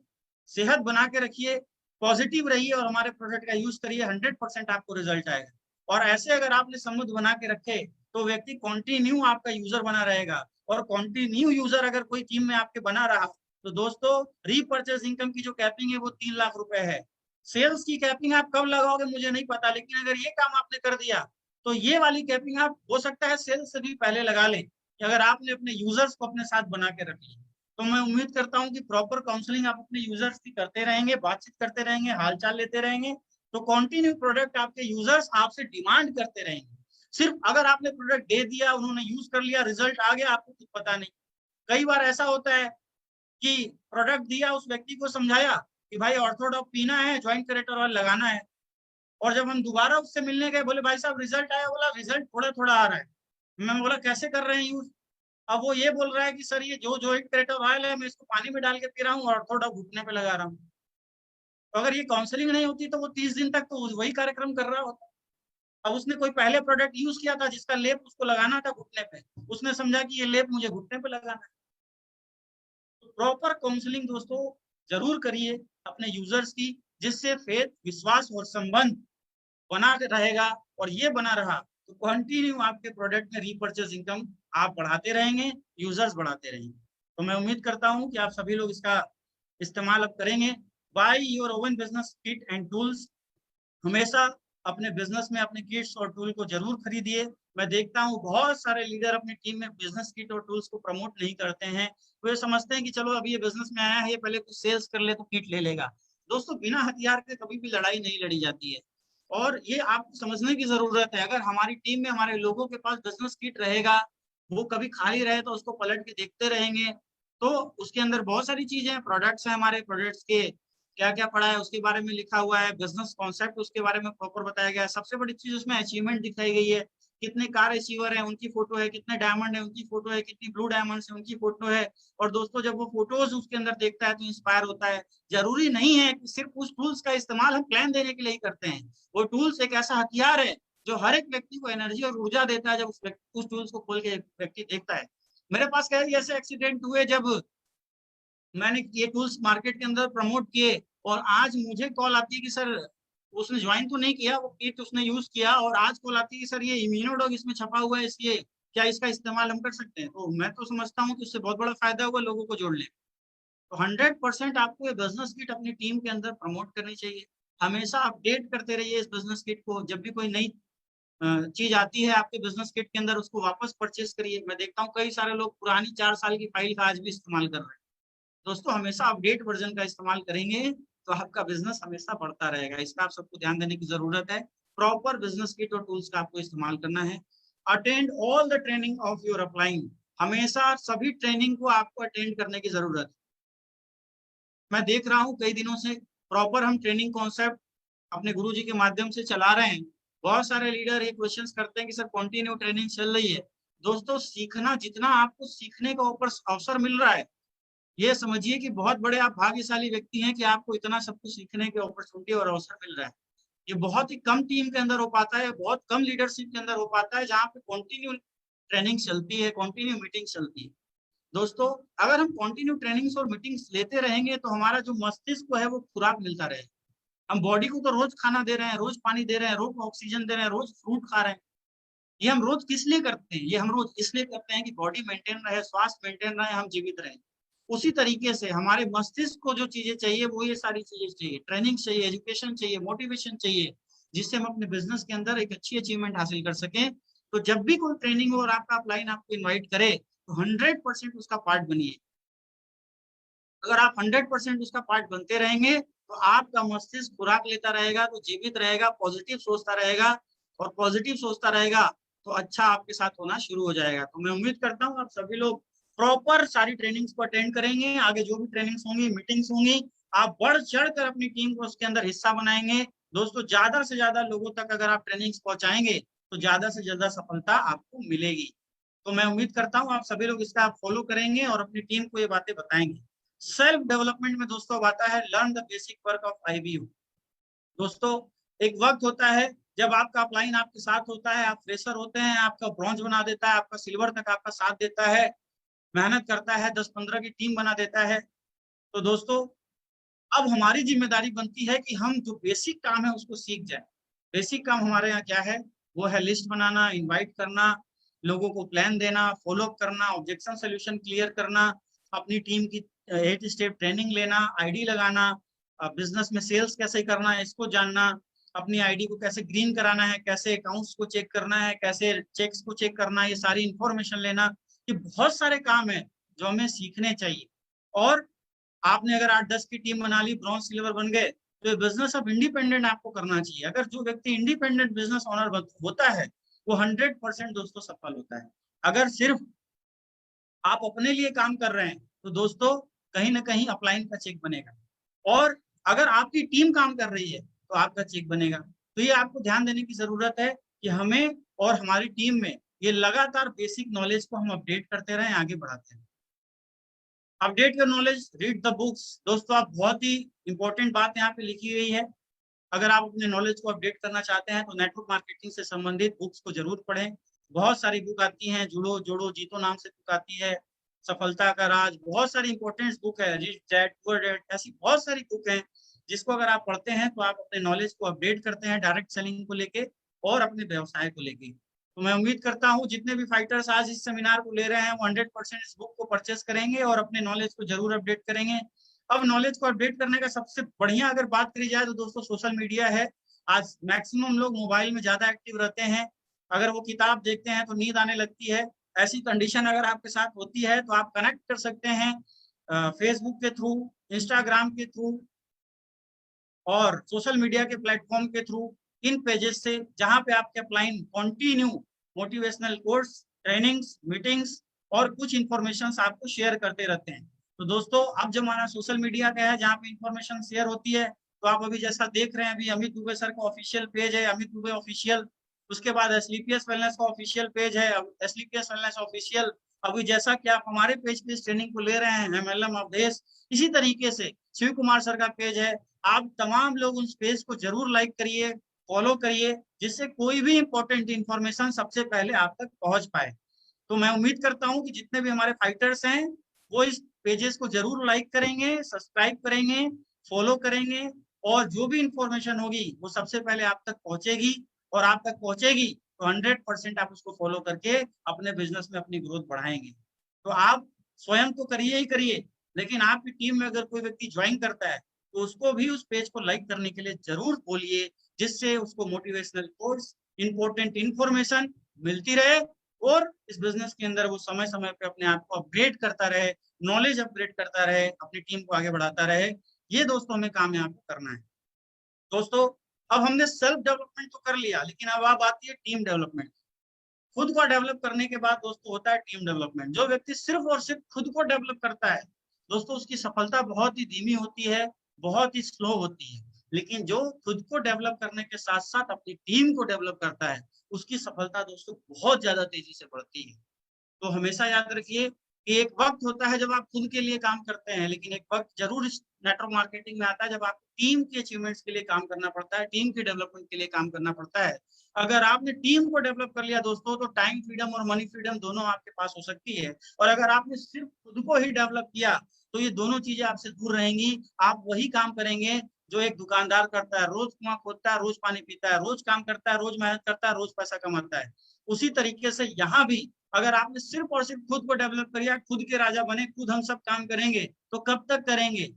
सेहत बना के रखिए, पॉजिटिव रहिए और हमारे प्रोडक्ट का यूज करिए, 100% आपको रिजल्ट आएगा। और ऐसे अगर आपने संबंध बना के रखे तो व्यक्ति कंटिन्यू आपका यूजर बना रहेगा, और कंटिन्यू यूजर अगर कोई टीम में आपके बना रहा तो दोस्तों रीपरचेज इनकम की जो कैपिंग है वो 3 लाख रुपए है। सेल्स की कैपिंग आप कब लगाओगे मुझे नहीं पता, लेकिन अगर ये काम आपने कर दिया तो ये वाली कैपिंग आप हो सकता है सेल्स से भी पहले लगा लें, कि अगर आपने अपने यूजर्स को अपने साथ बना के रख लिया। तो मैं उम्मीद करता हूं कि प्रॉपर काउंसलिंग आप अपने यूजर्स की करते रहेंगे, बातचीत करते रहेंगे, हालचाल लेते रहेंगे, तो कंटिन्यू प्रोडक्ट आपके यूजर्स आपसे डिमांड करते रहेंगे। सिर्फ अगर आपने प्रोडक्ट दे दिया, उन्होंने यूज कर लिया, रिजल्ट आ गया, आपको कुछ पता नहीं। कई बार ऐसा होता है कि प्रोडक्ट दिया, उस व्यक्ति को समझाया कि भाई ऑर्थोडॉक पीना है, ज्वाइंट करेक्टर ऑयल लगाना है, और जब हम दोबारा उससे मिलने गए बोले भाई साहब रिजल्ट आया, बोला रिजल्ट थोड़ा थोड़ा आ रहा है। मैं बोला कैसे कर रहे हैं यूज? अब वो ये बोल रहा है कि सर ये जो ज्वाइंट करेक्टर ऑयल है मैं इसको पानी में डाल के पी रहा हूँ और ऑर्थोडॉक घुटने पे लगा रहा हूँ। तो अगर ये काउंसलिंग नहीं होती तो वो 30 दिन तक तो वही कार्यक्रम कर रहा होता। अब उसने कोई पहले प्रोडक्ट यूज किया था जिसका लेप उसको लगाना था घुटने पे, उसने समझा कि ये लेप मुझे घुटने पे लगाना है। तो प्रॉपर काउंसलिंग दोस्तों जरूर करिए अपने यूजर्स की, जिससे फेथ, विश्वास और संबंध बना रहेगा, और ये बना रहा तो कंटिन्यू आपके प्रोडक्ट में रीपरचेज इनकम आप बढ़ाते रहेंगे, यूजर्स बढ़ाते रहेंगे। तो मैं उम्मीद करता हूं कि आप सभी लोग इसका इस्तेमाल अब करेंगे। By your oven business kit and tools, हमेशा अपने बिजनेस में अपने किट्स और टूल को जरूर खरीदिए। मैं देखता हूँ बहुत सारे लीडर अपनी टीम में बिजनेस किट और टूल्स को प्रमोट नहीं करते हैं। वो समझते हैं कि चलो अभी ये बिजनेस में आया है, ये पहले कुछ सेल्स कर ले तो किट ले लेगा। दोस्तों बिना हथियार के कभी भी लड़ाई नहीं लड़ी जाती है, और ये आपको समझने की जरूरत है। अगर हमारी टीम में हमारे लोगों के पास बिजनेस किट रहेगा, वो कभी खाली रहे तो उसको पलट के देखते रहेंगे, तो उसके अंदर बहुत सारी चीजें हैं, प्रोडक्ट्स हैं, हमारे प्रोडक्ट्स के क्या क्या पड़ा है उसके बारे में लिखा हुआ है, बिजनेस कॉन्सेप्ट उसके बारे में प्रॉपर बताया गया है। सबसे बड़ी चीज उसमें अचीवमेंट दिखाई गई है, कितने कार अचीवर है उनकी फोटो है, कितने डायमंड है उनकी फोटो है, कितनी ब्लू डायमंड है उनकी फोटो है। और दोस्तों जब वो फोटोज उसके अंदर देखता है तो इंस्पायर होता है। जरूरी नहीं है कि सिर्फ उस टूल्स का इस्तेमाल हम प्लान देने के लिए ही करते हैं, वो टूल्स एक ऐसा हथियार है जो हर एक व्यक्ति को एनर्जी और ऊर्जा देता है। जब उस टूल्स को खोल के व्यक्ति देखता है, मेरे पास कई ऐसे एक्सीडेंट हुए जब मैंने ये टूल्स मार्केट के अंदर प्रमोट किए, और आज मुझे कॉल आती है कि सर उसने ज्वाइन तो नहीं किया, वो किट उसने यूज किया, और आज कॉल आती है कि सर ये इम्यूनोडॉग इसमें छपा हुआ है, इसलिए क्या इसका इस्तेमाल हम कर सकते हैं? तो मैं तो समझता हूँ कि उससे बहुत बड़ा फायदा होगा लोगों को जोड़ ले। तो 100% आपको ये बिजनेस किट अपनी टीम के अंदर प्रमोट करनी चाहिए। हमेशा अपडेट करते रहिए इस बिजनेस किट को, जब भी कोई नई चीज आती है आपके बिजनेस किट के अंदर उसको वापस परचेज करिए। मैं देखता हूँ कई सारे लोग पुरानी 4 साल की फाइल का आज भी इस्तेमाल कर रहे हैं। दोस्तों हमेशा अपडेट वर्जन का इस्तेमाल करेंगे तो आपका बिजनेस हमेशा बढ़ता रहेगा। इसका आप सबको ध्यान देने की जरूरत है। प्रॉपर बिजनेस किट और टूल्स का आपको इस्तेमाल करना है। Attend all the training of your upline, हमेशा सभी ट्रेनिंग को आपको अटेंड करने की जरूरत है। मैं देख रहा हूँ कई दिनों से प्रॉपर हम ट्रेनिंग कॉन्सेप्ट अपने गुरुजी के माध्यम से चला रहे हैं। बहुत सारे लीडर ये क्वेश्चंस करते हैं कि सर कंटिन्यू ट्रेनिंग चल रही है। दोस्तों सीखना, जितना आपको सीखने का अवसर मिल रहा है, ये समझिए कि बहुत बड़े आप भाग्यशाली व्यक्ति हैं कि आपको इतना सब कुछ सीखने की अपॉर्चुनिटी और अवसर मिल रहा है। ये बहुत ही कम टीम के अंदर हो पाता है, बहुत कम लीडरशिप के अंदर हो पाता है जहाँ पे कंटिन्यू ट्रेनिंग चलती है, कंटिन्यू मीटिंग चलती है। दोस्तों अगर हम कंटिन्यू ट्रेनिंग्स और मीटिंग्स लेते रहेंगे तो हमारा जो मस्तिष्क है वो खुराक मिलता रहेगा। हम बॉडी को तो रोज खाना दे रहे हैं, रोज पानी दे रहे हैं, रोज ऑक्सीजन दे रहे हैं, रोज फ्रूट खा रहे हैं। ये हम रोज किस लिए करते हैं? ये हम रोज इसलिए करते हैं कि बॉडी मेंटेन रहे, स्वास्थ्य मेंटेन रहे, हम जीवित रहें। उसी तरीके से हमारे मस्तिष्क को जो चीजें चाहिए वो ये सारी चीजें चाहिए, ट्रेनिंग चाहिए, एजुकेशन चाहिए, मोटिवेशन चाहिए, जिससे हम अपने बिजनेस के अंदर एक अच्छी अचीवमेंट हासिल कर सकें। तो जब भी कोई ट्रेनिंग हो और आपका अपलाइन आपको इन्वाइट करे तो 100% उसका पार्ट बनिए। अगर आप 100% उसका पार्ट बनते रहेंगे तो आपका मस्तिष्क खुराक लेता रहेगा, तो जीवित रहेगा, पॉजिटिव सोचता रहेगा, और पॉजिटिव सोचता रहेगा तो अच्छा आपके साथ होना शुरू हो जाएगा। तो मैं उम्मीद करता हूँ आप सभी लोग प्रॉपर सारी ट्रेनिंग्स को अटेंड करेंगे। आगे जो भी ट्रेनिंग्स होंगी, मीटिंग्स होंगी, आप बढ़ चढ़ कर अपनी टीम को उसके अंदर हिस्सा बनाएंगे। दोस्तों ज्यादा से ज्यादा लोगों तक अगर आप ट्रेनिंग्स पहुंचाएंगे तो ज्यादा से ज्यादा सफलता आपको मिलेगी। तो मैं उम्मीद करता हूँ आप सभी लोग इसका आप फॉलो करेंगे और अपनी टीम को ये बातें बताएंगे। सेल्फ डेवलपमेंट में दोस्तों अब आता है learn the basic work of IBU। दोस्तों एक वक्त होता है जब आपका अपलाइन आपके साथ होता है, आप फ्रेशर होते हैं, आपका ब्रॉन्ज बना देता है, आपका सिल्वर तक आपका साथ देता है, मेहनत करता है, 10-15 की टीम बना देता है। तो दोस्तों अब हमारी जिम्मेदारी बनती है कि हम जो बेसिक काम है उसको सीख जाए। बेसिक काम हमारे यहाँ क्या है? वो है लिस्ट बनाना, इनवाइट करना, लोगों को प्लान देना, फॉलो अप करना, ऑब्जेक्शन सोल्यूशन क्लियर करना, अपनी टीम की 8 स्टेप ट्रेनिंग लेना, आईडी लगाना, बिजनेस में सेल्स कैसे करना है इसको जानना, अपनी आईडी को कैसे ग्रीन कराना है, कैसे अकाउंट्स को चेक करना है, कैसे चेक्स को चेक करना है, ये सारी इंफॉर्मेशन लेना। ये बहुत सारे काम है जो हमें सीखने चाहिए। और आपने अगर 8-10 की टीम बना ली, ब्रॉन्ज सिल्वर बन गए, तो बिजनेस अब इंडिपेंडेंट आपको करना चाहिए। अगर जो व्यक्ति इंडिपेंडेंट बिजनेस ओनर होता है वो 100% दोस्तों सफल होता है। अगर सिर्फ आप अपने लिए काम कर रहे हैं तो दोस्तों कहीं ना कहीं अपलाइन का चेक बनेगा, और अगर आपकी टीम काम कर रही है तो आपका चेक बनेगा। तो ये आपको ध्यान देने की जरूरत है कि हमें और हमारी टीम में ये लगातार बेसिक नॉलेज को हम अपडेट करते रहें, आगे बढ़ाते हैं। Update your knowledge, read the books. दोस्तों आप बहुत ही इंपॉर्टेंट बात यहाँ पे लिखी हुई है। अगर आप अपने नॉलेज को अपडेट करना चाहते हैं तो नेटवर्क मार्केटिंग से संबंधित बुक्स को जरूर पढ़ें। बहुत सारी बुक आती हैं, जुड़ो जोड़ो जीतो नाम से बुक आती है, सफलता का राज, बहुत सारी इंपॉर्टेंट बुक है, रिच डैड पुअर डैड, ऐसी बहुत सारी बुक हैं जिसको अगर आप पढ़ते हैं तो आप अपने नॉलेज को अपडेट करते हैं डायरेक्ट सेलिंग को लेके और अपने व्यवसाय को लेके। तो मैं उम्मीद करता हूँ जितने भी फाइटर्स आज इस सेमिनार को ले रहे हैं वो 100% इस बुक को परचेस करेंगे और अपने नॉलेज को जरूर अपडेट करेंगे। अब नॉलेज को अपडेट करने का सबसे बढ़िया अगर बात करी जाए तो दोस्तों सोशल मीडिया है। आज मैक्सिमम लोग मोबाइल में ज्यादा एक्टिव रहते हैं। अगर वो किताब देखते हैं तो नींद आने लगती है। ऐसी कंडीशन अगर आपके साथ होती है तो आप कनेक्ट कर सकते हैं फेसबुक के थ्रू, इंस्टाग्राम के थ्रू और सोशल मीडिया के प्लेटफॉर्म के थ्रू, इन पेजेस से जहां पे आपके upline continue motivational course, trainings, meetings और कुछ इंफॉर्मेशन आपको शेयर करते रहते हैं। तो दोस्तों अब जमाना सोशल मीडिया का है जहाँ पे इंफॉर्मेशन शेयर होती है। तो आप अभी जैसा देख रहे हैं, अभी अमित दुबे सर का ऑफिशियल पेज है, अमित दुबे ऑफिशियल। उसके बाद एसलीपीएस वेलनेस का ऑफिशियल पेज है, एसलीपीएस वेलनेस ऑफिशियल। अभी जैसा कि आप हमारे पेज पे इस ट्रेनिंग को ले रहे हैं, MLM अवधेश, इसी तरीके से शिव कुमार सर का पेज है। आप तमाम लोग उस पेज को जरूर लाइक करिए, फॉलो करिए, जिससे कोई भी इंपॉर्टेंट इंफॉर्मेशन सबसे पहले आप तक पहुंच पाए। तो मैं उम्मीद करता हूं कि जितने भी हमारे फाइटर्स हैं वो इस पेजेस को जरूर लाइक करेंगे, सब्सक्राइब करेंगे, फॉलो करेंगे, और जो भी इंफॉर्मेशन होगी वो सबसे पहले आप तक पहुंचेगी, और आप तक पहुंचेगी तो 100% आप उसको फॉलो करके अपने बिजनेस में अपनी ग्रोथ बढ़ाएंगे। तो आप स्वयं तो करिए ही करिए, लेकिन आपकी टीम में अगर कोई व्यक्ति ज्वाइन करता है तो उसको भी उस पेज को लाइक करने के लिए जरूर बोलिए, जिससे उसको मोटिवेशनल कोर्स, इंपॉर्टेंट इंफॉर्मेशन मिलती रहे और इस बिजनेस के अंदर वो समय समय पे अपने आप को अपग्रेड करता रहे, नॉलेज अपग्रेड करता रहे, अपनी टीम को आगे बढ़ाता रहे। ये दोस्तों हमें काम यहाँ पे करना है। दोस्तों अब हमने सेल्फ डेवलपमेंट तो कर लिया, लेकिन अब आती है टीम डेवलपमेंट। खुद को डेवलप करने के बाद दोस्तों होता है टीम डेवलपमेंट। जो व्यक्ति सिर्फ और सिर्फ खुद को डेवलप करता है दोस्तों, उसकी सफलता बहुत ही धीमी होती है, बहुत ही स्लो होती है। लेकिन जो खुद को डेवलप करने के साथ साथ अपनी टीम को डेवलप करता है, उसकी सफलता दोस्तों बहुत ज्यादा तेजी से बढ़ती है। तो हमेशा याद रखिए कि एक वक्त होता है जब आप खुद के लिए काम करते हैं, लेकिन एक वक्त जरूर इस नेटवर्क मार्केटिंग में आता है जब आपको टीम की अचीवमेंट्स के लिए काम करना पड़ता है, टीम की डेवलपमेंट के लिए काम करना पड़ता है। अगर आपने टीम को डेवलप कर लिया दोस्तों, तो टाइम फ्रीडम और मनी फ्रीडम दोनों आपके पास हो सकती है। और अगर आपने सिर्फ खुद को ही डेवलप किया, तो ये दोनों चीजें आपसे दूर रहेंगी। आप वही काम करेंगे जो एक दुकानदार करता है, रोज कुआं खोदता है, रोज पानी पीता है, रोज काम करता है, रोज मेहनत करता है, रोज पैसा कमाता है। उसी तरीके से यहाँ भी अगर आपने सिर्फ और सिर्फ खुद को डेवलप किया, खुद के राजा बने, खुद हम सब काम करेंगे, तो कब तक करेंगे?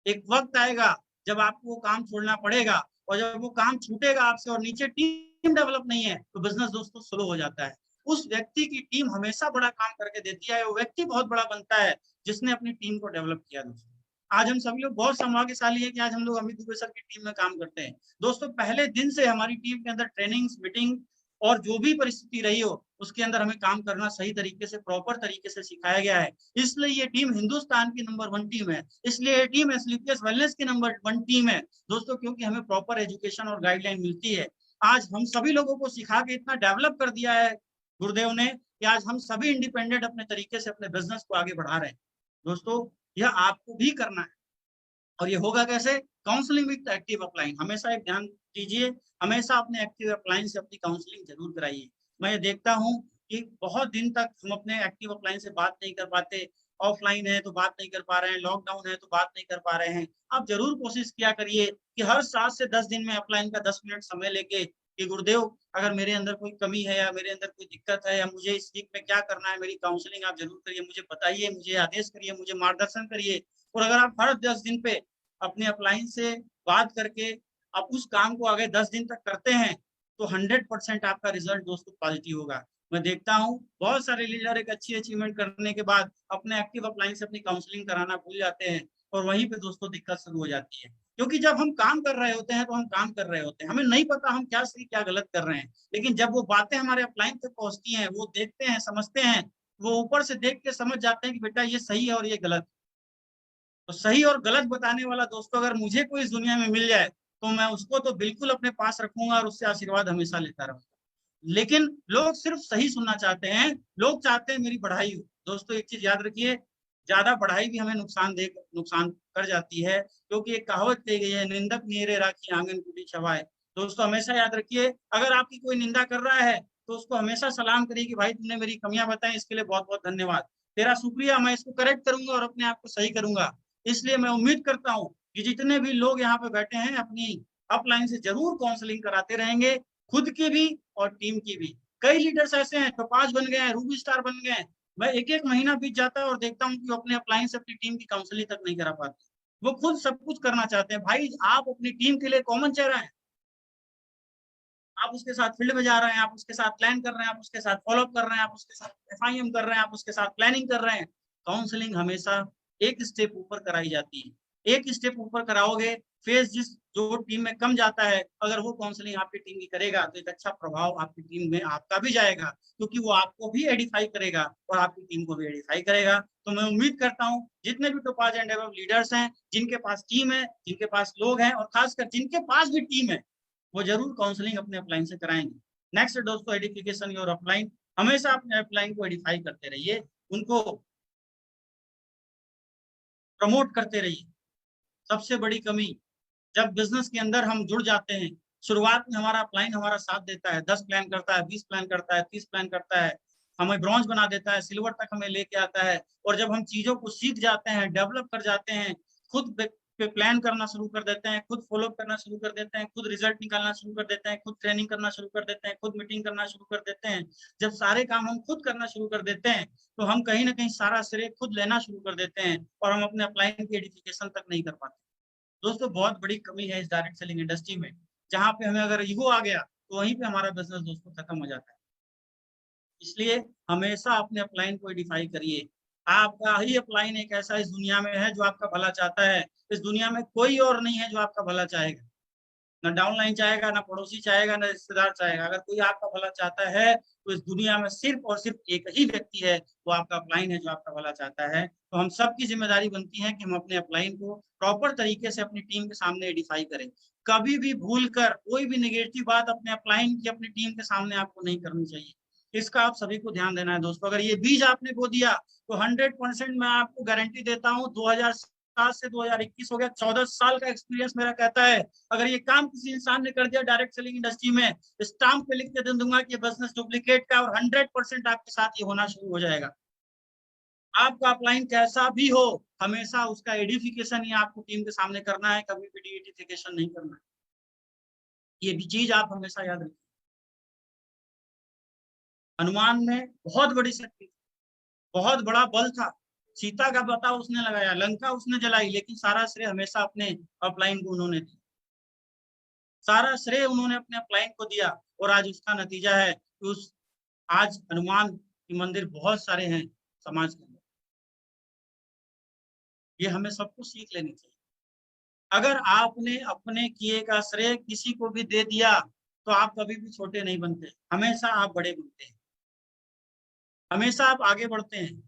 एक वक्त आएगा जब आपको वो काम छोड़ना पड़ेगा, और जब वो काम छूटेगा आपसे और नीचे टीम डेवलप नहीं है, तो बिजनेस दोस्तों स्लो हो जाता है। उस व्यक्ति की टीम हमेशा बड़ा काम करके देती है, वो व्यक्ति बहुत बड़ा बनता है जिसने अपनी टीम को डेवलप किया दोस्तों। आज हम सभी लोग बहुत सौभाग्यशाली है कि आज हम लोग अमित दुबे सर की टीम में काम करते हैं। दोस्तों पहले दिन से हमारी टीम के अंदर ट्रेनिंग्स, मीटिंग और जो भी परिस्थिति रही हो, उसके अंदर हमें काम करना सही तरीके से, प्रॉपर तरीके से सिखाया गया है। इसलिए ये टीम हिंदुस्तान की नंबर 1 टीम है। इसलिए ये टीम एसलीपीएस वेलनेस की नंबर 1 टीम है दोस्तों, क्योंकि हमें प्रॉपर एजुकेशन और गाइडलाइन मिलती है। आज हम सभी लोगों को सिखा के इतना डेवलप कर दिया है गुरुदेव ने कि आज हम सभी इंडिपेंडेंट अपने तरीके से अपने बिजनेस को आगे बढ़ा रहे हैं। दोस्तों यह आपको भी करना है, और ये होगा कैसे? Counselling with active upline. हमेशा एक ध्यान दीजिए, हमेशा अपने एक्टिव अपलाइन से अपनी काउंसलिंग जरूर कराइए। मैं ये देखता हूँ कि बहुत दिन तक हम अपने एक्टिव अपलाइन से बात नहीं कर पाते, ऑफलाइन है तो बात नहीं कर पा रहे हैं, लॉकडाउन है तो बात नहीं कर पा रहे हैं। आप जरूर कोशिश किया करिए कि हर 7 से 10 दिन में अपलाइन का 10 मिनट समय लेके कि गुरुदेव अगर मेरे अंदर कोई कमी है या मेरे अंदर कोई दिक्कत है या मुझे इस वीक में क्या करना है, मेरी काउंसलिंग आप जरूर करिए, मुझे बताइए, मुझे आदेश करिए, मुझे मार्गदर्शन करिए। और अगर आप हर 10 दिन पे अपने अपलाइन से बात करके आप उस काम को आगे 10 दिन तक करते हैं, तो 100% आपका रिजल्ट दोस्तों पॉजिटिव होगा। मैं देखता हूँ बहुत सारे लीडर एक अच्छी अचीवमेंट करने के बाद अपने एक्टिव अपलाइन से अपनी काउंसलिंग कराना भूल जाते हैं, और वहीं पे दोस्तों दिक्कत शुरू हो जाती है। क्योंकि जब हम काम कर रहे होते हैं तो हम काम कर रहे होते हैं, हमें नहीं पता हम क्या सही क्या गलत कर रहे हैं। लेकिन जब वो बातें हमारे अपलाइन तक पहुंचती हैं, वो देखते हैं, समझते हैं, वो ऊपर से देख के समझ जाते हैं कि बेटा ये सही है और ये गलत। तो सही और गलत बताने वाला दोस्तों अगर मुझे कोई इस दुनिया में मिल जाए, तो मैं उसको तो बिल्कुल अपने पास रखूंगा और उससे आशीर्वाद हमेशा लेता रहूंगा। लेकिन लोग सिर्फ सही सुनना चाहते हैं, लोग चाहते हैं मेरी बढ़ाई हो। दोस्तों एक चीज याद रखिए, ज्यादा बढ़ाई भी हमें नुकसान कर जाती है, क्योंकि एक कहावत कही गई है, निंदक नीरे राखी आंगन टूटी छवाए। दोस्तों हमेशा याद रखिए, अगर आपकी कोई निंदा कर रहा है तो उसको हमेशा सलाम करिए कि भाई तुमने मेरी कमियां बताई, इसके लिए बहुत बहुत धन्यवाद, तेरा शुक्रिया, मैं इसको करेक्ट करूंगा और अपने आप को सही करूंगा। इसलिए मैं उम्मीद करता हूँ कि जितने भी लोग यहाँ पे बैठे हैं अपनी अपलाइन से जरूर काउंसलिंग कराते रहेंगे, खुद की भी और टीम की भी। कई लीडर्स ऐसे हैं टोपाज बन गए हैं, रूबी स्टार बन गए हैं, मैं एक एक महीना बीत जाता है और देखता हूँ कि अपने अपलाइन से अपनी टीम की काउंसलिंग तक नहीं करा पाते। वो खुद सब कुछ करना चाहते हैं। भाई आप अपनी टीम के लिए कॉमन चेहरा है, आप उसके साथ फील्ड में जा रहे हैं, आप उसके साथ प्लान कर रहे हैं, आप उसके साथ फॉलोअप कर रहे हैं, आप उसके साथ एफआईएम कर रहे हैं, आप उसके साथ प्लानिंग कर रहे हैं। काउंसलिंग हमेशा एक स्टेप ऊपर कराई जाती है, एक स्टेप ऊपर कराओगे। फेज जिस जो टीम में कम जाता है, अगर वो काउंसलिंग आपकी टीम की करेगा तो एक अच्छा प्रभाव आपकी टीम में आपका भी जाएगा, क्योंकि वो आपको भी एडिफाई करेगा और आपकी टीम को भी एडिफाई करेगा। तो मैं उम्मीद करता हूँ जितने भी टोपाज एंड डेवलप लीडर्स हैं, जिनके पास टीम है, जिनके पास लोग हैं, और खासकर जिनके पास भी टीम है, वो जरूर काउंसलिंग अपने अपलाइन से कराएंगे। नेक्स्ट दोस्तों, एडिफिकेशन योर अपलाइन। हमेशा अपने अपलाइन को एडिफाई करते रहिए, उनको प्रमोट करते रहिए। सबसे बड़ी कमी, जब बिजनेस के अंदर हम जुड़ जाते हैं, शुरुआत में हमारा अपलाइन हमारा साथ देता है, 10 प्लान करता है, 20 प्लान करता है, 30 प्लान करता है, हमें ब्रॉन्ज बना देता है, सिल्वर तक हमें लेके आता है। और जब हम चीजों को सीख जाते हैं, डेवलप कर जाते हैं, खुद पे प्लान करना शुरू कर देते हैं, खुद फॉलो करना शुरू कर देते हैं, खुद रिजल्ट निकालना शुरू कर देते हैं, खुद ट्रेनिंग करना शुरू कर देते हैं, खुद मीटिंग करना शुरू कर देते हैं। जब सारे काम हम खुद करना शुरू कर देते हैं, तो हम कहीं ना कहीं सारा श्रेय खुद लेना शुरू कर देते हैं, और हम अपने अपलाइन की एडिफिकेशन तक नहीं कर पाते। दोस्तों बहुत बड़ी कमी है इस डायरेक्ट सेलिंग इंडस्ट्री में, जहां पे हमें अगर ईगो आ गया तो वहीं पे हमारा बिजनेस दोस्तों खत्म हो जाता है। इसलिए हमेशा अपने अपलाइन को एडिफाई करिए, आपका ही अपलाइन एक ऐसा इस दुनिया में है जो आपका भला चाहता है। इस दुनिया में कोई और नहीं है जो आपका भला चाहेगा, ना डाउनलाइन चाहेगा, ना पड़ोसी चाहेगा, ना रिश्तेदार चाहेगा। अगर कोई आपका भला चाहता है तो इस दुनिया में सिर्फ और सिर्फ एक ही व्यक्ति है, वो आपका अपलाइन है जो आपका भला चाहता है। तो हम सबकी जिम्मेदारी बनती है कि हम अपने अपलाइन को प्रॉपर तरीके से अपनी टीम के सामने एडिफाई करें। कभी भी भूल कर कोई भी नेगेटिव बात अपने अपलाइन की अपनी टीम के सामने आपको नहीं करनी चाहिए। इसका आप सभी को ध्यान देना है दोस्तों। अगर ये बीज आपने बो दिया तो 100% मैं आपको गारंटी देता हूँ, 2007 से 2021 हो गया, 14 साल का एक्सपीरियंस मेरा कहता है, अगर ये काम किसी इंसान ने कर दिया डायरेक्ट सेलिंग इंडस्ट्री में, स्टाम्प पे लिख के दे दूंगा कि बिजनेस डुप्लीकेट का, और 100% आपके साथ ये होना शुरू हो जाएगा। आपका अपलाइन कैसा भी हो, हमेशा उसका एडिफिकेशन ही आपको टीम के सामने करना है, कभी भी डीएडिफिकेशन नहीं करना है। ये भी चीज आप हमेशा याद रखिए। हनुमान में बहुत बड़ी शक्ति, बहुत बड़ा बल था। सीता का पता उसने लगाया, लंका उसने जलाई, लेकिन सारा श्रेय हमेशा अपने अपलाइन को उन्होंने दिया। सारा श्रेय उन्होंने अपने अपलाइन को दिया, और आज उसका नतीजा है कि उस आज हनुमान के मंदिर बहुत सारे हैं समाज के अंदर। ये हमें सबको सीख लेनी चाहिए। अगर आपने अपने किए का श्रेय किसी को भी दे दिया तो आप कभी भी छोटे नहीं बनते, हमेशा आप बड़े बनते हैं, हमेशा आप आगे बढ़ते हैं।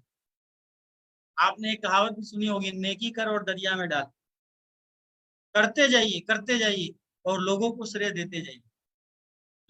आपने एक कहावत भी सुनी होगी, नेकी कर और दरिया में डाल। करते जाइए, करते जाइए, और लोगों को श्रेय देते जाइए।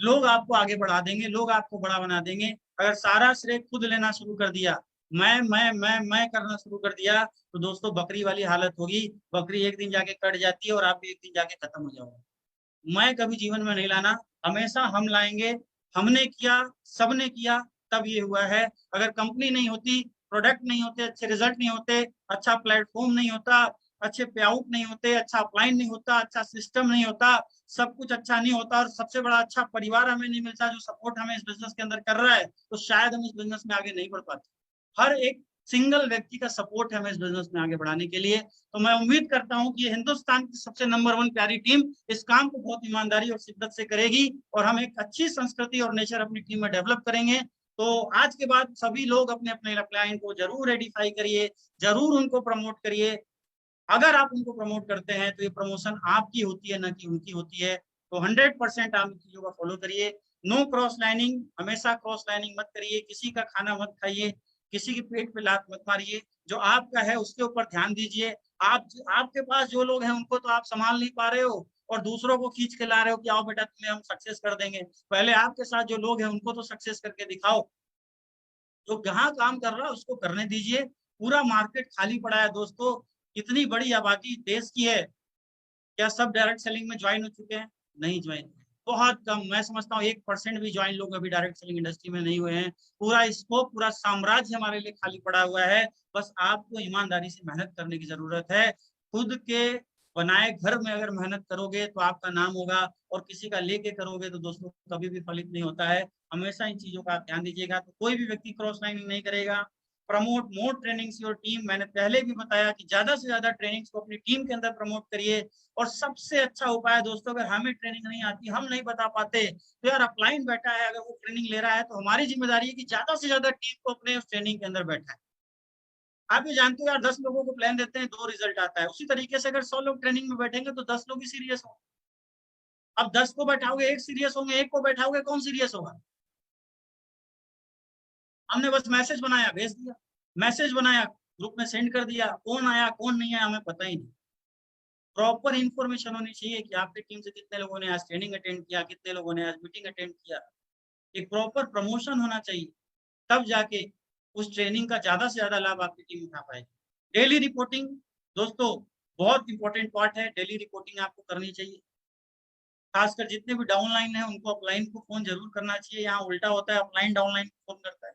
लोग आपको आगे बढ़ा देंगे, लोग आपको बड़ा बना देंगे। अगर सारा श्रेय खुद लेना शुरू कर दिया, मैं करना शुरू कर दिया, तो दोस्तों बकरी वाली हालत होगी। बकरी एक दिन जाके कट जाती है और आप भी एक दिन जाके खत्म हो जाओगे। मैं कभी जीवन में नहीं लाना, हमेशा हम लाएंगे। हमने किया, सबने किया, तब ये हुआ है। अगर कंपनी नहीं होती, प्रोडक्ट नहीं होते, अच्छे रिजल्ट नहीं होते, अच्छा प्लेटफॉर्म नहीं होता, अच्छे पे आउट नहीं होते, अच्छा अपलाइन नहीं होता, अच्छा सिस्टम नहीं होता, सब कुछ अच्छा नहीं होता, और सबसे बड़ा अच्छा परिवार हमें नहीं मिलता जो सपोर्ट हमें इस बिजनेस के अंदर कर रहा है, तो शायद हम इस बिजनेस में आगे नहीं बढ़ पाते। हर एक सिंगल व्यक्ति का सपोर्ट है हमें इस बिजनेस में आगे बढ़ाने के लिए। तो मैं उम्मीद करता हूं कि हिंदुस्तान की सबसे नंबर 1 प्यारी टीम इस काम को बहुत ईमानदारी और शिद्दत से करेगी, और हम एक अच्छी संस्कृति और नेचर अपनी टीम में डेवलप करेंगे। तो आज के बाद सभी लोग अपने अपने अपलाइन को जरूर रेडिफाई करिए, जरूर उनको प्रमोट करिए। अगर आप उनको प्रमोट करते हैं तो ये प्रमोशन आपकी होती है, ना कि उनकी होती है। तो 100% आप इन चीजों का फॉलो करिए। नो क्रॉस लाइनिंग, हमेशा क्रॉस लाइनिंग मत करिए, किसी का खाना मत खाइए, किसी के पेट पे लात मत मारिए। जो आपका है उसके ऊपर ध्यान दीजिए। आप आपके पास जो लोग हैं उनको तो आप संभाल नहीं पा रहे हो, और दूसरों को खींच के ला रहे हो कि आओ बेटा तुम्हें हम सक्सेस कर देंगे। पहले आपके साथ जो लोग हैं उनको तो सक्सेस करके दिखाओ। जो जहां काम कर रहा है उसको करने दीजिए। पूरा मार्केट खाली पड़ा है दोस्तों, इतनी बड़ी आबादी देश की है, क्या सब डायरेक्ट सेलिंग में ज्वाइन हो चुके हैं? नहीं ज्वाइन, बहुत कम। मैं समझता हूँ 1% भी ज्वाइन लोग अभी डायरेक्ट सेलिंग इंडस्ट्री में नहीं हुए हैं। पूरा स्कोप, पूरा साम्राज्य हमारे लिए खाली पड़ा हुआ है। बस आपको ईमानदारी से मेहनत करने की जरूरत है। खुद के बनाए घर में अगर मेहनत करोगे तो आपका नाम होगा, और किसी का लेके करोगे तो दोस्तों कभी भी फलित नहीं होता है। हमेशा इन चीजों का आप ध्यान दीजिएगा। तो कोई भी व्यक्ति क्रॉस लाइनिंग नहीं करेगा। Promote more trainings your team, मैंने पहले भी बताया कि ज्यादा से ज्यादा ट्रेनिंग्स को अपनी टीम के अंदर प्रमोट करिए। और सबसे अच्छा उपाय है दोस्तों, अगर हमें ट्रेनिंग नहीं आती, हम नहीं बता पाते, तो यार अपलाइन बैठा है, अगर वो ट्रेनिंग ले रहा है तो हमारी जिम्मेदारी है कि ज्यादा से ज्यादा टीम को अपने उस ट्रेनिंग के अंदर बैठा है। आप ये जानते हो यार, 10 लोगों को प्लान देते हैं, 2 रिजल्ट आता है। उसी तरीके से अगर 100 लोग ट्रेनिंग में बैठेंगे तो 10 लोग ही सीरियस होंगे। अब 10 को बैठाओगे, एक सीरियस होंगे, एक को बैठाओगे, कौन सीरियस होगा? हमने बस मैसेज बनाया, भेज दिया, मैसेज बनाया, ग्रुप में सेंड कर दिया, कौन आया कौन नहीं आया हमें पता ही नहीं। प्रॉपर इंफॉर्मेशन होनी चाहिए कि आपकी टीम से कितने लोगों ने आज ट्रेनिंग अटेंड किया, कितने लोगों ने आज मीटिंग अटेंड किया। एक प्रॉपर प्रमोशन होना चाहिए, तब जाके उस ट्रेनिंग का ज्यादा से ज्यादा लाभ आपकी टीम उठा पाएगी। डेली रिपोर्टिंग दोस्तों बहुत इंपॉर्टेंट पार्ट है। डेली रिपोर्टिंग आपको करनी चाहिए। खासकर जितने भी डाउनलाइन है उनको अपलाइन को फोन जरूर करना चाहिए। यहाँ उल्टा होता है, अपलाइन डाउनलाइन को फोन करता है।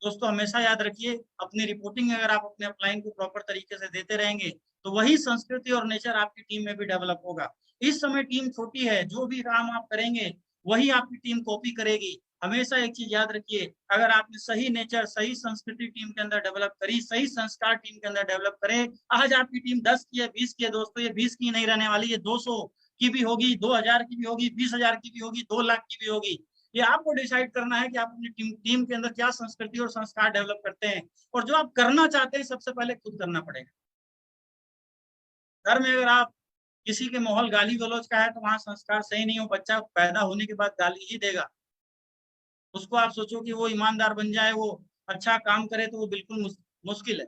दोस्तों हमेशा याद रखिए, अपनी रिपोर्टिंग अगर आप अपने अपलाइन को प्रॉपर तरीके से देते रहेंगे तो वही संस्कृति और नेचर आपकी टीम में भी डेवलप होगा। इस समय टीम छोटी है, जो भी काम आप करेंगे वही आपकी टीम कॉपी करेगी। हमेशा एक चीज याद रखिए, अगर आपने सही नेचर, सही संस्कृति टीम के अंदर डेवलप करी, सही संस्कार टीम के अंदर डेवलप करे, आज आपकी टीम 10 की है, 20 की है दोस्तों, ये 20 की नहीं रहने वाली, ये 200 की भी होगी, 2000 की भी होगी, 20,000 की भी होगी, 2 लाख की भी होगी। ये आपको डिसाइड करना है कि आप अपनी टीम के अंदर क्या संस्कृति और संस्कार डेवलप करते हैं, और जो आप करना चाहते हैं सबसे पहले खुद करना पड़ेगा। घर में अगर आप किसी के माहौल गाली गलौज का है तो वहां संस्कार सही नहीं हो, बच्चा पैदा होने के बाद गाली ही देगा। उसको आप सोचो कि वो ईमानदार बन जाए, वो अच्छा काम करे, तो वो बिल्कुल मुश्किल है।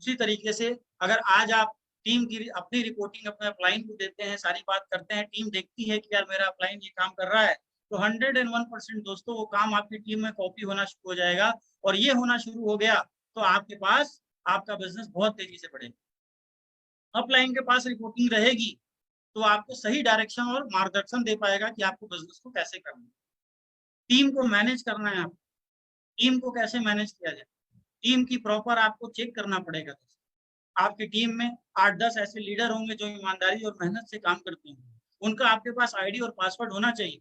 उसी तरीके से अगर आज आप टीम की अपनी रिपोर्टिंग अपने अपलाइन को देते हैं, सारी बात करते हैं, टीम देखती है कि यार मेरा अपलाइन ये काम कर रहा है, तो 101% दोस्तों वो काम आपकी टीम में कॉपी होना शुरू हो जाएगा। और ये होना शुरू हो गया तो आपके पास आपका बिजनेस बहुत तेजी से बढ़ेगा। अपलाइन के पास रिपोर्टिंग रहेगी तो आपको सही डायरेक्शन और मार्गदर्शन दे पाएगा कि आपको बिजनेस को कैसे करना है, टीम को मैनेज करना है। आपको टीम को कैसे मैनेज किया जाए, टीम की प्रॉपर आपको चेक करना पड़ेगा। आपकी टीम में 8-10 ऐसे लीडर होंगे जो ईमानदारी और मेहनत से काम करते हैं, उनका आपके पास आईडी और पासवर्ड होना चाहिए।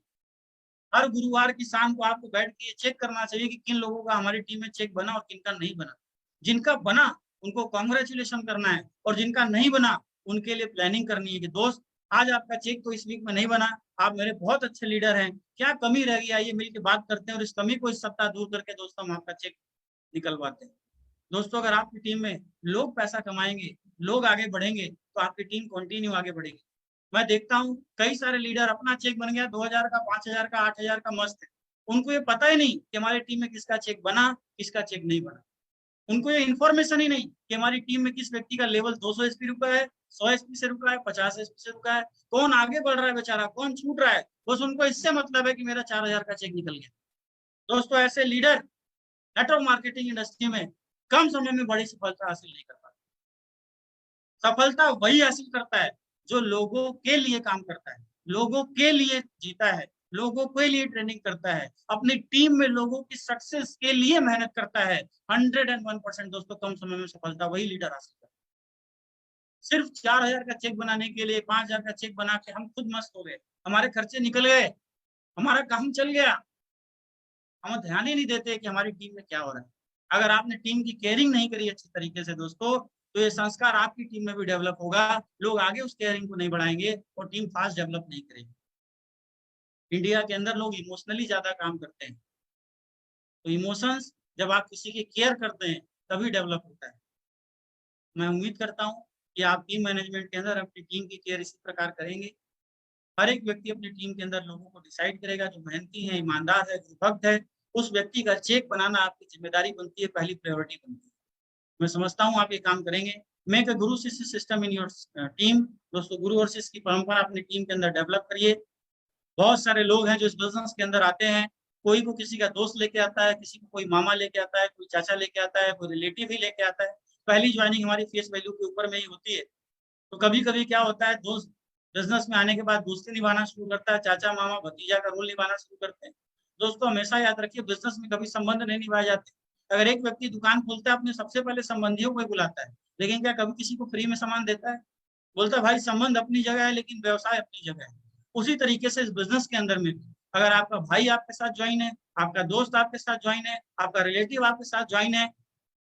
हर गुरुवार की शाम को आपको बैठ के चेक करना चाहिए कि किन लोगों का हमारी टीम में चेक बना और किनका नहीं बना। जिनका बना उनको कॉन्ग्रेचुलेशन करना है, और जिनका नहीं बना उनके लिए प्लानिंग करनी है कि दोस्त आज आपका चेक तो इस वीक में नहीं बना, आप मेरे बहुत अच्छे लीडर हैं, क्या कमी रह गई, आइए मिलकर बात करते हैं और इस कमी को इस सप्ताह दूर करके दोस्तों हम आपका चेक निकलवाते हैं। दोस्तों अगर आपकी टीम में लोग पैसा कमाएंगे, लोग आगे बढ़ेंगे, तो आपकी टीम कंटिन्यू आगे बढ़ेगी। मैं देखता हूँ कई सारे लीडर अपना चेक बन गया 2000 का, 5000 का, 8000 का, मस्त है। उनको ये पता ही नहीं कि हमारी टीम में किसका चेक बना, किसका चेक नहीं बना। उनको ये इन्फॉर्मेशन ही नहीं कि हमारी टीम में किस व्यक्ति का लेवल 200 एसपी रुका है, 100 एसपी से रुका है, 50 एसपी से रुका है, कौन आगे बढ़ रहा है बेचारा, कौन छूट रहा है। बस उनको इससे मतलब है कि मेरा 4000 का चेक निकल गया। दोस्तों ऐसे लीडर नेटवर्क मार्केटिंग इंडस्ट्री में कम समय में बड़ी सफलता हासिल नहीं कर पाते। सफलता वही हासिल करता है जो लोगों के लिए काम करता है, लोगों के लिए जीता है, लोगों के लिए ट्रेनिंग करता है, अपनी टीम में लोगों की सक्सेस के लिए मेहनत करता है। 101% दोस्तों कम समय में सफलता वही लीडर हासिल करता है। सिर्फ 4000 का चेक बनाने के लिए 5000 का चेक बना के हम खुद मस्त हो गए, हमारे खर्चे निकल गए, हमारा काम चल गया, हम ध्यान ही नहीं देते कि हमारी टीम में क्या हो रहा है। अगर आपने टीम की केयरिंग नहीं करी अच्छी तरीके से दोस्तों, तो ये संस्कार आपकी टीम में भी डेवलप होगा, लोग आगे उस केयरिंग को नहीं बढ़ाएंगे और टीम फास्ट डेवलप नहीं करेगी। इंडिया के अंदर लोग इमोशनली ज्यादा काम करते हैं, तो इमोशंस जब आप किसी की केयर करते हैं तभी डेवलप होता है। मैं उम्मीद करता हूँ कि आप टीम मैनेजमेंट के अंदर अपनी टीम की केयर इसी प्रकार करेंगे। हर एक व्यक्ति अपनी टीम के अंदर लोगों को डिसाइड करेगा जो मेहनती है, ईमानदार है, भक्त है, उस व्यक्ति का चेक बनाना आपकी जिम्मेदारी बनती है, पहली प्रायोरिटी बनती है। मैं समझता हूँ आप ये काम करेंगे। मेक अ गुरु शिष्य सिस्टम इन योर टीम। दोस्तों गुरु और शिष्य की परंपरा अपनी टीम के अंदर डेवलप करिए। बहुत सारे लोग हैं जो इस बिजनेस के अंदर आते हैं, कोई को किसी का दोस्त लेके आता है, किसी को कोई मामा लेके आता है, कोई चाचा लेके आता है, कोई रिलेटिव ही लेके आता है। पहली ज्वाइनिंग हमारी फेस वैल्यू के ऊपर में ही होती है। तो कभी कभी क्या होता है, दोस्त बिजनेस में आने के बाद दोस्ती निभाना शुरू करता है, चाचा मामा भतीजा का रोल निभाना शुरू करते हैं। दोस्तों हमेशा याद रखिए बिजनेस में कभी संबंध नहीं निभाए जाते। अगर एक व्यक्ति दुकान खोलता है अपने सबसे पहले संबंधियों को बुलाता है, लेकिन क्या कभी किसी को फ्री में सामान देता है? बोलता है भाई संबंध अपनी जगह है लेकिन व्यवसाय अपनी जगह है। उसी तरीके से इस बिजनेस के अंदर में अगर आपका भाई आपके साथ ज्वाइन है, आपका दोस्त आपके साथ ज्वाइन है, आपका रिलेटिव आपके साथ ज्वाइन है,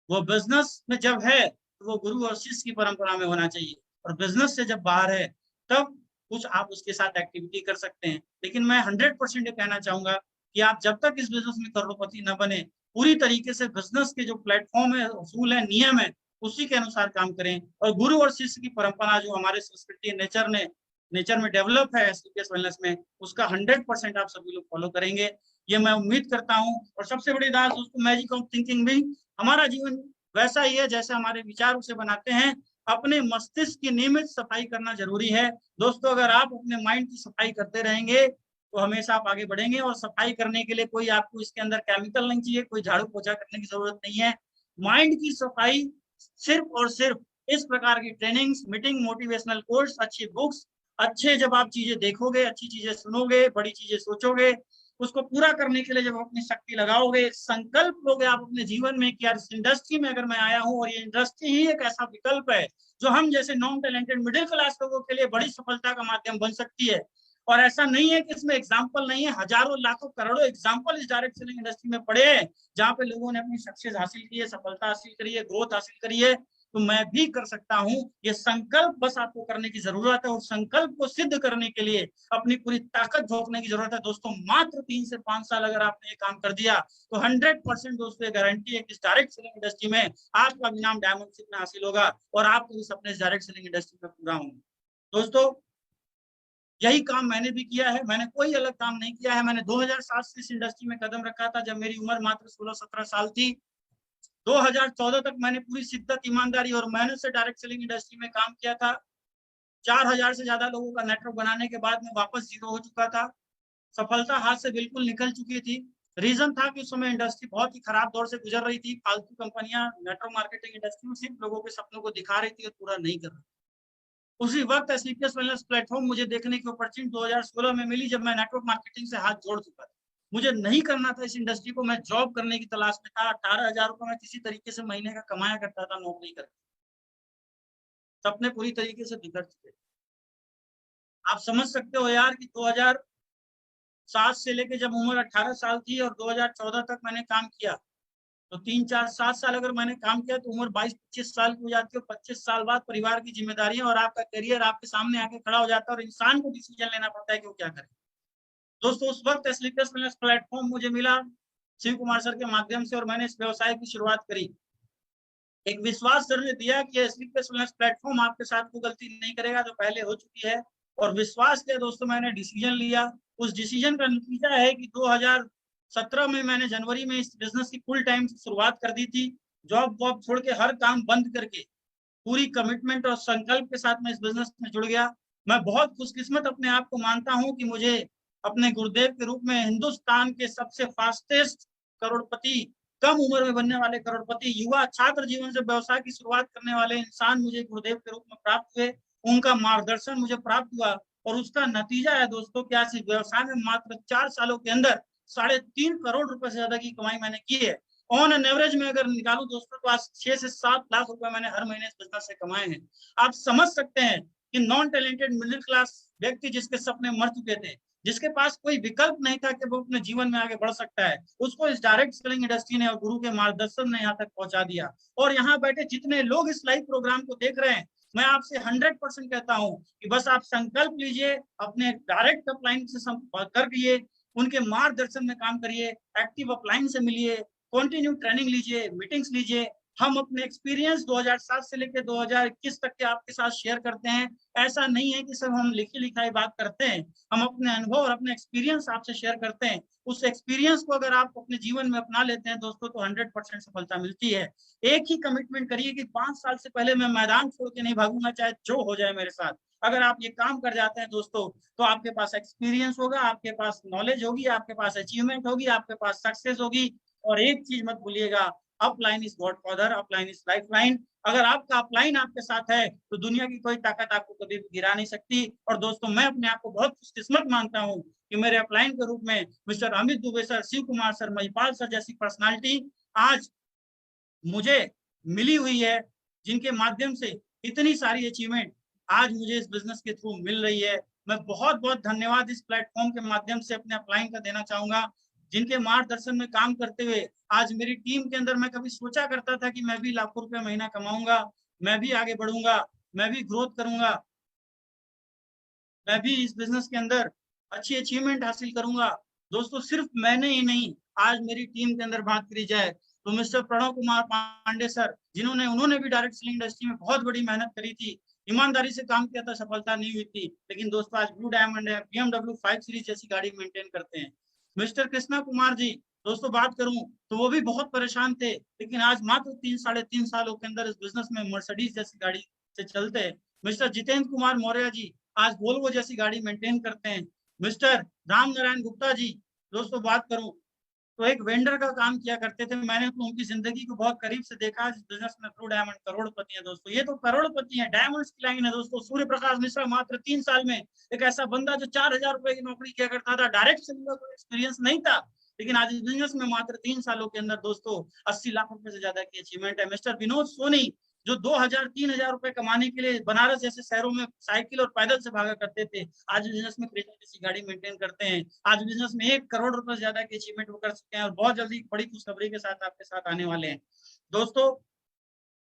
वो बिजनेस में जब है तो वो गुरु और शिष्य की परंपरा में होना चाहिए, और बिजनेस से जब बाहर है तब कुछ आप उसके साथ एक्टिविटी कर सकते हैं। लेकिन मैं 100% ये कहना चाहूंगा कि आप जब तक इस बिजनेस में करोड़पति न बने, पूरी तरीके से बिजनेस के जो प्लेटफॉर्म है, उसूल है, नियम है, उसी के अनुसार काम करें। और गुरु और शिष्य की परंपरा जो हमारे संस्कृति नेचर में डेवलप है एसपीएस वेलनेस में, उसका 100% आप सभी लोग फॉलो करेंगे, ये मैं उम्मीद करता हूँ। और सबसे बड़ी बात दोस्तों, मैजिक ऑफ थिंकिंग भी, हमारा जीवन वैसा ही है जैसे हमारे विचार उसे बनाते हैं। अपने मस्तिष्क की नियमित सफाई करना जरूरी है दोस्तों। अगर आप अपने माइंड की सफाई करते रहेंगे तो हमेशा आप आगे बढ़ेंगे। और सफाई करने के लिए कोई आपको इसके अंदर केमिकल नहीं चाहिए, कोई झाड़ू पोछा करने की जरूरत नहीं है। माइंड की सफाई सिर्फ और सिर्फ इस प्रकार की ट्रेनिंग्स, मीटिंग, मोटिवेशनल कोर्स, अच्छी बुक्स, अच्छे जब आप चीजें देखोगे, अच्छी चीजें सुनोगे, बड़ी चीजें सोचोगे, उसको पूरा करने के लिए जब अपनी शक्ति लगाओगे, संकल्प लोगे आप अपने जीवन में कि यार इस इंडस्ट्री में अगर मैं आया हूँ और ये इंडस्ट्री ही एक ऐसा विकल्प है जो हम जैसे नॉन टैलेंटेड मिडिल क्लास लोगों के लिए बड़ी सफलता का माध्यम बन सकती है। और ऐसा नहीं है कि इसमें एग्जाम्पल नहीं है, हजारों लाखों करोड़ों एग्जाम्पल इस डायरेक्ट सेलिंग इंडस्ट्री में पड़े हैं, जहाँ पे लोगों ने अपनी सक्सेस हासिल की है, सफलता हासिल करी है, ग्रोथ हासिल करी है। तो मैं भी कर सकता हूँ। ये संकल्प बस आपको करने की जरूरत है और संकल्प को सिद्ध करने के लिए अपनी पूरी ताकत झोंकने की जरूरत है दोस्तों। मात्र 3 से 5 साल अगर आपने ये काम कर दिया तो 100% दोस्तों ये गारंटी है कि इस डायरेक्ट सेलिंग इंडस्ट्री में आपका भी नाम डायमंडशिप में हासिल होगा और आपके भी सपने डायरेक्ट सेलिंग इंडस्ट्री में पूरा होंगे। दोस्तों यही काम मैंने भी किया है, मैंने कोई अलग काम नहीं किया है। मैंने 2007 से इस इंडस्ट्री में कदम रखा था जब मेरी उम्र मात्र 16-17 साल थी। 2014 तक मैंने पूरी शिद्दत, ईमानदारी और मेहनत से डायरेक्ट सेलिंग इंडस्ट्री में काम किया था। 4000 से ज्यादा लोगों का नेटवर्क बनाने के बाद मैं वापस जीरो हो चुका था। सफलता हाथ से बिल्कुल निकल चुकी थी। रीजन था कि उस समय इंडस्ट्री बहुत ही खराब दौर से गुजर रही थी। फालतू कंपनियां नेटवर्क मार्केटिंग इंडस्ट्री में सिर्फ लोगों के सपनों को दिखा रही थी और पूरा नहीं कर रही। उसी वक्त एसलीपीएस वेलनेस प्लेटफॉर्म मुझे देखने की अपॉर्चुनिटी 2016 में मिली जब मैं नेटवर्क मार्केटिंग से हाथ जोड़ चुका था। मुझे नहीं करना था इस इंडस्ट्री को, मैं जॉब करने की तलाश में था। 18,000 रुपये मैं किसी तरीके से महीने का कमाया करता था नौकरी करके। सपने पूरी तरीके से बिगड़ चुके। आप समझ सकते हो यार कि 2007 से लेके जब उम्र 18 साल थी और 2014 तक मैंने काम किया, तो 3-4-7 साल अगर मैंने काम किया तो उम्र 22-25 साल की हो जाती है। 25 साल बाद परिवार की जिम्मेदारियां और आपका करियर आपके सामने आके खड़ा हो जाता है और इंसान को डिसीजन लेना पड़ता है कि वो क्या करे। दोस्तों उस वक्त एसलीपीएस वेलनेस प्लेटफॉर्म मुझे मिला शिव कुमार सर के माध्यम से और मैंने इस व्यवसाय की शुरुआत करी। एक विश्वास सर ने दिया कि एसलीपीएस वेलनेस प्लेटफॉर्म आपके साथ कोई गलती नहीं करेगा जो पहले हो चुकी है, और विश्वास के दोस्तों मैंने डिसीजन लिया। उस डिसीजन का नतीजा है कि 2017 में मैंने जनवरी में इस बिजनेस की फुल टाइम शुरुआत कर दी थी। जॉब वॉब छोड़ के हर काम बंद करके पूरी कमिटमेंट और संकल्प के साथ मैं इस बिजनेस में जुड़ गया। मैं बहुत खुशकिस्मत अपने आप को मानता हूं कि मुझे अपने गुरुदेव के रूप में हिंदुस्तान के सबसे फास्टेस्ट करोड़पति, कम उम्र में बनने वाले करोड़पति, युवा छात्र जीवन से व्यवसाय की शुरुआत करने वाले इंसान मुझे गुरुदेव के रूप में प्राप्त हुए। उनका मार्गदर्शन मुझे प्राप्त हुआ और उसका नतीजा है दोस्तों कि आज इस व्यवसाय में मात्र 4 सालों के अंदर 3.5 करोड़ रुपए से ज्यादा की कमाई मैंने की है। ऑन एन एवरेज में अगर निकालू दोस्तों तो आज 6 से 7 लाख रुपए मैंने हर महीने इस बिजनेस से कमाए हैं। आप समझ सकते हैं कि नॉन टैलेंटेड मिडिल क्लास व्यक्ति जिसके सपने मर चुके थे, जिसके पास कोई विकल्प नहीं था कि वो अपने जीवन में आगे बढ़ सकता है, उसको इस डायरेक्ट सेलिंग इंडस्ट्री ने और गुरु के मार्गदर्शन ने यहाँ तक पहुंचा दिया। और यहाँ बैठे जितने लोग इस लाइव प्रोग्राम को देख रहे हैं, मैं आपसे 100% कहता हूँ कि बस आप संकल्प लीजिए, अपने डायरेक्ट अपलाइन से संपर्क करिए, उनके मार्गदर्शन में काम करिए, एक्टिव अपलाइन से मिलिए, कंटिन्यू ट्रेनिंग लीजिए, मीटिंग्स लीजिए। हम अपने एक्सपीरियंस 2007 से लेकर 2021 तक के आपके साथ शेयर करते हैं। ऐसा नहीं है कि सब हम लिखी लिखाई बात करते हैं, हम अपने अनुभव और अपने एक्सपीरियंस आपसे शेयर करते हैं। उस एक्सपीरियंस को अगर आप अपने जीवन में अपना लेते हैं दोस्तों तो 100% सफलता मिलती है। एक ही कमिटमेंट करिए कि 5 साल से पहले मैं मैदान छोड़ के नहीं भागूंगा, चाहे जो हो जाए मेरे साथ। अगर आप ये काम कर जाते हैं दोस्तों तो आपके पास एक्सपीरियंस होगा, आपके पास नॉलेज होगी, आपके पास अचीवमेंट होगी, आपके पास सक्सेस होगी। और एक चीज मत भूलिएगा, upline is God father, upline is life line. अगर आपका अपलाइन आपके साथ है तो दुनिया की कोई ताकत आपको कभी भी गिरा नहीं सकती। और दोस्तों मैं अपने आप को बहुत खुशकिस्मत मानता हूँ कि मेरे अपलाइन के रूप में Mr Amit Dubey sir, Shiv Kumar sir, Mahipal sir जैसी पर्सनालिटी आज मुझे मिली हुई है, जिनके माध्यम से इतनी सारी अचीवमेंट आज मुझे इस बिजनेस के थ्रू मिल रही है। मैं बहुत बहुत धन्यवाद इस प्लेटफॉर्म के माध्यम से अपने अपलाइन का देना चाहूंगा, जिनके मार्गदर्शन में काम करते हुए आज मेरी टीम के अंदर मैं कभी सोचा करता था कि मैं भी लाखों रुपए महीना कमाऊंगा, मैं भी आगे बढ़ूंगा, मैं भी ग्रोथ करूंगा, मैं भी इस बिजनेस के अंदर अच्छी अचीवमेंट हासिल करूंगा। दोस्तों सिर्फ मैंने ही नहीं, आज मेरी टीम के अंदर बात करी जाए तो मिस्टर प्रणव कुमार पांडे सर, उन्होंने भी डायरेक्ट सेलिंग इंडस्ट्री में बहुत बड़ी मेहनत करी थी, ईमानदारी से काम किया था, सफलता नहीं हुई थी, लेकिन दोस्तों आज ब्लू डायमंड है, BMW 5 सीरीज जैसी गाड़ी मेंटेन करते हैं। मिस्टर कृष्णा कुमार जी, दोस्तों बात करूं तो वो भी बहुत परेशान थे, लेकिन आज मात्र 3-3.5 सालों के अंदर इस बिजनेस में मर्सिडीज जैसी गाड़ी से चलते हैं। मिस्टर जितेंद्र कुमार मौर्य जी आज वोल्वो जैसी गाड़ी मेंटेन करते हैं। मिस्टर राम नारायण गुप्ता जी, दोस्तों बात करूं तो एक वेंडर का काम किया करते थे, मैंने तो उनकी जिंदगी को बहुत करीब से देखा। इस बिजनेस में ब्लू डायमंड करोड़पति है दोस्तों, ये तो करोड़पति है, डायमंड्स की लाइन है दोस्तों। सूर्य प्रकाश मिश्रा मात्र 3 साल में, एक ऐसा बंदा जो 4,000 रुपए की नौकरी किया करता था, डायरेक्ट सेलिंग का कोई एक्सपीरियंस नहीं था, लेकिन आज इस बिजनेस में मात्र 3 सालों के अंदर दोस्तों 80 लाख रुपए से ज्यादा की अचीवमेंट है। मिस्टर विनोद सोनी जो 2,000-3,000 रुपए कमाने के लिए बनारस जैसे शहरों में साइकिल और पैदल से भागा करते थे, आज बिजनेस में क्रेटा जैसी गाड़ी मेंटेन करते हैं। आज बिजनेस में 1 करोड़ रुपए से ज्यादा की अचीवमेंट वो कर सकते हैं और बहुत जल्दी बड़ी खुशखबरी के साथ आपके साथ आने वाले हैं। दोस्तों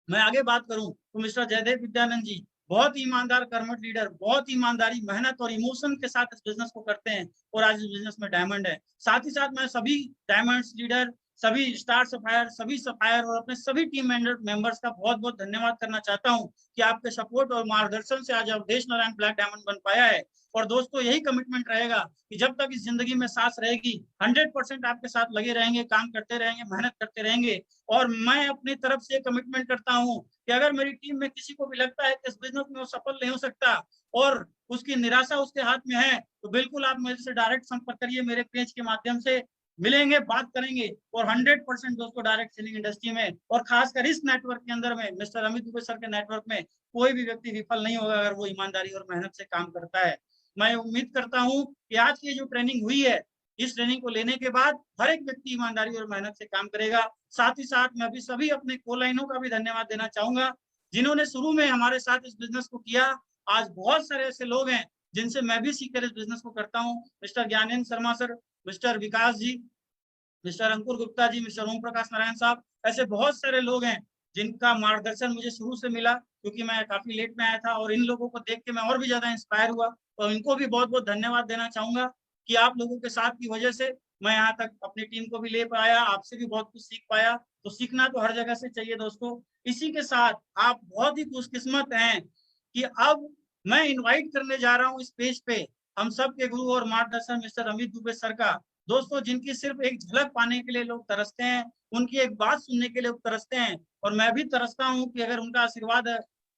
मैं आगे बात करूं तो मिस्टर जयदेव विद्यानंद जी बहुत ईमानदार कर्मठ लीडर, बहुत ईमानदारी, मेहनत और इमोशन के साथ इस बिजनेस को करते हैं और आज इस बिजनेस में डायमंड है। साथ ही साथ मैं सभी डायमंड्स लीडर, सभी स्टार सफायर, सभी सफायर और अपने सभी टीम मेंबर्स का बहुत बहुत धन्यवाद करना चाहता हूं कि आपके सपोर्ट और मार्गदर्शन से आज अवधेश नारायण ब्लैक डायमंड बन पाया है। और दोस्तों यही कमिटमेंट रहेगा कि जब तक इस जिंदगी में सांस रहेगी 100% आपके साथ लगे रहेंगे, काम करते रहेंगे, मेहनत करते रहेंगे। और मैं अपनी तरफ से कमिटमेंट करता हूं कि अगर मेरी टीम में किसी को भी लगता है कि इस बिजनेस में वो सफल नहीं हो सकता और उसकी निराशा उसके हाथ में है, तो बिल्कुल आप मेरे से डायरेक्ट संपर्क करिए, मेरे पेज के माध्यम से मिलेंगे, बात करेंगे। और 100% दोस्तों डायरेक्ट सेलिंग इंडस्ट्री में और खासकर इस नेटवर्क के अंदर में, मिस्टर अमित दुबे सर के नेटवर्क में, कोई भी व्यक्ति विफल नहीं होगा अगर वो ईमानदारी और मेहनत से काम करता है। मैं उम्मीद करता हूं कि आज की जो ट्रेनिंग हुई है, इस ट्रेनिंग को लेने के बाद हर एक व्यक्ति ईमानदारी और मेहनत से काम करेगा। साथ ही साथ मैं भी सभी अपने को-लाइनों का भी धन्यवाद देना चाहूंगा जिन्होंने शुरू में हमारे साथ इस बिजनेस को किया। आज बहुत सारे ऐसे लोग हैं जिनसे मैं भी सीखकर इस बिजनेस को करता हूँ। Mister Gyanendra Sharma sir, mister Vikas ji, mister Ankur Gupta ji, mister Om Prakash Narayan sahab, ऐसे बहुत सारे लोग हैं जिनका मार्गदर्शन मुझे शुरू से मिला, क्योंकि मैं काफी लेट में आया था और इन लोगों को देख के मैं और भी ज्यादा इंस्पायर हुआ। तो इनको भी बहुत बहुत धन्यवाद देना चाहूंगा कि आप लोगों के साथ की वजह से मैं यहाँ तक अपनी टीम को भी ले पाया, आपसे भी बहुत कुछ सीख पाया। तो सीखना तो हर जगह से चाहिए दोस्तों। इसी के साथ आप बहुत ही खुशकिस्मत हैं कि अब मैं इनवाइट करने जा रहा हूँ इस पेज पे हम सब के गुरु और मार्गदर्शन मिस्टर अमित दुबे सर का। दोस्तों जिनकी सिर्फ एक झलक पाने के लिए लोग तरसते हैं, उनकी एक बात सुनने के लिए लोग तरसते हैं, और मैं भी तरसता हूं कि अगर उनका आशीर्वाद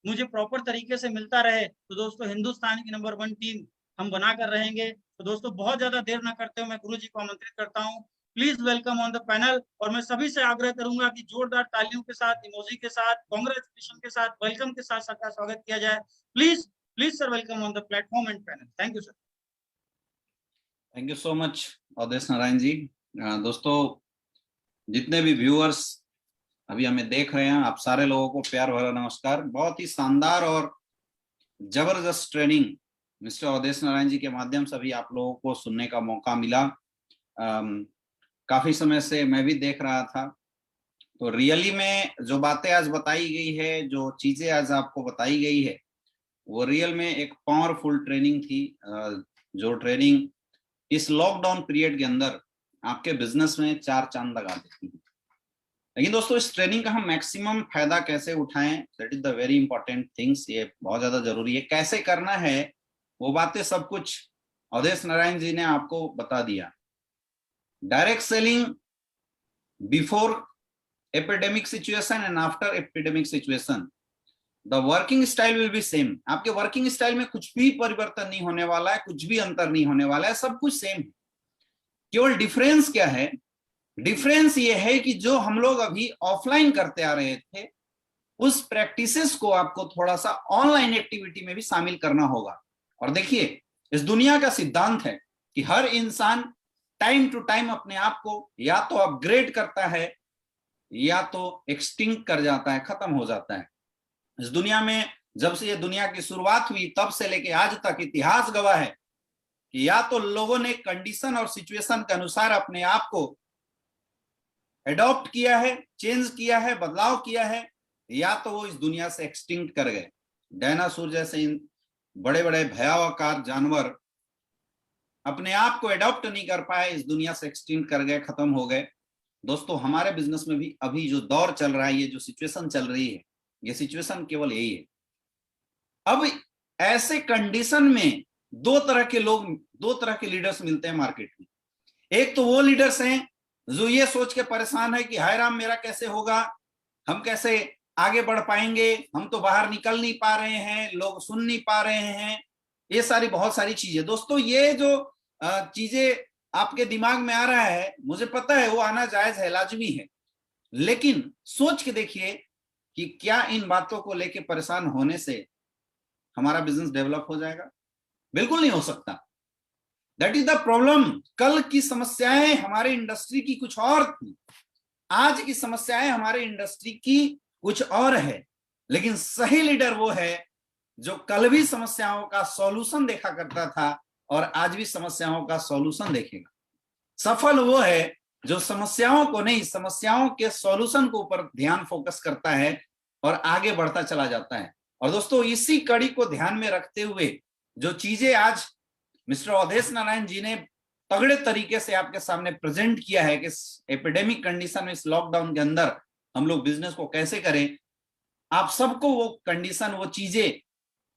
मुझे प्रॉपर तरीके से मिलता रहे तो दोस्तों हिंदुस्तान की नंबर 1 टीम हम बनाकर रहेंगे। तो दोस्तों बहुत ज्यादा देर ना करते हुए मैं गुरु जी को आमंत्रित करता हूँ, please welcome on the panel. और मैं सभी से आग्रह करूंगा कि जोरदार तालियों के साथ, इमोजी के साथ, कांग्रेचुलेशन के साथ, वेलकम के साथ सबका स्वागत किया जाए। Please please sir, welcome on the platform and panel. Thank you sir. Thank you so much Avdhesh Narayan ji. दोस्तों जितने भी व्यूअर्स अभी हमें देख रहे हैं, आप सारे लोगों को प्यार भरा नमस्कार। बहुत ही शानदार और जबरदस्त ट्रेनिंग मिस्टर अवधेश नारायण जी के माध्यम से अभी आप लोगों को सुनने का मौका मिला। काफी समय से मैं भी देख रहा था, तो रियली में जो बातें आज बताई गई है, जो चीजें आज आपको बताई गई है, वो रियल में एक पावरफुल ट्रेनिंग थी। जो ट्रेनिंग इस लॉकडाउन पीरियड के अंदर आपके बिजनेस में 4 चांद लगा देती है। लेकिन दोस्तों इस ट्रेनिंग का हम मैक्सिमम फायदा कैसे उठाएं, that is the very important things. ये बहुत ज्यादा जरूरी है। कैसे करना है वो बातें सब कुछ अवधेश नारायण जी ने आपको बता दिया। Direct selling before epidemic situation and after epidemic situation, the working style will be same. आपके वर्किंग स्टाइल में कुछ भी परिवर्तन नहीं होने वाला है, कुछ भी अंतर नहीं होने वाला है, सब कुछ सेम है। केवल डिफरेंस क्या है? डिफरेंस ये है कि जो हम लोग अभी ऑफलाइन करते आ रहे थे, उस प्रैक्टिसेस को आपको थोड़ा सा ऑनलाइन एक्टिविटी में भी शामिल करना होगा। और देखिए, इस दुनिया का सिद्धांत है कि हर इंसान टाइम टू टाइम अपने आप को या तो अपग्रेड करता है या तो एक्सटिंक्ट कर जाता है, खत्म हो जाता है। इस दुनिया में जब से ये दुनिया की शुरुआत हुई तब से लेके आज तक इतिहास गवाह है कि या तो लोगों ने कंडीशन और सिचुएशन के अनुसार अपने आप को एडॉप्ट किया है, चेंज किया है, बदलाव किया है, या तो वो इस दुनिया से एक्सटिंक्ट कर गए। डायनासोर जैसे इन बड़े बड़े भयावह जानवर अपने आप को एडॉप्ट नहीं कर पाए, इस दुनिया से एक्सटिंक्ट कर गए, खत्म हो गए। दोस्तों हमारे बिजनेस में भी अभी जो दौर चल रहा है, ये जो सिचुएशन चल रही है, ये सिचुएशन केवल यही है। अब ऐसे कंडीशन में 2 तरह के लोग, 2 तरह के लीडर्स मिलते हैं मार्केट में। एक तो वो लीडर्स हैं जो ये सोच के परेशान है कि हाय राम मेरा कैसे होगा, हम कैसे आगे बढ़ पाएंगे, हम तो बाहर निकल नहीं पा रहे हैं, लोग सुन नहीं पा रहे हैं, ये सारी बहुत सारी चीजें। दोस्तों ये जो चीजें आपके दिमाग में आ रहा है, मुझे पता है वो आना जायज है, लाजमी है, लेकिन सोच के देखिए कि क्या इन बातों को लेके परेशान होने से हमारा बिजनेस डेवलप हो जाएगा? बिल्कुल नहीं हो सकता। That is the problem. कल की समस्याएं हमारे इंडस्ट्री की कुछ और थी, आज की समस्याएं हमारे इंडस्ट्री की कुछ और है। लेकिन सही लीडर वो है जो कल भी समस्याओं का सॉल्यूशन देखा करता था और आज भी समस्याओं का सॉल्यूशन देखेगा। सफल वो है जो समस्याओं को नहीं, समस्याओं के सॉल्यूशन के ऊपर ध्यान फोकस करता है और आगे बढ़ता चला जाता है। और दोस्तों इसी कड़ी को ध्यान में रखते हुए जो चीजें आज मिस्टर अवधेश नारायण जी ने तगड़े तरीके से आपके सामने प्रेजेंट किया है कि एपिडेमिक कंडीशन में, इस लॉकडाउन के अंदर हम लोग बिजनेस को कैसे करें, आप सबको वो कंडीशन, वो चीजें,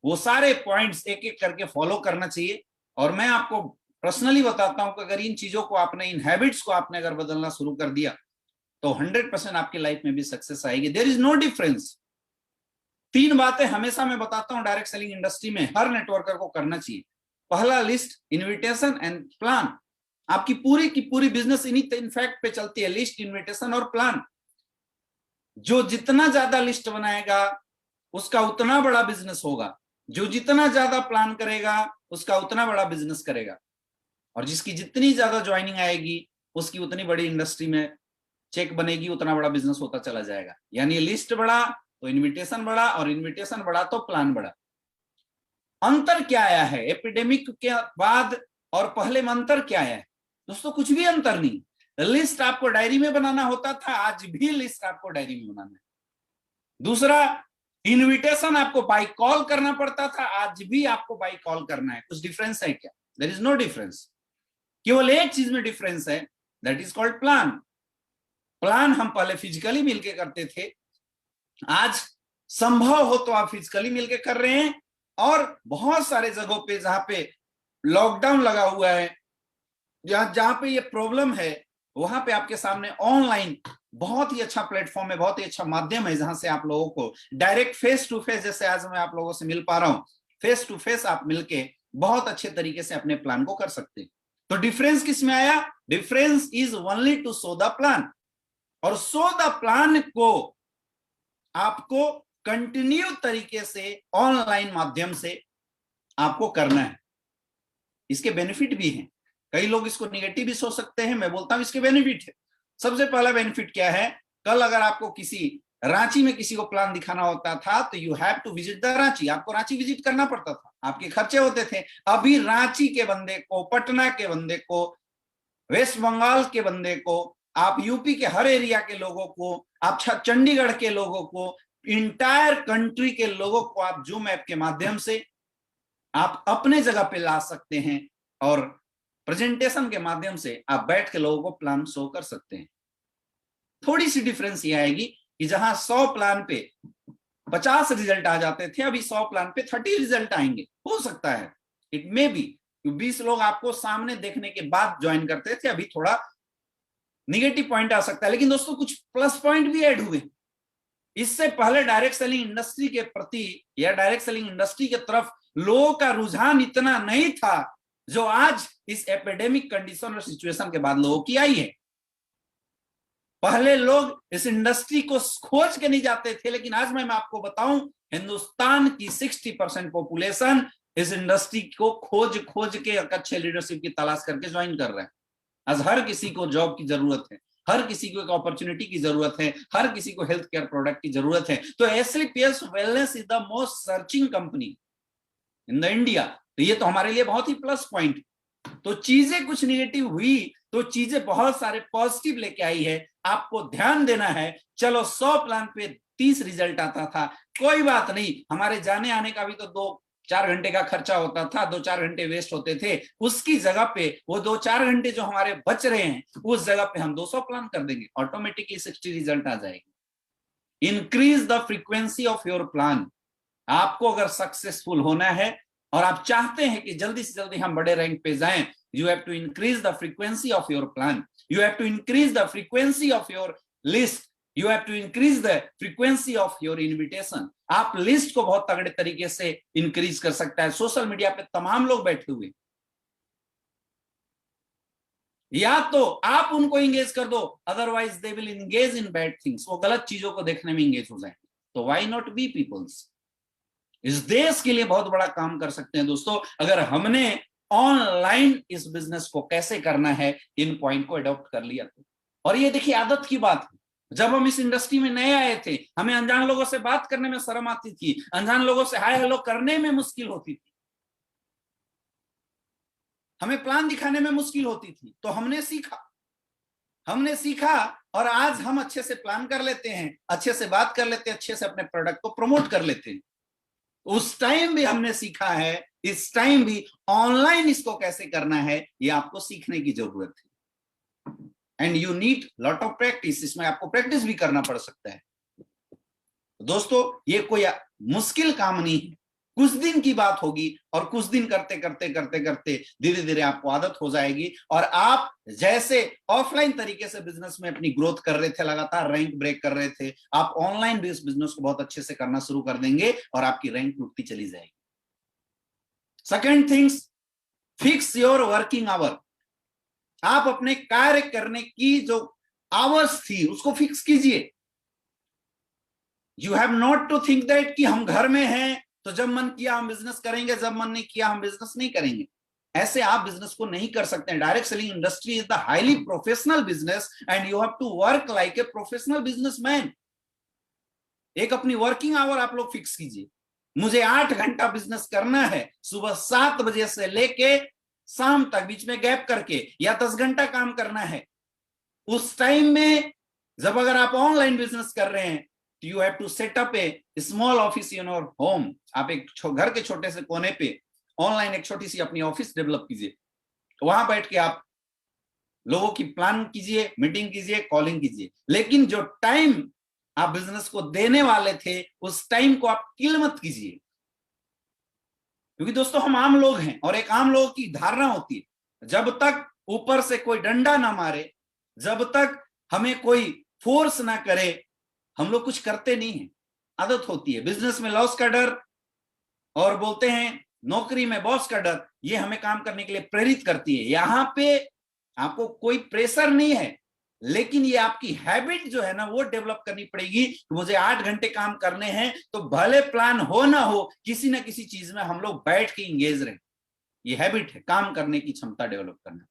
वो सारे पॉइंट्स एक एक करके फॉलो करना चाहिए। और मैं आपको पर्सनली बताता हूं कि अगर इन चीजों को आपने, इन हैबिट्स को आपने अगर बदलना शुरू कर दिया तो 100% आपकी लाइफ में भी सक्सेस आएगी। There is no difference. 3 बातें हमेशा मैं बताता हूं डायरेक्ट सेलिंग इंडस्ट्री में हर नेटवर्कर को करना चाहिए। पहला, लिस्ट, इन्विटेशन एंड प्लान। आपकी पूरी की पूरी बिजनेस इन्हीं इनफैक्ट पे चलती है, लिस्ट, इन्विटेशन और प्लान। जो जितना ज्यादा लिस्ट बनाएगा उसका उतना बड़ा बिजनेस होगा, जो जितना ज्यादा प्लान करेगा उसका उतना बड़ा बिजनेस करेगा, और जिसकी जितनी ज्यादा ज्वाइनिंग आएगी उसकी उतनी बड़ी इंडस्ट्री में चेक बनेगी, उतना बड़ा बिजनेस होता चला जाएगा। यानी लिस्ट बढ़ा तो इन्विटेशन बढ़ा, और इन्विटेशन बढ़ा तो प्लान बढ़ा। अंतर क्या आया है एपिडेमिक के बाद और पहले में? अंतर क्या आया है दोस्तों? कुछ भी अंतर नहीं। लिस्ट आपको डायरी में बनाना होता था, आज भी लिस्ट आपको डायरी में बनाना है। दूसरा, इनविटेशन आपको बाय कॉल करना पड़ता था, आज भी आपको बाय कॉल करना है। कुछ डिफरेंस है क्या? There is no difference. केवल एक चीज में डिफरेंस है, that is called plan. Plan हम पहले फिजिकली मिलके करते थे, आज संभव हो तो आप फिजिकली मिलके कर रहे हैं, और बहुत सारे जगहों पे जहां पे लॉकडाउन लगा हुआ है, जहां पे ये प्रॉब्लम है, वहां पे आपके सामने ऑनलाइन बहुत ही अच्छा प्लेटफॉर्म है, बहुत ही अच्छा माध्यम है, जहां से आप लोगों को डायरेक्ट फेस टू फेस, जैसे आज मैं आप लोगों से मिल पा रहा हूं, फेस टू फेस आप मिलके बहुत अच्छे तरीके से अपने प्लान को कर सकते हैं। तो डिफरेंस किस में आया? Difference is only to show the plan. और शो द प्लान को आपको कंटिन्यू तरीके से ऑनलाइन माध्यम से आपको करना है। इसके बेनिफिट भी हैं। कई लोग इसको निगेटिव भी सोच सकते हैं, मैं बोलता हूं इसके बेनिफिट है। सबसे पहला बेनिफिट क्या है? कल अगर आपको किसी रांची में किसी को प्लान दिखाना होता था तो you have to visit the Ranchi, आपको रांची विजिट करना पड़ता था, आपके खर्चे होते थे। अभी रांची के बंदे को, पटना के बंदे को, वेस्ट बंगाल के बंदे को, आप यूपी के हर एरिया के लोगों को, आप चंडीगढ़ के लोगों को, इंटायर कंट्री के लोगों को आप जूम ऐप के माध्यम से आप अपने जगह पे ला सकते हैं, और प्रेजेंटेशन के माध्यम से आप बैठ के लोगों को प्लान शो कर सकते हैं। थोड़ी सी डिफरेंस ये आएगी कि जहां 100 प्लान पे 50 रिजल्ट आ जाते थे, अभी 100 प्लान पे 30 रिजल्ट आएंगे। हो सकता है, इट मे बी 20 लोग आपको सामने देखने के बाद ज्वाइन करते थे, अभी थोड़ा निगेटिव पॉइंट आ सकता है, लेकिन दोस्तों कुछ प्लस पॉइंट भी ऐड हुए। इससे पहले डायरेक्ट सेलिंग इंडस्ट्री के प्रति या डायरेक्ट सेलिंग इंडस्ट्री के तरफ लोगों का रुझान इतना नहीं था जो आज इस एपिडेमिक कंडीशन और सिचुएशन के बाद लोगों की आई है। पहले लोग इस इंडस्ट्री को खोज के नहीं जाते थे, लेकिन आज मैं आपको बताऊं, हिंदुस्तान की 60% पॉपुलेशन इस इंडस्ट्री को खोज खोज के अच्छे लीडरशिप की तलाश करके ज्वाइन कर रहे हैं। आज हर किसी को जॉब की जरूरत है, हर किसी को एक अपॉर्चुनिटी की जरूरत है, हर किसी को हेल्थ केयर प्रोडक्ट की जरूरत है। तो SLPS wellness is the most searching company in the India. तो ये तो हमारे लिए बहुत ही प्लस पॉइंट। तो चीजें कुछ निगेटिव हुई तो चीजें बहुत सारे पॉजिटिव लेके आई है। आपको ध्यान देना है। चलो 100 प्लान पे 30 रिजल्ट आता था, कोई बात नहीं, हमारे जाने आने का भी तो 2-4 घंटे का खर्चा होता था, 2-4 घंटे वेस्ट होते थे। उसकी जगह पे वो 2-4 घंटे जो हमारे बच रहे हैं, उस जगह पे हम 200 प्लान कर देंगे, ऑटोमेटिकली 60 रिजल्ट आ जाएगी। Increase the frequency of your plan. आपको अगर सक्सेसफुल होना है और आप चाहते हैं कि जल्दी से जल्दी हम बड़े रैंक पे जाएं, you have to increase the frequency of your plan, you have to increase the frequency of your list, you have to increase the frequency of your invitation। आप लिस्ट को बहुत तगड़े तरीके से इंक्रीज कर सकता है। सोशल मीडिया पे तमाम लोग बैठे हुए, या तो आप उनको इंगेज कर दो, otherwise they will engage in bad things, वो गलत चीजों को देखने में इंगेज हो जाएंगे। तो व्हाई नॉट बी पीपल्स? इस देश के लिए बहुत बड़ा काम कर सकते हैं दोस्तों, अगर हमने ऑनलाइन इस बिजनेस को कैसे करना है, इन पॉइंट को अडॉप्ट कर लिया तो। और ये देखिए आदत की बात है, जब हम इस इंडस्ट्री में नए आए थे, हमें अनजान लोगों से बात करने में शर्म आती थी, अनजान लोगों से हाय हेलो करने में मुश्किल होती थी, हमें प्लान दिखाने में मुश्किल होती थी। तो हमने सीखा, हमने सीखा और आज हम अच्छे से प्लान कर लेते हैं, अच्छे से बात कर लेते हैं, अच्छे से अपने प्रोडक्ट को प्रमोट कर लेते हैं। उस टाइम भी हमने सीखा है, इस टाइम भी ऑनलाइन इसको कैसे करना है ये आपको सीखने की जरूरत है। And you need lot of practice, इसमें आपको प्रैक्टिस भी करना पड़ सकता है। दोस्तों ये कोई मुश्किल काम नहीं है, कुछ दिन की बात होगी और कुछ दिन करते करते करते करते धीरे धीरे आपको आदत हो जाएगी और आप जैसे ऑफलाइन तरीके से बिजनेस में अपनी ग्रोथ कर रहे थे, लगातार रैंक ब्रेक कर रहे थे, आप ऑनलाइन भी इस बिजनेस को बहुत अच्छे से करना शुरू कर देंगे और आपकी रैंक टूटती चली जाएगी। Second things, fix your working hour. आप अपने कार्य करने की जो आवर्स थी उसको फिक्स कीजिए। You have not to think that कि हम घर में हैं तो जब मन किया हम बिजनेस करेंगे, जब मन नहीं किया हम बिजनेस नहीं करेंगे। ऐसे आप बिजनेस को नहीं कर सकते हैं। Direct selling industry is the highly professional business and you have to work like a professional businessman. एक अपनी वर्किंग आवर आप लोग फिक्स कीजिए। मुझे 8 घंटा बिजनेस करना है, सुबह 7 बजे से लेके शाम तक, बीच में गैप करके, या 10 घंटा काम करना है। उस टाइम में जब अगर आप ऑनलाइन बिजनेस कर रहे हैं तो you have to set up a small office in your home. आप एक घर के छोटे से कोने पे ऑनलाइन एक छोटी सी अपनी ऑफिस डेवलप कीजिए। वहां बैठ के आप लोगों की प्लान कीजिए, मीटिंग कीजिए, कॉलिंग कीजिए। लेकिन जो टाइम आप बिजनेस को देने वाले थे उस टाइम को आप किल मत कीजिए, क्योंकि दोस्तों हम आम लोग हैं और एक आम लोगों की धारणा होती है जब तक ऊपर से कोई डंडा ना मारे, जब तक हमें कोई फोर्स ना करे, हम लोग कुछ करते नहीं है। आदत होती है। बिजनेस में लॉस का डर और बोलते हैं नौकरी में बॉस का डर, ये हमें काम करने के लिए प्रेरित करती है। यहां पे आपको कोई प्रेशर नहीं है, लेकिन ये आपकी हैबिट जो है ना वो डेवलप करनी पड़ेगी कि मुझे 8 घंटे काम करने हैं तो भले प्लान हो ना हो, किसी ना किसी चीज में हम लोग बैठ के इंगेज रहे। ये हैबिट है, काम करने की क्षमता डेवलप करना।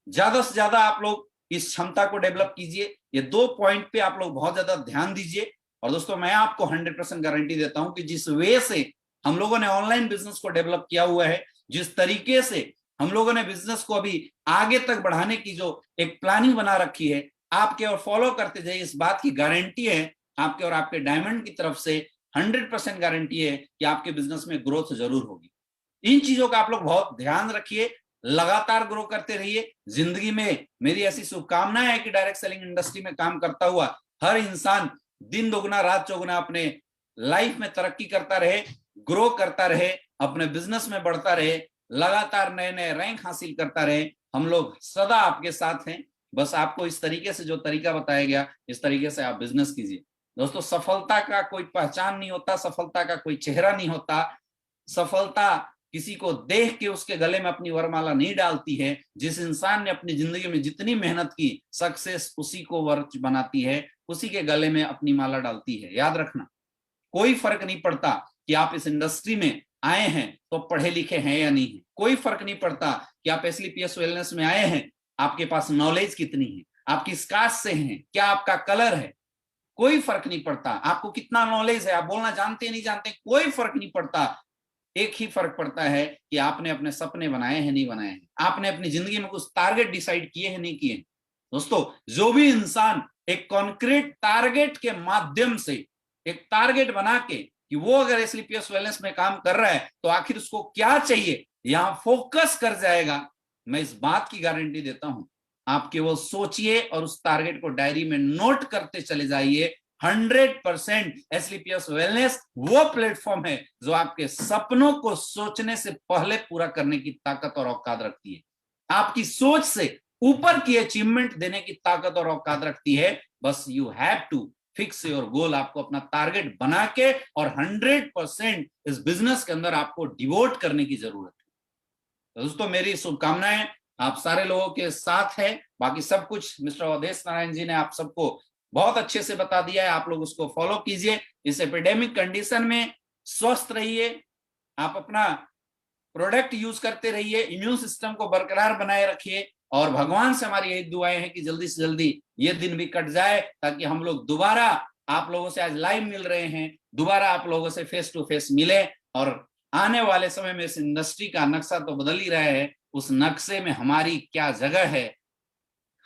ज्यादा से ज्यादा आप लोग इस क्षमता को डेवलप कीजिए। ये 2 पॉइंट पे आप लोग बहुत ज्यादा ध्यान दीजिए। और दोस्तों मैं आपको 100% गारंटी देता हूं कि जिस वे से हम लोगों ने ऑनलाइन बिजनेस को डेवलप किया हुआ है, जिस तरीके से हम लोगों ने बिजनेस को अभी आगे तक बढ़ाने की जो एक प्लानिंग बना रखी है, आपके और फॉलो करते जाइए। इस बात की गारंटी है आपके और आपके डायमंड की तरफ से 100% गारंटी है कि आपके बिजनेस में ग्रोथ जरूर होगी। इन चीजों का आप लोग बहुत ध्यान रखिए, लगातार ग्रो करते रहिए। जिंदगी में मेरी ऐसी शुभकामनाएं है कि डायरेक्ट सेलिंग इंडस्ट्री में काम करता हुआ हर इंसान दिन दोगुना रात चौगुना अपने लाइफ में तरक्की करता रहे, ग्रो करता रहे, अपने बिजनेस में बढ़ता रहे, लगातार नए नए रैंक हासिल करता रहे। हम लोग सदा आपके साथ हैं। बस आपको इस तरीके से जो तरीका बताया गया, इस तरीके से आप बिजनेस कीजिए। दोस्तों सफलता का कोई पहचान नहीं होता, सफलता का कोई चेहरा नहीं होता। सफलता किसी को देख के उसके गले में अपनी वरमाला नहीं डालती है। जिस इंसान ने अपनी जिंदगी में जितनी मेहनत की, सक्सेस उसी को वर बनाती है, उसी के गले में अपनी माला डालती है। याद रखना, कोई फर्क नहीं पड़ता कि आप इस इंडस्ट्री में आए हैं तो पढ़े लिखे हैं या नहीं है। कोई फर्क नहीं पड़ता कि आप SLPS वेलनेस में आए हैं, आपके पास नॉलेज कितनी है, आप किस कास्ट से हैं, क्या आपका कलर है, कोई फर्क नहीं पड़ता। आपको कितना नॉलेज है, आप बोलना जानते नहीं जानते, कोई फर्क नहीं पड़ता। एक ही फर्क पड़ता है कि आपने अपने सपने बनाए हैं नहीं बनाए हैं, आपने अपनी जिंदगी में कुछ टारगेट डिसाइड किए हैं नहीं किए। दोस्तों जो भी इंसान एक कॉन्क्रीट टारगेट के माध्यम से एक टारगेट बना के कि वो अगर SLPS वेलनेस में काम कर रहा है तो आखिर उसको क्या चाहिए, यहां फोकस कर जाएगा, मैं इस बात की गारंटी देता हूं। आप केवल सोचिए और उस टारगेट को डायरी में नोट करते चले जाइए। 100% SLPS वेलनेस वो प्लेटफॉर्म है जो आपके सपनों को सोचने से पहले पूरा करने की ताकत और औकात रखती है। आपकी सोच से ऊपर की अचीवमेंट देने की ताकत और औकात रखती है। बस you have to fix your goal. आपको अपना टारगेट बना के और 100% इस बिजनेस के अंदर आपको डिवोट करने की जरूरत है। तो दोस्तों मेरी शुभकामनाएं आप सारे लोगों के साथ है। बाकी सब कुछ मिस्टर अवधेश नारायण जी ने आप सबको बहुत अच्छे से बता दिया है, आप लोग उसको फॉलो कीजिए। इस एपिडेमिक कंडीशन में स्वस्थ रहिए, आप अपना प्रोडक्ट यूज करते रहिए, इम्यून सिस्टम को बरकरार बनाए रखिए और भगवान से हमारी यही दुआएं हैं कि जल्दी से जल्दी ये दिन भी कट जाए ताकि हम लोग दोबारा आप लोगों से आज लाइव मिल रहे हैं, दोबारा आप लोगों से फेस टू फेस मिले। और आने वाले समय में इस इंडस्ट्री का नक्शा तो बदल ही रहा है, उस नक्शे में हमारी क्या जगह है,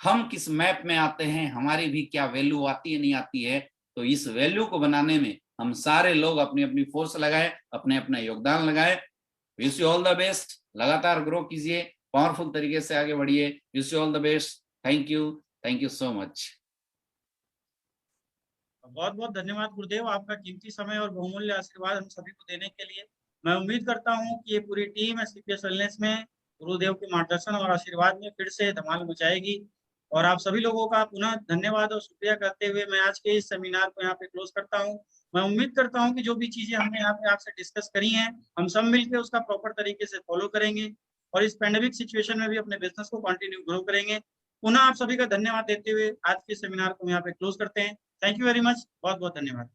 हम किस मैप में आते हैं, हमारी भी क्या वैल्यू आती है नहीं आती है। तो इस वैल्यू को बनाने में हम सारे लोग अपनी अपनी फोर्स लगाए, अपने अपना योगदान लगाए। Wish you all the best, लगातार ग्रो कीजिए, पावरफुल तरीके से आगे बढ़िए। Wish you all the best. Thank you so much. बहुत बहुत धन्यवाद गुरुदेव, आपका कीमती समय और बहुमूल्य आशीर्वाद हम सभी को देने के लिए। मैं उम्मीद करता हूं कि ये पूरी टीम सीपीएस वेलनेस में गुरुदेव के मार्गदर्शन और आशीर्वाद में फिर से धमाल मचाएगी। और आप सभी लोगों का पुनः धन्यवाद और शुक्रिया करते हुए मैं आज के इस सेमिनार को यहाँ पे क्लोज करता हूँ। मैं उम्मीद करता हूँ कि जो भी चीजें हमने यहाँ पे आपसे डिस्कस करी हैं, हम सब मिलकर उसका प्रॉपर तरीके से फॉलो करेंगे और इस पैंडेमिक सिचुएशन में भी अपने बिजनेस को कंटिन्यू ग्रो करेंगे। पुनः आप सभी का धन्यवाद देते हुए आज के सेमिनार को यहाँ पे क्लोज करते हैं। थैंक यू वेरी मच, बहुत बहुत धन्यवाद।